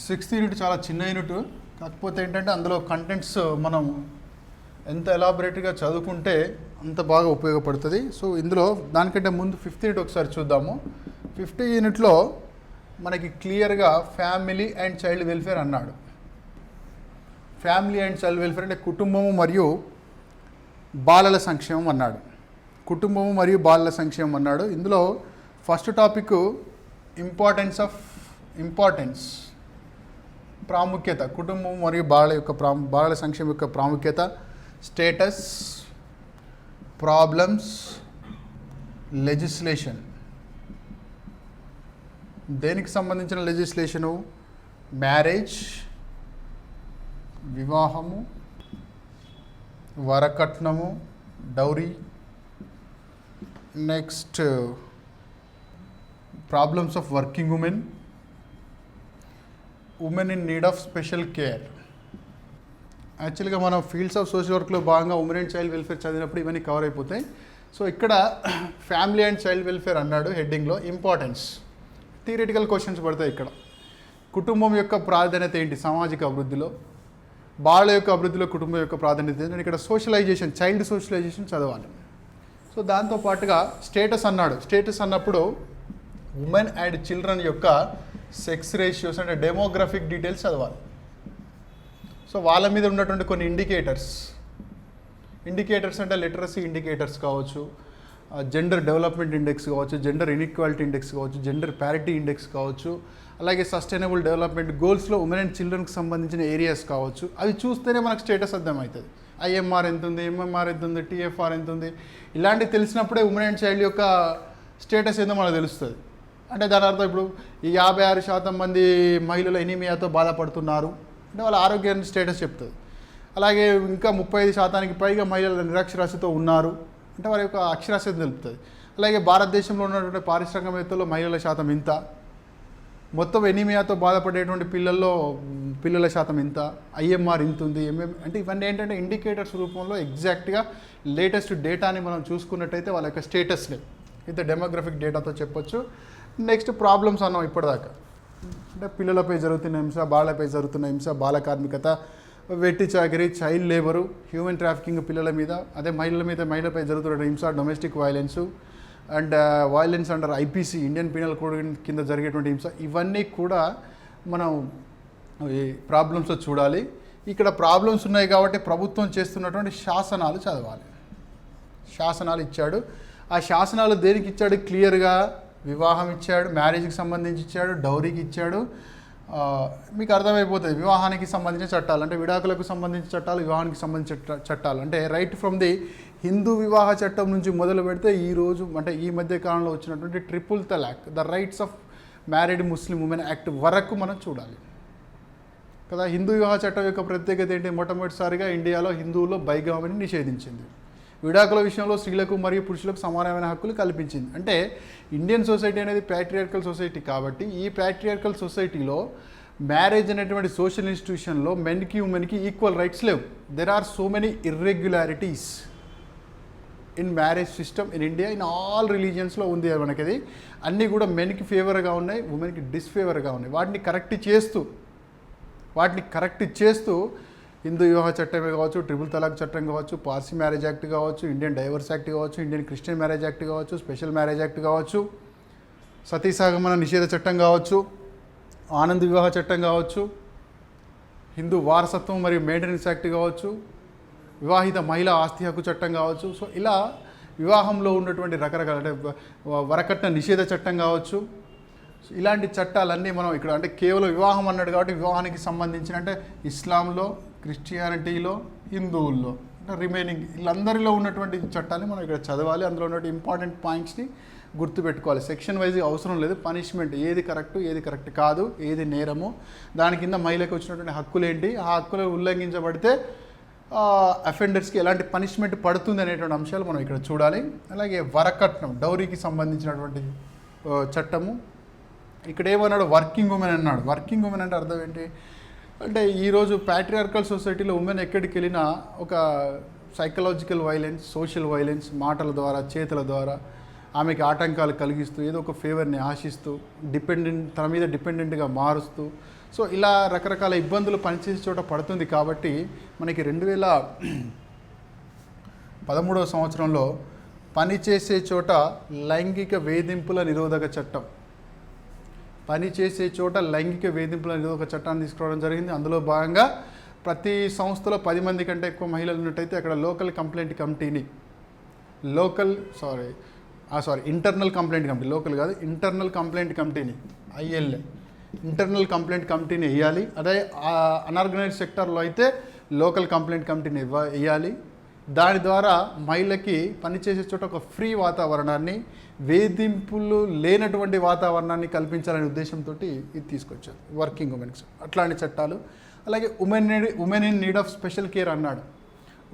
6th యూనిట్ చాలా చిన్న యూనిట్, కాకపోతే ఏంటంటే అందులో కంటెంట్స్ మనం ఎంత ఎలాబరేట్గా చదువుకుంటే అంత బాగా ఉపయోగపడుతుంది. సో ఇందులో దానికంటే ముందు 5th యూనిట్ ఒకసారి చూద్దాము. 5th యూనిట్లో మనకి క్లియర్గా ఫ్యామిలీ అండ్ చైల్డ్ వెల్ఫేర్ అన్నాడు. ఫ్యామిలీ అండ్ చైల్డ్ వెల్ఫేర్ అంటే కుటుంబము మరియు బాలల సంక్షేమం అన్నాడు. కుటుంబము మరియు బాలల సంక్షేమం అన్నాడు. ఇందులో ఫస్ట్ టాపిక్ ఇంపార్టెన్స్, ప్రాముఖ్యత, కుటుంబం మరియు బాలల సంక్షేమం యొక్క ప్రాముఖ్యత, స్టేటస్, ప్రాబ్లమ్స్, లెజిస్లేషన్. దేనికి సంబంధించిన లెజిస్లేషను? మ్యారేజ్, వివాహము, వరకట్నము, dowry. Next problems of working women in need of special care. యాక్చువల్గా మనం ఫీల్డ్స్ ఆఫ్ సోషల్ వర్క్లో భాగంగా ఉమెన్ అండ్ చైల్డ్ వెల్ఫేర్ చదివినప్పుడు ఇవన్నీ కవర్ అయిపోతాయి. సో ఇక్కడ ఫ్యామిలీ అండ్ చైల్డ్ వెల్ఫేర్ అన్నాడు హెడ్డింగ్లో. ఇంపార్టెన్స్, థియరిటికల్ క్వశ్చన్స్ పడతాయి ఇక్కడ. కుటుంబం యొక్క ప్రాధాన్యత ఏంటి సామాజిక అభివృద్ధిలో, బాల యొక్క అభివృద్ధిలో కుటుంబం యొక్క ప్రాధాన్యత ఏంటి, ఇక్కడ సోషలైజేషన్, చైల్డ్ సోషలైజేషన్ చదవాలి. సో దాంతోపాటుగా స్టేటస్ అన్నాడు. స్టేటస్ అన్నప్పుడు ఉమెన్ అండ్ చిల్డ్రన్ యొక్క సెక్స్ రేషియోస్ అంటే డెమోగ్రఫిక్ డీటెయిల్స్ చదవాలి. సో వాళ్ళ మీద ఉన్నటువంటి కొన్ని ఇండికేటర్స్ అంటే లిటరసీ ఇండికేటర్స్ కావచ్చు, జెండర్ డెవలప్మెంట్ ఇండెక్స్ కావచ్చు, జెండర్ ఇన్ఈక్వాలిటీ ఇండెక్స్ కావచ్చు, జెండర్ ప్యారిటీ ఇండెక్స్ కావచ్చు, అలాగే సస్టైనబుల్ డెవలప్మెంట్ గోల్స్లో ఉమెన్ అండ్ చిల్డ్రన్కి సంబంధించిన ఏరియాస్ కావచ్చు. అవి చూస్తేనే మనకు స్టేటస్ అర్థమవుతుంది. ఐఎంఆర్ ఎంత ఉంది, ఎంఎంఆర్ ఎంత ఉంది, టీఎఫ్ఆర్ ఎంత ఉంది, ఇలాంటివి తెలిసినప్పుడే ఉమెన్ అండ్ చైల్డ్ యొక్క స్టేటస్ ఏందో మనకు తెలుస్తుంది. అంటే దాని అర్థం ఇప్పుడు ఈ 56% మంది మహిళలు ఎనీమియాతో బాధపడుతున్నారు అంటే వాళ్ళ ఆరోగ్యాన్ని స్టేటస్ చెప్తుంది. అలాగే ఇంకా 35% పైగా మహిళలు నిరక్షరాస్యతతో ఉన్నారు అంటే వారి యొక్క అక్షరాస్యత తెలుపుతుంది. అలాగే భారతదేశంలో ఉన్నటువంటి పారిశ్రామికవేత్తల్లో మహిళల శాతం ఇంత, మొత్తం ఎనీమియాతో బాధపడేటువంటి పిల్లల శాతం ఇంత, ఐఎంఆర్ ఇంత ఉంది, అంటే ఇవన్నీ ఏంటంటే ఇండికేటర్స్ రూపంలో ఎగ్జాక్ట్గా లేటెస్ట్ డేటాని మనం చూసుకున్నట్టయితే వాళ్ళ యొక్క స్టేటస్ని ఇంత డెమోగ్రఫిక్ డేటాతో చెప్పొచ్చు. నెక్స్ట్ ప్రాబ్లమ్స్ అన్నాం ఇప్పటిదాకా, అంటే పిల్లలపై జరుగుతున్న హింస, బాలపై జరుగుతున్న హింస, బాల కార్మికత, వెట్టి చాకరీ, చైల్డ్ లేబరు, హ్యూమన్ ట్రాఫికింగ్ పిల్లల మీద, అదే మహిళలపై జరుగుతున్న హింస, domestic violence and violence under IPC Indian penal code కింద జరిగేటువంటి హింస, ఇవన్నీ కూడా మనం ఈ ప్రాబ్లమ్స్లో చూడాలి. ఇక్కడ ప్రాబ్లమ్స్ ఉన్నాయి కాబట్టి ప్రభుత్వం చేస్తున్నటువంటి శాసనాలు చదవాలి. శాసనాలు ఇచ్చాడు, ఆ శాసనాలు దేనికి ఇచ్చాడు? క్లియర్గా వివాహం ఇచ్చాడు, మ్యారేజ్కి సంబంధించి ఇచ్చాడు, డౌరీకి ఇచ్చాడు. మీకు అర్థమైపోతుంది వివాహానికి సంబంధించిన చట్టాలు అంటే విడాకులకు సంబంధించిన చట్టాలు, వివాహానికి సంబంధించిన చట్టాలు అంటే రైట్ ఫ్రమ్ ది హిందూ వివాహ చట్టం నుంచి మొదలు పెడితే ఈరోజు అంటే ఈ మధ్య కాలంలో వచ్చినటువంటి triple talaq, the rights of married Muslim women act వరకు మనం చూడాలి కదా. హిందూ వివాహ చట్టం యొక్క ప్రత్యేకత ఏంటి? మొట్టమొదటిసారిగా ఇండియాలో హిందువుల్లో బైగామిని నిషేధించింది. విడాకుల విషయంలో స్త్రీలకు మరియు పురుషులకు సమానమైన హక్కులు కల్పించింది. అంటే ఇండియన్ సొసైటీ అనేది ప్యాట్రియార్కల్ సొసైటీ కాబట్టి ఈ ప్యాట్రియార్కల్ సొసైటీలో మ్యారేజ్ అనేటువంటి సోషల్ ఇన్స్టిట్యూషన్లో మెన్కి ఉమెన్కి ఈక్వల్ రైట్స్ లేవు. There are so many irregularities in marriage system in India, in all రిలీజియన్స్లో ఉంది మనకి. అది అన్నీ కూడా మెన్కి ఫేవర్గా ఉన్నాయి, ఉమెన్కి డిస్ఫేవర్గా ఉన్నాయి. వాటిని కరెక్ట్ చేస్తూ హిందూ వివాహ చట్టమే కావచ్చు, ట్రిపుల్ తలాక్ చట్టం కావచ్చు, పార్సీ మ్యారేజ్ యాక్ట్ కావచ్చు, ఇండియన్ డైవర్స్ యాక్ట్ కావచ్చు, ఇండియన్ క్రిస్టియన్ మ్యారేజ్ యాక్ట్ కావచ్చు, స్పెషల్ మ్యారేజ్ యాక్ట్ కావచ్చు, సతీ సహగమన నిషేధ చట్టం కావచ్చు, ఆనంద్ వివాహ చట్టం కావచ్చు, హిందూ వారసత్వం మరియు మెయింటెనెన్స్ యాక్ట్ కావచ్చు, వివాహిత మహిళా ఆస్తి హక్కు చట్టం కావచ్చు. సో ఇలా వివాహంలో ఉన్నటువంటి రకరకాల అంటే వరకట్న నిషేధ చట్టం కావచ్చు. ఇలాంటి చట్టాలన్నీ మనం ఇక్కడ అంటే కేవలం వివాహం అన్నాడు కాబట్టి వివాహానికి సంబంధించిన అంటే ఇస్లాంలో, క్రిస్టియానిటీలో, హిందువుల్లో రిమైనింగ్ వీళ్ళందరిలో ఉన్నటువంటి చట్టాన్ని మనం ఇక్కడ చదవాలి. అందులో ఉన్నటువంటి ఇంపార్టెంట్ పాయింట్స్ని గుర్తుపెట్టుకోవాలి. సెక్షన్ వైజ్ అవసరం లేదు. పనిష్మెంట్ ఏది కరెక్ట్ కాదు, ఏది నేరము, దాని కింద మహిళకు వచ్చినటువంటి హక్కులు ఏంటి, ఆ హక్కులు ఉల్లంఘించబడితే అఫెండర్స్కి ఎలాంటి పనిష్మెంట్ పడుతుంది అనేటువంటి అంశాలు మనం ఇక్కడ చూడాలి. అలాగే వరకట్నం, డౌరీకి సంబంధించినటువంటి చట్టము. ఇక్కడ ఏమన్నాడు? వర్కింగ్ ఉమెన్ అన్నాడు. వర్కింగ్ ఉమెన్ అంటే అర్థం ఏంటి అంటే ఈరోజు ప్యాట్రియార్కల్ సొసైటీలో ఉమెన్ ఎక్కడికి వెళ్ళినా ఒక సైకలాజికల్ వైలెన్స్, సోషల్ వైలెన్స్, మాటల ద్వారా, చేతుల ద్వారా ఆమెకి ఆటంకాలు కలిగిస్తూ ఏదో ఒక ఫేవర్ని ఆశిస్తూ తన మీద డిపెండెంట్గా మారుస్తూ సో ఇలా రకరకాల ఇబ్బందులు పనిచేసే చోట పడుతుంది. కాబట్టి మనకి 2013వ సంవత్సరంలో పనిచేసే చోట లైంగిక వేధింపుల నిరోధక చట్టం, పనిచేసే చోట లైంగిక వేధింపుల నిరోధక చట్టాన్ని తీసుకురావడం జరిగింది. అందులో భాగంగా ప్రతి సంస్థలో 10 మంది కంటే ఎక్కువ మహిళలు ఉన్నట్టయితే అక్కడ ఇంటర్నల్ కంప్లైంట్ కమిటీని ఇంటర్నల్ కంప్లైంట్ కమిటీని వేయాలి. అదే అన్ఆర్గనైజ్డ్ సెక్టార్లో అయితే లోకల్ కంప్లైంట్ కమిటీని వేయాలి. దాని ద్వారా మహిళకి పనిచేసే చోట ఒక ఫ్రీ వాతావరణాన్ని, వేధింపులు లేనటువంటి వాతావరణాన్ని కల్పించాలనే ఉద్దేశంతో ఇది తీసుకొచ్చారు వర్కింగ్ ఉమెన్కి అట్లాంటి చట్టాలు. అలాగే women in need of special care అన్నాడు.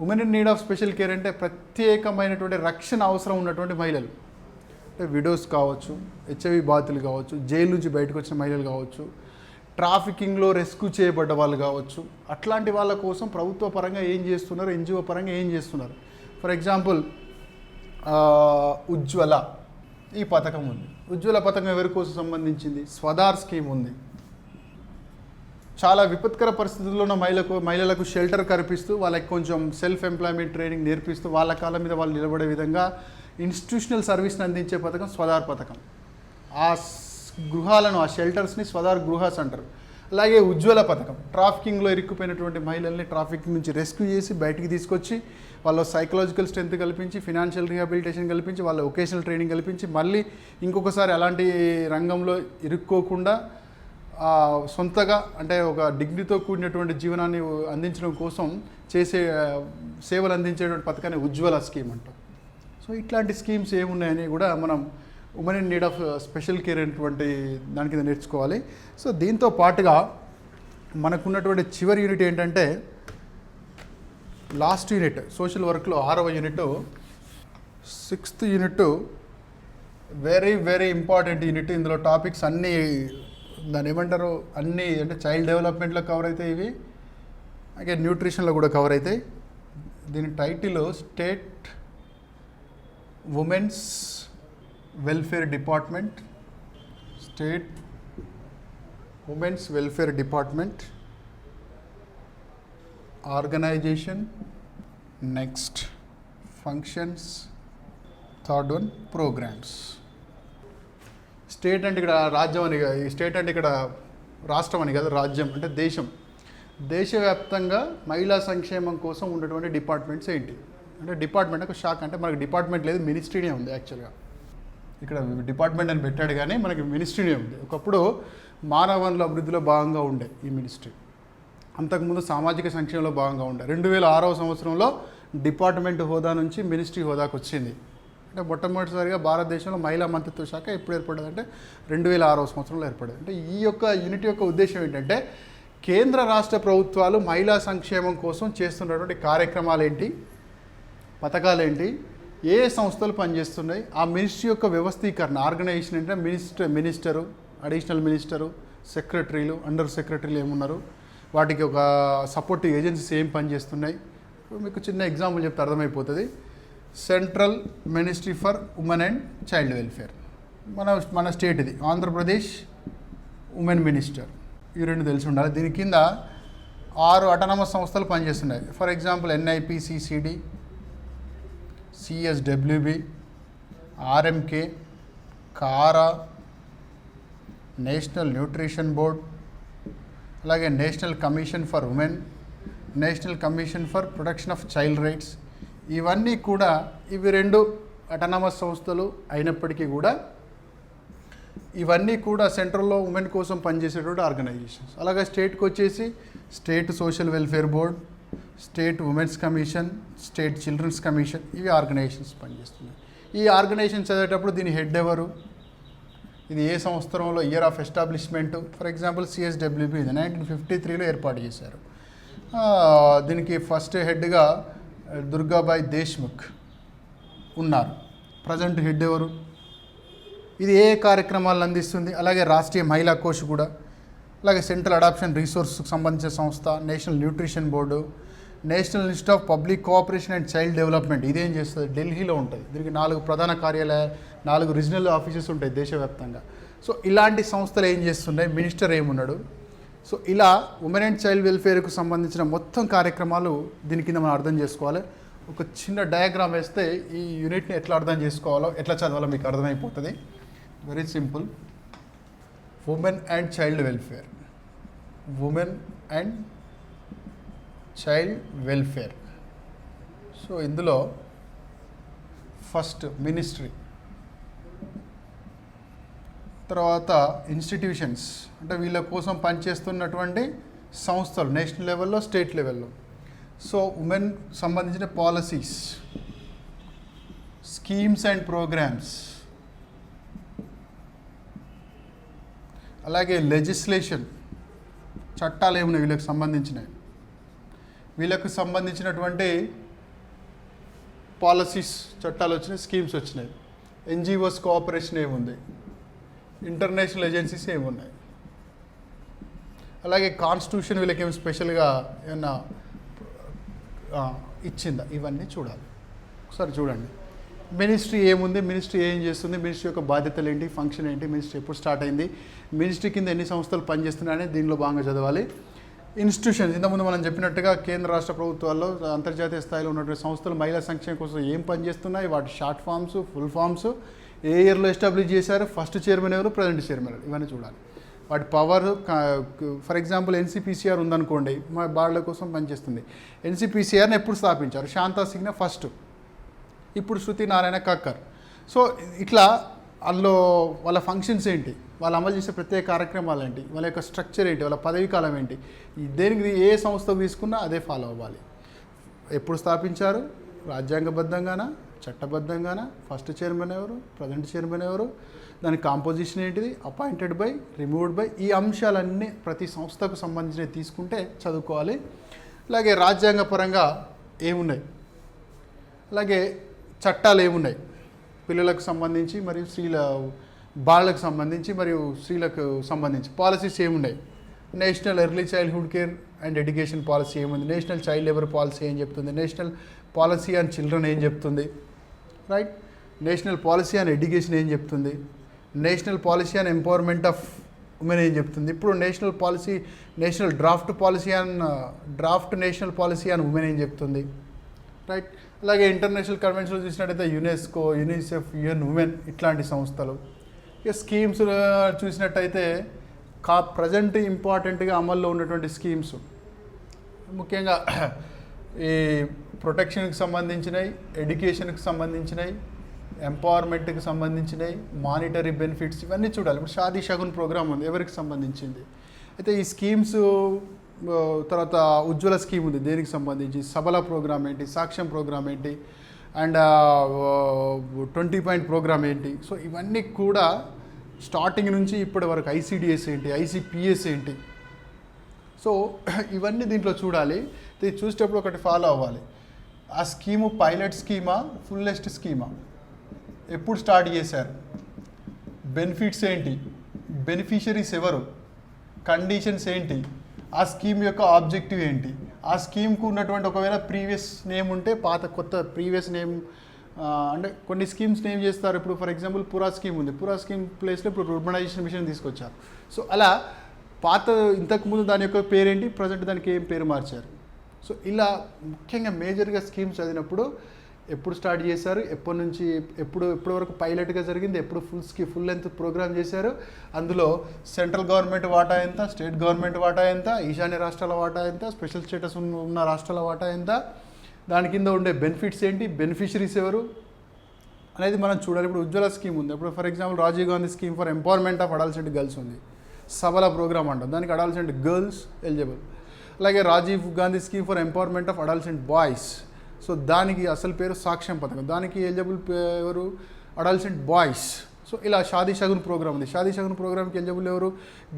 Women in need of special care అంటే ప్రత్యేకమైనటువంటి రక్షణ అవసరం ఉన్నటువంటి మహిళలు, అంటే విడోస్ కావచ్చు, హెచ్ఐవి బాధితులు కావచ్చు, జైలు నుంచి బయటకు వచ్చిన మహిళలు కావచ్చు, ట్రాఫికింగ్లో రెస్క్యూ చేయబడ్డ వాళ్ళు కావచ్చు. అట్లాంటి వాళ్ళ కోసం ప్రభుత్వ పరంగా ఏం చేస్తున్నారు, ఎన్జిఓ పరంగా ఏం చేస్తున్నారు. ఫర్ ఎగ్జాంపుల్ ఉజ్వల ఈ పథకం ఉంది. ఉజ్వల పథకం ఎవరి కోసం సంబంధించింది? స్వదార్ స్కీమ్ ఉంది. చాలా విపత్కర పరిస్థితుల్లో ఉన్న మహిళలకు షెల్టర్ కల్పిస్తూ వాళ్ళకి కొంచెం సెల్ఫ్ ఎంప్లాయ్మెంట్ ట్రైనింగ్ నేర్పిస్తూ వాళ్ళ కాళ్ళ మీద వాళ్ళు నిలబడే విధంగా ఇన్స్టిట్యూషనల్ సర్వీస్ని అందించే పథకం స్వదార్ పథకం. ఆ గృహాలను, ఆ షెల్టర్స్ని స్వదార్ గృహాస్ అంటారు. అలాగే ఉజ్వల పథకం, ట్రాఫికింగ్లో ఇరుక్కుపోయినటువంటి మహిళల్ని ట్రాఫికింగ్ నుంచి రెస్క్యూ చేసి బయటికి తీసుకొచ్చి వాళ్ళ సైకలాజికల్ స్ట్రెంత్ కల్పించి, ఫినాన్షియల్ రీహాబిలిటేషన్ కల్పించి, వాళ్ళ వొకేషనల్ ట్రైనింగ్ కల్పించి, మళ్ళీ ఇంకొకసారి అలాంటి రంగంలో ఇరుక్కోకుండా సొంతగా అంటే ఒక డిగ్రీతో కూడినటువంటి జీవనాన్ని అందించడం కోసం చేసే సేవలు అందించేటువంటి పథకాన్ని ఉజ్వల స్కీమ్ అంటాం. సో ఇట్లాంటి స్కీమ్స్ ఏమున్నాయని కూడా మనం women in need of special care అనేటువంటి దాని కింద నేర్చుకోవాలి. సో దీంతో పాటుగా మనకున్నటువంటి చివరి యూనిట్ ఏంటంటే లాస్ట్ యూనిట్ సోషల్ వర్క్లో 6వ unit, 6th unit very very important unit. ఇందులో టాపిక్స్ అన్నీ దాన్ని ఏమంటారు, అన్నీ అంటే చైల్డ్ డెవలప్మెంట్లో కవర్ అవుతాయి, ఇవి అలాగే న్యూట్రిషన్లో కూడా కవర్ అవుతాయి. దీని title state women's welfare department, state women's welfare department organization, next functions, third one programmes. State అంటే ఇక్కడ రాజ్యం అని, స్టేట్ అంటే ఇక్కడ రాష్ట్రం అని కదా, రాజ్యం అంటే దేశం. దేశవ్యాప్తంగా మహిళా సంక్షేమం కోసం ఉన్నటువంటి డిపార్ట్మెంట్స్ ఏంటి అంటే, డిపార్ట్మెంట్ ఒక శాఖ, అంటే మనకి డిపార్ట్మెంట్ లేదు, మినిస్ట్రీనే ఉంది యాక్చువల్గా. ఇక్కడ డిపార్ట్మెంట్ అని పెట్టాడు కానీ మనకి మినిస్ట్రీనే ఉంది. ఒకప్పుడు మానవ వనరుల అభివృద్ధిలో భాగంగా ఉండే ఈ మినిస్ట్రీ, అంతకుముందు సామాజిక సంక్షేమంలో భాగంగా ఉండే. 2006వ సంవత్సరంలో డిపార్ట్మెంట్ హోదా నుంచి మినిస్ట్రీ హోదాకు వచ్చింది. అంటే మొట్టమొదటిసారిగా భారతదేశంలో మహిళా మంత్రిత్వ శాఖ ఎప్పుడు ఏర్పడేది అంటే 2006వ సంవత్సరంలో ఏర్పడేది. అంటే ఈ యొక్క యూనిట్ యొక్క ఉద్దేశం ఏంటంటే, కేంద్ర రాష్ట్ర ప్రభుత్వాలు మహిళా సంక్షేమం కోసం చేస్తున్నటువంటి కార్యక్రమాలు ఏంటి, పథకాలు ఏంటి, ఏ సంస్థలు పనిచేస్తున్నాయి, ఆ మినిస్ట్రీ యొక్క వ్యవస్థీకరణ, ఆర్గనైజేషన్ అంటే మినిస్టరు, అడిషనల్ మినిస్టరు, సెక్రటరీలు, అండర్ సెక్రటరీలు ఏమున్నారు, వాటికి ఒక సపోర్టివ్ ఏజెన్సీస్ ఏం పనిచేస్తున్నాయి. మీకు చిన్న ఎగ్జాంపుల్ చెప్తే అర్థమైపోతుంది. Central ministry for women and child welfare, మన స్టేట్ ఇది ఆంధ్రప్రదేశ్ ఉమెన్ మినిస్టర్, ఈ రెండు తెలిసి ఉండాలి. దీని కింద 6 అటానమస్ సంస్థలు పనిచేస్తున్నాయి. For example NIPCCD, CSWB, RMK, కారా, నేషనల్ న్యూట్రిషన్ బోర్డ్, అలాగే national commission for women, national commission for protection of child rights. ఇవన్నీ కూడా ఇవి 2 అటానమస్ సంస్థలు అయినప్పటికీ కూడా ఇవన్నీ కూడా సెంట్రల్లో ఉమెన్ కోసం పనిచేసేటువంటి ఆర్గనైజేషన్స్. అలాగే స్టేట్కి వచ్చేసి state social welfare board, state women's commission, state children's commission, ఇవి ఆర్గనైజేషన్స్ పనిచేస్తున్నాయి. ఈ ఆర్గనైజేషన్ చదివేటప్పుడు దీని హెడ్ ఎవరు, ఇది ఏ సంవత్సరంలో year of establishment. For example CSWB ఇది 1953లో ఏర్పాటు చేశారు. దీనికి ఫస్ట్ హెడ్గా దుర్గాబాయ్ దేశ్ముఖ్ ఉన్నారు. ప్రజెంట్ హెడ్ ఎవరు, ఇది ఏ కార్యక్రమాలను అందిస్తుంది. అలాగే రాష్ట్రీయ మహిళా కోష్ కూడా, అలాగే సెంట్రల్ అడాప్షన్ రిసోర్స్కి సంబంధించిన సంస్థ, national nutrition board, national institute of public cooperation and child development, ఇదేం చేస్తుంది, ఢిల్లీలో ఉంటుంది. దీనికి 4 ప్రధాన కార్యాలయాలు, 4 రీజనల్ ఆఫీసెస్ ఉంటాయి దేశవ్యాప్తంగా. సో ఇలాంటి సంస్థలు ఏం చేస్తున్నాయి, మినిస్టర్ ఏమున్నాడు. సో ఇలా ఉమెన్ అండ్ చైల్డ్ వెల్ఫేర్కు సంబంధించిన మొత్తం కార్యక్రమాలు దీని కింద మనం అర్థం చేసుకోవాలి. ఒక చిన్న డయాగ్రామ్ వేస్తే ఈ యూనిట్ని ఎట్లా అర్థం చేసుకోవాలో, ఎట్లా చదవాలో మీకు అర్థమైపోతుంది. Very simple. Women and child welfare, women and child welfare. So ఇందులో ఫస్ట్ మినిస్ట్రీ, తర్వాత ఇన్స్టిట్యూషన్స్ అంటే వీళ్ళ కోసం పనిచేస్తున్నటువంటి సంస్థలు నేషనల్ లెవెల్లో, స్టేట్ లెవెల్లో. సో ఉమెన్ సంబంధించిన పాలసీస్, స్కీమ్స్ అండ్ ప్రోగ్రామ్స్, అలాగే లెజిస్లేషన్, చట్టాలు ఏమున్నాయి వీళ్ళకి సంబంధించినవి, వీళ్ళకు సంబంధించినటువంటి పాలసీస్, చట్టాలు వచ్చినాయి, స్కీమ్స్ వచ్చినాయి. NGOs కోఆపరేషన్ ఏముంది, ఇంటర్నేషనల్ ఏజెన్సీస్ ఏమున్నాయి, అలాగే కాన్స్టిట్యూషన్ వీళ్ళకి ఏమి స్పెషల్గా ఏమన్నా ఇచ్చిందా, ఇవన్నీ చూడాలి. ఒకసారి చూడండి. మినిస్ట్రీ ఏముంది, మినిస్ట్రీ ఏం చేస్తుంది, మినిస్ట్రీ యొక్క బాధ్యతలు ఏంటి, ఫంక్షన్ ఏంటి, మినిస్ట్రీ ఎప్పుడు స్టార్ట్ అయింది, మినిస్ట్రీ కింద ఎన్ని సంస్థలు పనిచేస్తున్నాయని దీనిలో బాగా చదవాలి. ఇన్స్టిట్యూషన్స్, ఇంతకుముందు మనం చెప్పినట్టుగా కేంద్ర రాష్ట్ర ప్రభుత్వాల్లో అంతర్జాతీయ స్థాయిలో ఉన్నటువంటి సంస్థలు మహిళా సంక్షేమం కోసం ఏం పనిచేస్తున్నాయి, వాటి షార్ట్ ఫామ్స్, ఫుల్ ఫామ్స్, ఏ ఇయర్లో ఎస్టాబ్లిష్ చేశారు, ఫస్ట్ చైర్మన్ ఎవరు, ప్రజెంట్ చైర్మన్ ఎవరు, ఇవన్నీ చూడాలి. వాటి పవర్, ఫర్ ఎగ్జాంపుల్ ఎన్సీపీసీఆర్ ఉందనుకోండి, మా బాళ్ళ కోసం పనిచేస్తుంది. ఎన్సీపీసీఆర్ని ఎప్పుడు స్థాపించారు, శాంతా సింగ్నే ఫస్ట్, ఇప్పుడు శృతి నారాయణ కక్కర్. సో ఇట్లా అందులో వాళ్ళ ఫంక్షన్స్ ఏంటి, వాళ్ళు అమలు చేసే ప్రత్యేక కార్యక్రమాలు ఏంటి, వాళ్ళ యొక్క స్ట్రక్చర్ ఏంటి, వాళ్ళ పదవీ కాలం ఏంటి, దేనికి ఏ సంస్థకు తీసుకున్నా అదే ఫాలో అవ్వాలి. ఎప్పుడు స్థాపించారు, రాజ్యాంగబద్ధంగానా, చట్టబద్ధంగానా, ఫస్ట్ చైర్మన్ ఎవరు, ప్రజెంట్ చైర్మన్ ఎవరు, దాని కాంపోజిషన్ ఏంటిది, అపాయింటెడ్ బై, రిమూవ్డ్ బై, ఈ అంశాలన్నీ ప్రతి సంస్థకు సంబంధించినవి తీసుకుంటే చదువుకోవాలి. అలాగే రాజ్యాంగపరంగా ఏమున్నాయి, అలాగే చట్టాలు ఏమున్నాయి, పిల్లలకు సంబంధించి మరియు బాలలకు సంబంధించి మరియు స్త్రీలకు సంబంధించి పాలసీస్ ఏమున్నాయి, national early childhood care and education policy ఏముంది, నేషనల్ చైల్డ్ లేబర్ పాలసీ ఏం చెప్తుంది, నేషనల్ పాలసీ ఆన్ చిల్డ్రన్ ఏం చెప్తుంది, right, national policy on education ఏం చెప్తుంది, national policy on empowerment of women ఏం చెప్తుంది, ఇప్పుడు national policy, national draft national policy on women ఏం చెప్తుంది, రైట్. అలాగే ఇంటర్నేషనల్ కన్వెన్షన్లో చూసినట్టయితే యునెస్కో, యూనిసెఫ్, యుఎన్ ఉమెన్ ఇట్లాంటి సంస్థలు. ఇక స్కీమ్స్ చూసినట్టయితే ప్రజెంట్ ఇంపార్టెంట్గా అమల్లో ఉన్నటువంటి స్కీమ్స్ ముఖ్యంగా ఈ ప్రొటెక్షన్కి సంబంధించినవి, ఎడ్యుకేషన్కి సంబంధించినవి, ఎంపవర్మెంట్కి సంబంధించినవి, మానిటరీ బెనిఫిట్స్, ఇవన్నీ చూడాలి. ఇప్పుడు షాదీ షగున్ ప్రోగ్రామ్ ఉంది, ఎవరికి సంబంధించింది. అయితే ఈ స్కీమ్స్ తర్వాత ఉజ్వల స్కీమ్ ఉంది, దేనికి సంబంధించి, సబల ప్రోగ్రామ్ ఏంటి, సాక్ష్యం ప్రోగ్రామ్ ఏంటి, అండ్ 20 పాయింట్ ప్రోగ్రామ్ ఏంటి. సో ఇవన్నీ కూడా స్టార్టింగ్ నుంచి ఇప్పటి వరకు ఐసీడిఎస్ ఏంటి, ఐసీపీఎస్ ఏంటి, సో ఇవన్నీ దీంట్లో చూడాలి. ఇది చూసేటప్పుడు ఒకటి ఫాలో అవ్వాలి, ఆ scheme pilot schema, fullest schema, ఎప్పుడు స్టార్ట్ చేశారు, బెనిఫిట్స్ ఏంటి, బెనిఫిషరీస్ ఎవరు, కండిషన్స్ ఏంటి, ఆ స్కీమ్ యొక్క ఆబ్జెక్టివ్ ఏంటి, ఆ స్కీమ్కు ఉన్నటువంటి ఒకవేళ ప్రీవియస్ నేమ్ ఉంటే కొత్త ప్రీవియస్ నేమ్, అంటే కొన్ని స్కీమ్స్ నేమ్ చేస్తారు. ఇప్పుడు ఫర్ ఎగ్జాంపుల్ పురా స్కీమ్ ఉంది, పురా స్కీమ్ ప్లేస్లో ఇప్పుడు రూర్బనైజేషన్ మిషన్ తీసుకొచ్చారు. సో అలా పాత ఇంతకుముందు దాని యొక్క పేరేంటి, ప్రజెంట్ దానికి ఏం పేరు మార్చారు. సో ఇలా ముఖ్యంగా మేజర్గా స్కీమ్స్ చదివినప్పుడు ఎప్పుడు స్టార్ట్ చేశారు, ఎప్పటి నుంచి ఎప్పటి వరకు పైలట్గా జరిగింది, ఎప్పుడు ఫుల్ లెంత్ ప్రోగ్రామ్ చేశారు, అందులో సెంట్రల్ గవర్నమెంట్ వాటా ఎంత, స్టేట్ గవర్నమెంట్ వాటా ఎంత, ఈశాన్య రాష్ట్రాల వాటా ఎంత, స్పెషల్ స్టేటస్ ఉన్న రాష్ట్రాల వాటా ఎంత, దాని కింద ఉండే బెనిఫిట్స్ ఏంటి, బెనిఫిషరీస్ ఎవరు అనేది మనం చూడాలి. ఇప్పుడు ఉజ్వల స్కీమ్ ఉంది, ఇప్పుడు for example Rajiv Gandhi scheme for empowerment of adolescent girls ఉంది, సబల ప్రోగ్రామ్ అంటాం, దానికి అడల్సెంట్ గర్ల్స్ ఎలిజిబుల్. అలాగే Rajiv Gandhi scheme for empowerment of adolescent boys, so దానికి అసలు పేరు సాక్ష్యం పథకం, దానికి ఎలిజిబుల్ ఎవరు, అడల్సెంట్ బాయ్స్. సో ఇలా షాదీ షగున్ ప్రోగ్రామ్ ఉంది, షాదీ షగున్ ప్రోగ్రామ్కి ఎలిజిబుల్ ఎవరు,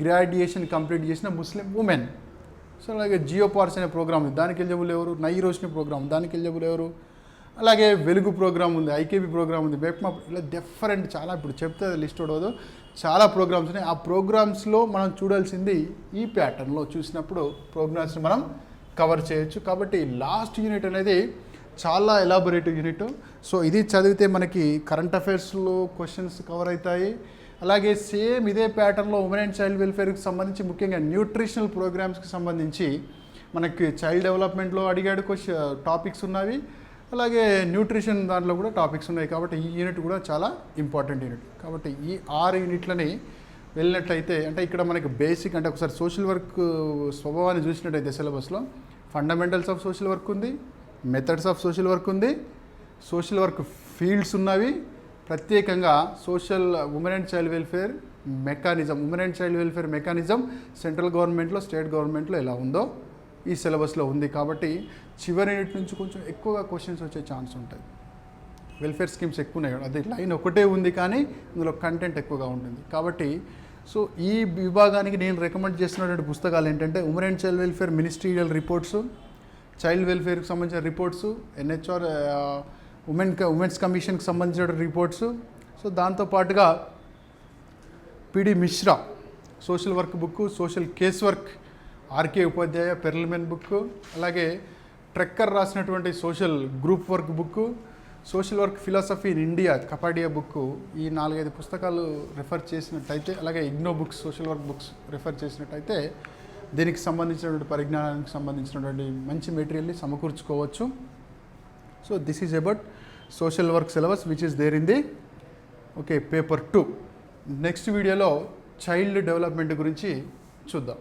గ్రాడ్యుయేషన్ కంప్లీట్ చేసిన ముస్లిం ఉమెన్. సో అలాగే జియో పార్స్ అనే ప్రోగ్రామ్ ఉంది, దానికి ఎలిజిబుల్ ఎవరు, నయి రోషిని ప్రోగ్రామ్, దానికి ఎలిజిబుల్ ఎవరు. అలాగే వెలుగు ప్రోగ్రామ్ ఉంది, ఐకేబీ ప్రోగ్రామ్ ఉంది, బెప్మా, ఇలా డిఫరెంట్ చాలా, ఇప్పుడు చెప్తే లిస్ట్ ఉండదు, చాలా ప్రోగ్రామ్స్ ఉన్నాయి. ఆ ప్రోగ్రామ్స్లో మనం చూడాల్సింది ఈ ప్యాటర్న్లో చూసినప్పుడు ప్రోగ్రామ్స్ని మనం కవర్ చేయొచ్చు. కాబట్టి లాస్ట్ యూనిట్ అనేది చాలా ఎలాబొరేటివ్ యూనిట్. సో ఇది చదివితే మనకి కరెంట్ అఫైర్స్లో క్వశ్చన్స్ కవర్ అవుతాయి. అలాగే సేమ్ ఇదే ప్యాటర్న్లో ఉమెన్ అండ్ చైల్డ్ వెల్ఫేర్కి సంబంధించి ముఖ్యంగా న్యూట్రిషనల్ ప్రోగ్రామ్స్కి సంబంధించి మనకి చైల్డ్ డెవలప్మెంట్లో అడిగాడు టాపిక్స్ ఉన్నవి, అలాగే న్యూట్రిషన్ దాంట్లో కూడా టాపిక్స్ ఉన్నాయి. కాబట్టి ఈ యూనిట్ కూడా చాలా ఇంపార్టెంట్ యూనిట్. కాబట్టి ఈ 6 యూనిట్లని వెళ్ళినట్లయితే, అంటే ఇక్కడ మనకి బేసిక్, అంటే ఒకసారి సోషల్ వర్క్ స్వభావాన్ని చూసినట్టయితే సిలబస్లో ఫండమెంటల్స్ ఆఫ్ సోషల్ వర్క్ ఉంది, మెథడ్స్ ఆఫ్ సోషల్ వర్క్ ఉంది, సోషల్ వర్క్ ఫీల్డ్స్ ఉన్నవి, ప్రత్యేకంగా social women and child welfare mechanism, women and child welfare mechanism central గవర్నమెంట్లో, స్టేట్ గవర్నమెంట్లో ఎలా ఉందో ఈ సిలబస్లో ఉంది. కాబట్టి చివరి యూనిట్ నుంచి కొంచెం ఎక్కువగా క్వశ్చన్స్ వచ్చే ఛాన్స్ ఉంటాయి. వెల్ఫేర్ స్కీమ్స్ ఎక్కువ ఉన్నాయి, అది లైన్ ఒకటే ఉంది కానీ ఇందులో కంటెంట్ ఎక్కువగా ఉంటుంది. కాబట్టి సో ఈ విభాగానికి నేను రికమెండ్ చేస్తున్నటువంటి పుస్తకాలు ఏంటంటే women and child welfare ministerial reports, child వెల్ఫేర్కి సంబంధించిన రిపోర్ట్స్, ఎన్హెచ్ఆర్ ఉమెన్స్ కమిషన్కి సంబంధించిన రిపోర్ట్స్. సో దాంతోపాటుగా PD Mishra social work book, social case work RK Upadhyaya Perlman book, అలాగే ట్రెక్కర్ రాసినటువంటి social group work book, social work philosophy in India Kapadia book, ఈ 4-5 పుస్తకాలు refer చేసినట్టయితే, అలాగే IGNOU books social work books refer చేసినట్టయితే దీనికి సంబంధించినటువంటి పరిజ్ఞానానికి సంబంధించినటువంటి మంచి మెటీరియల్ని సమకూర్చుకోవచ్చు. So this is about social work syllabus which is there in the okay, paper 2. Next వీడియోలో చైల్డ్ డెవలప్మెంట్ గురించి చూద్దాం.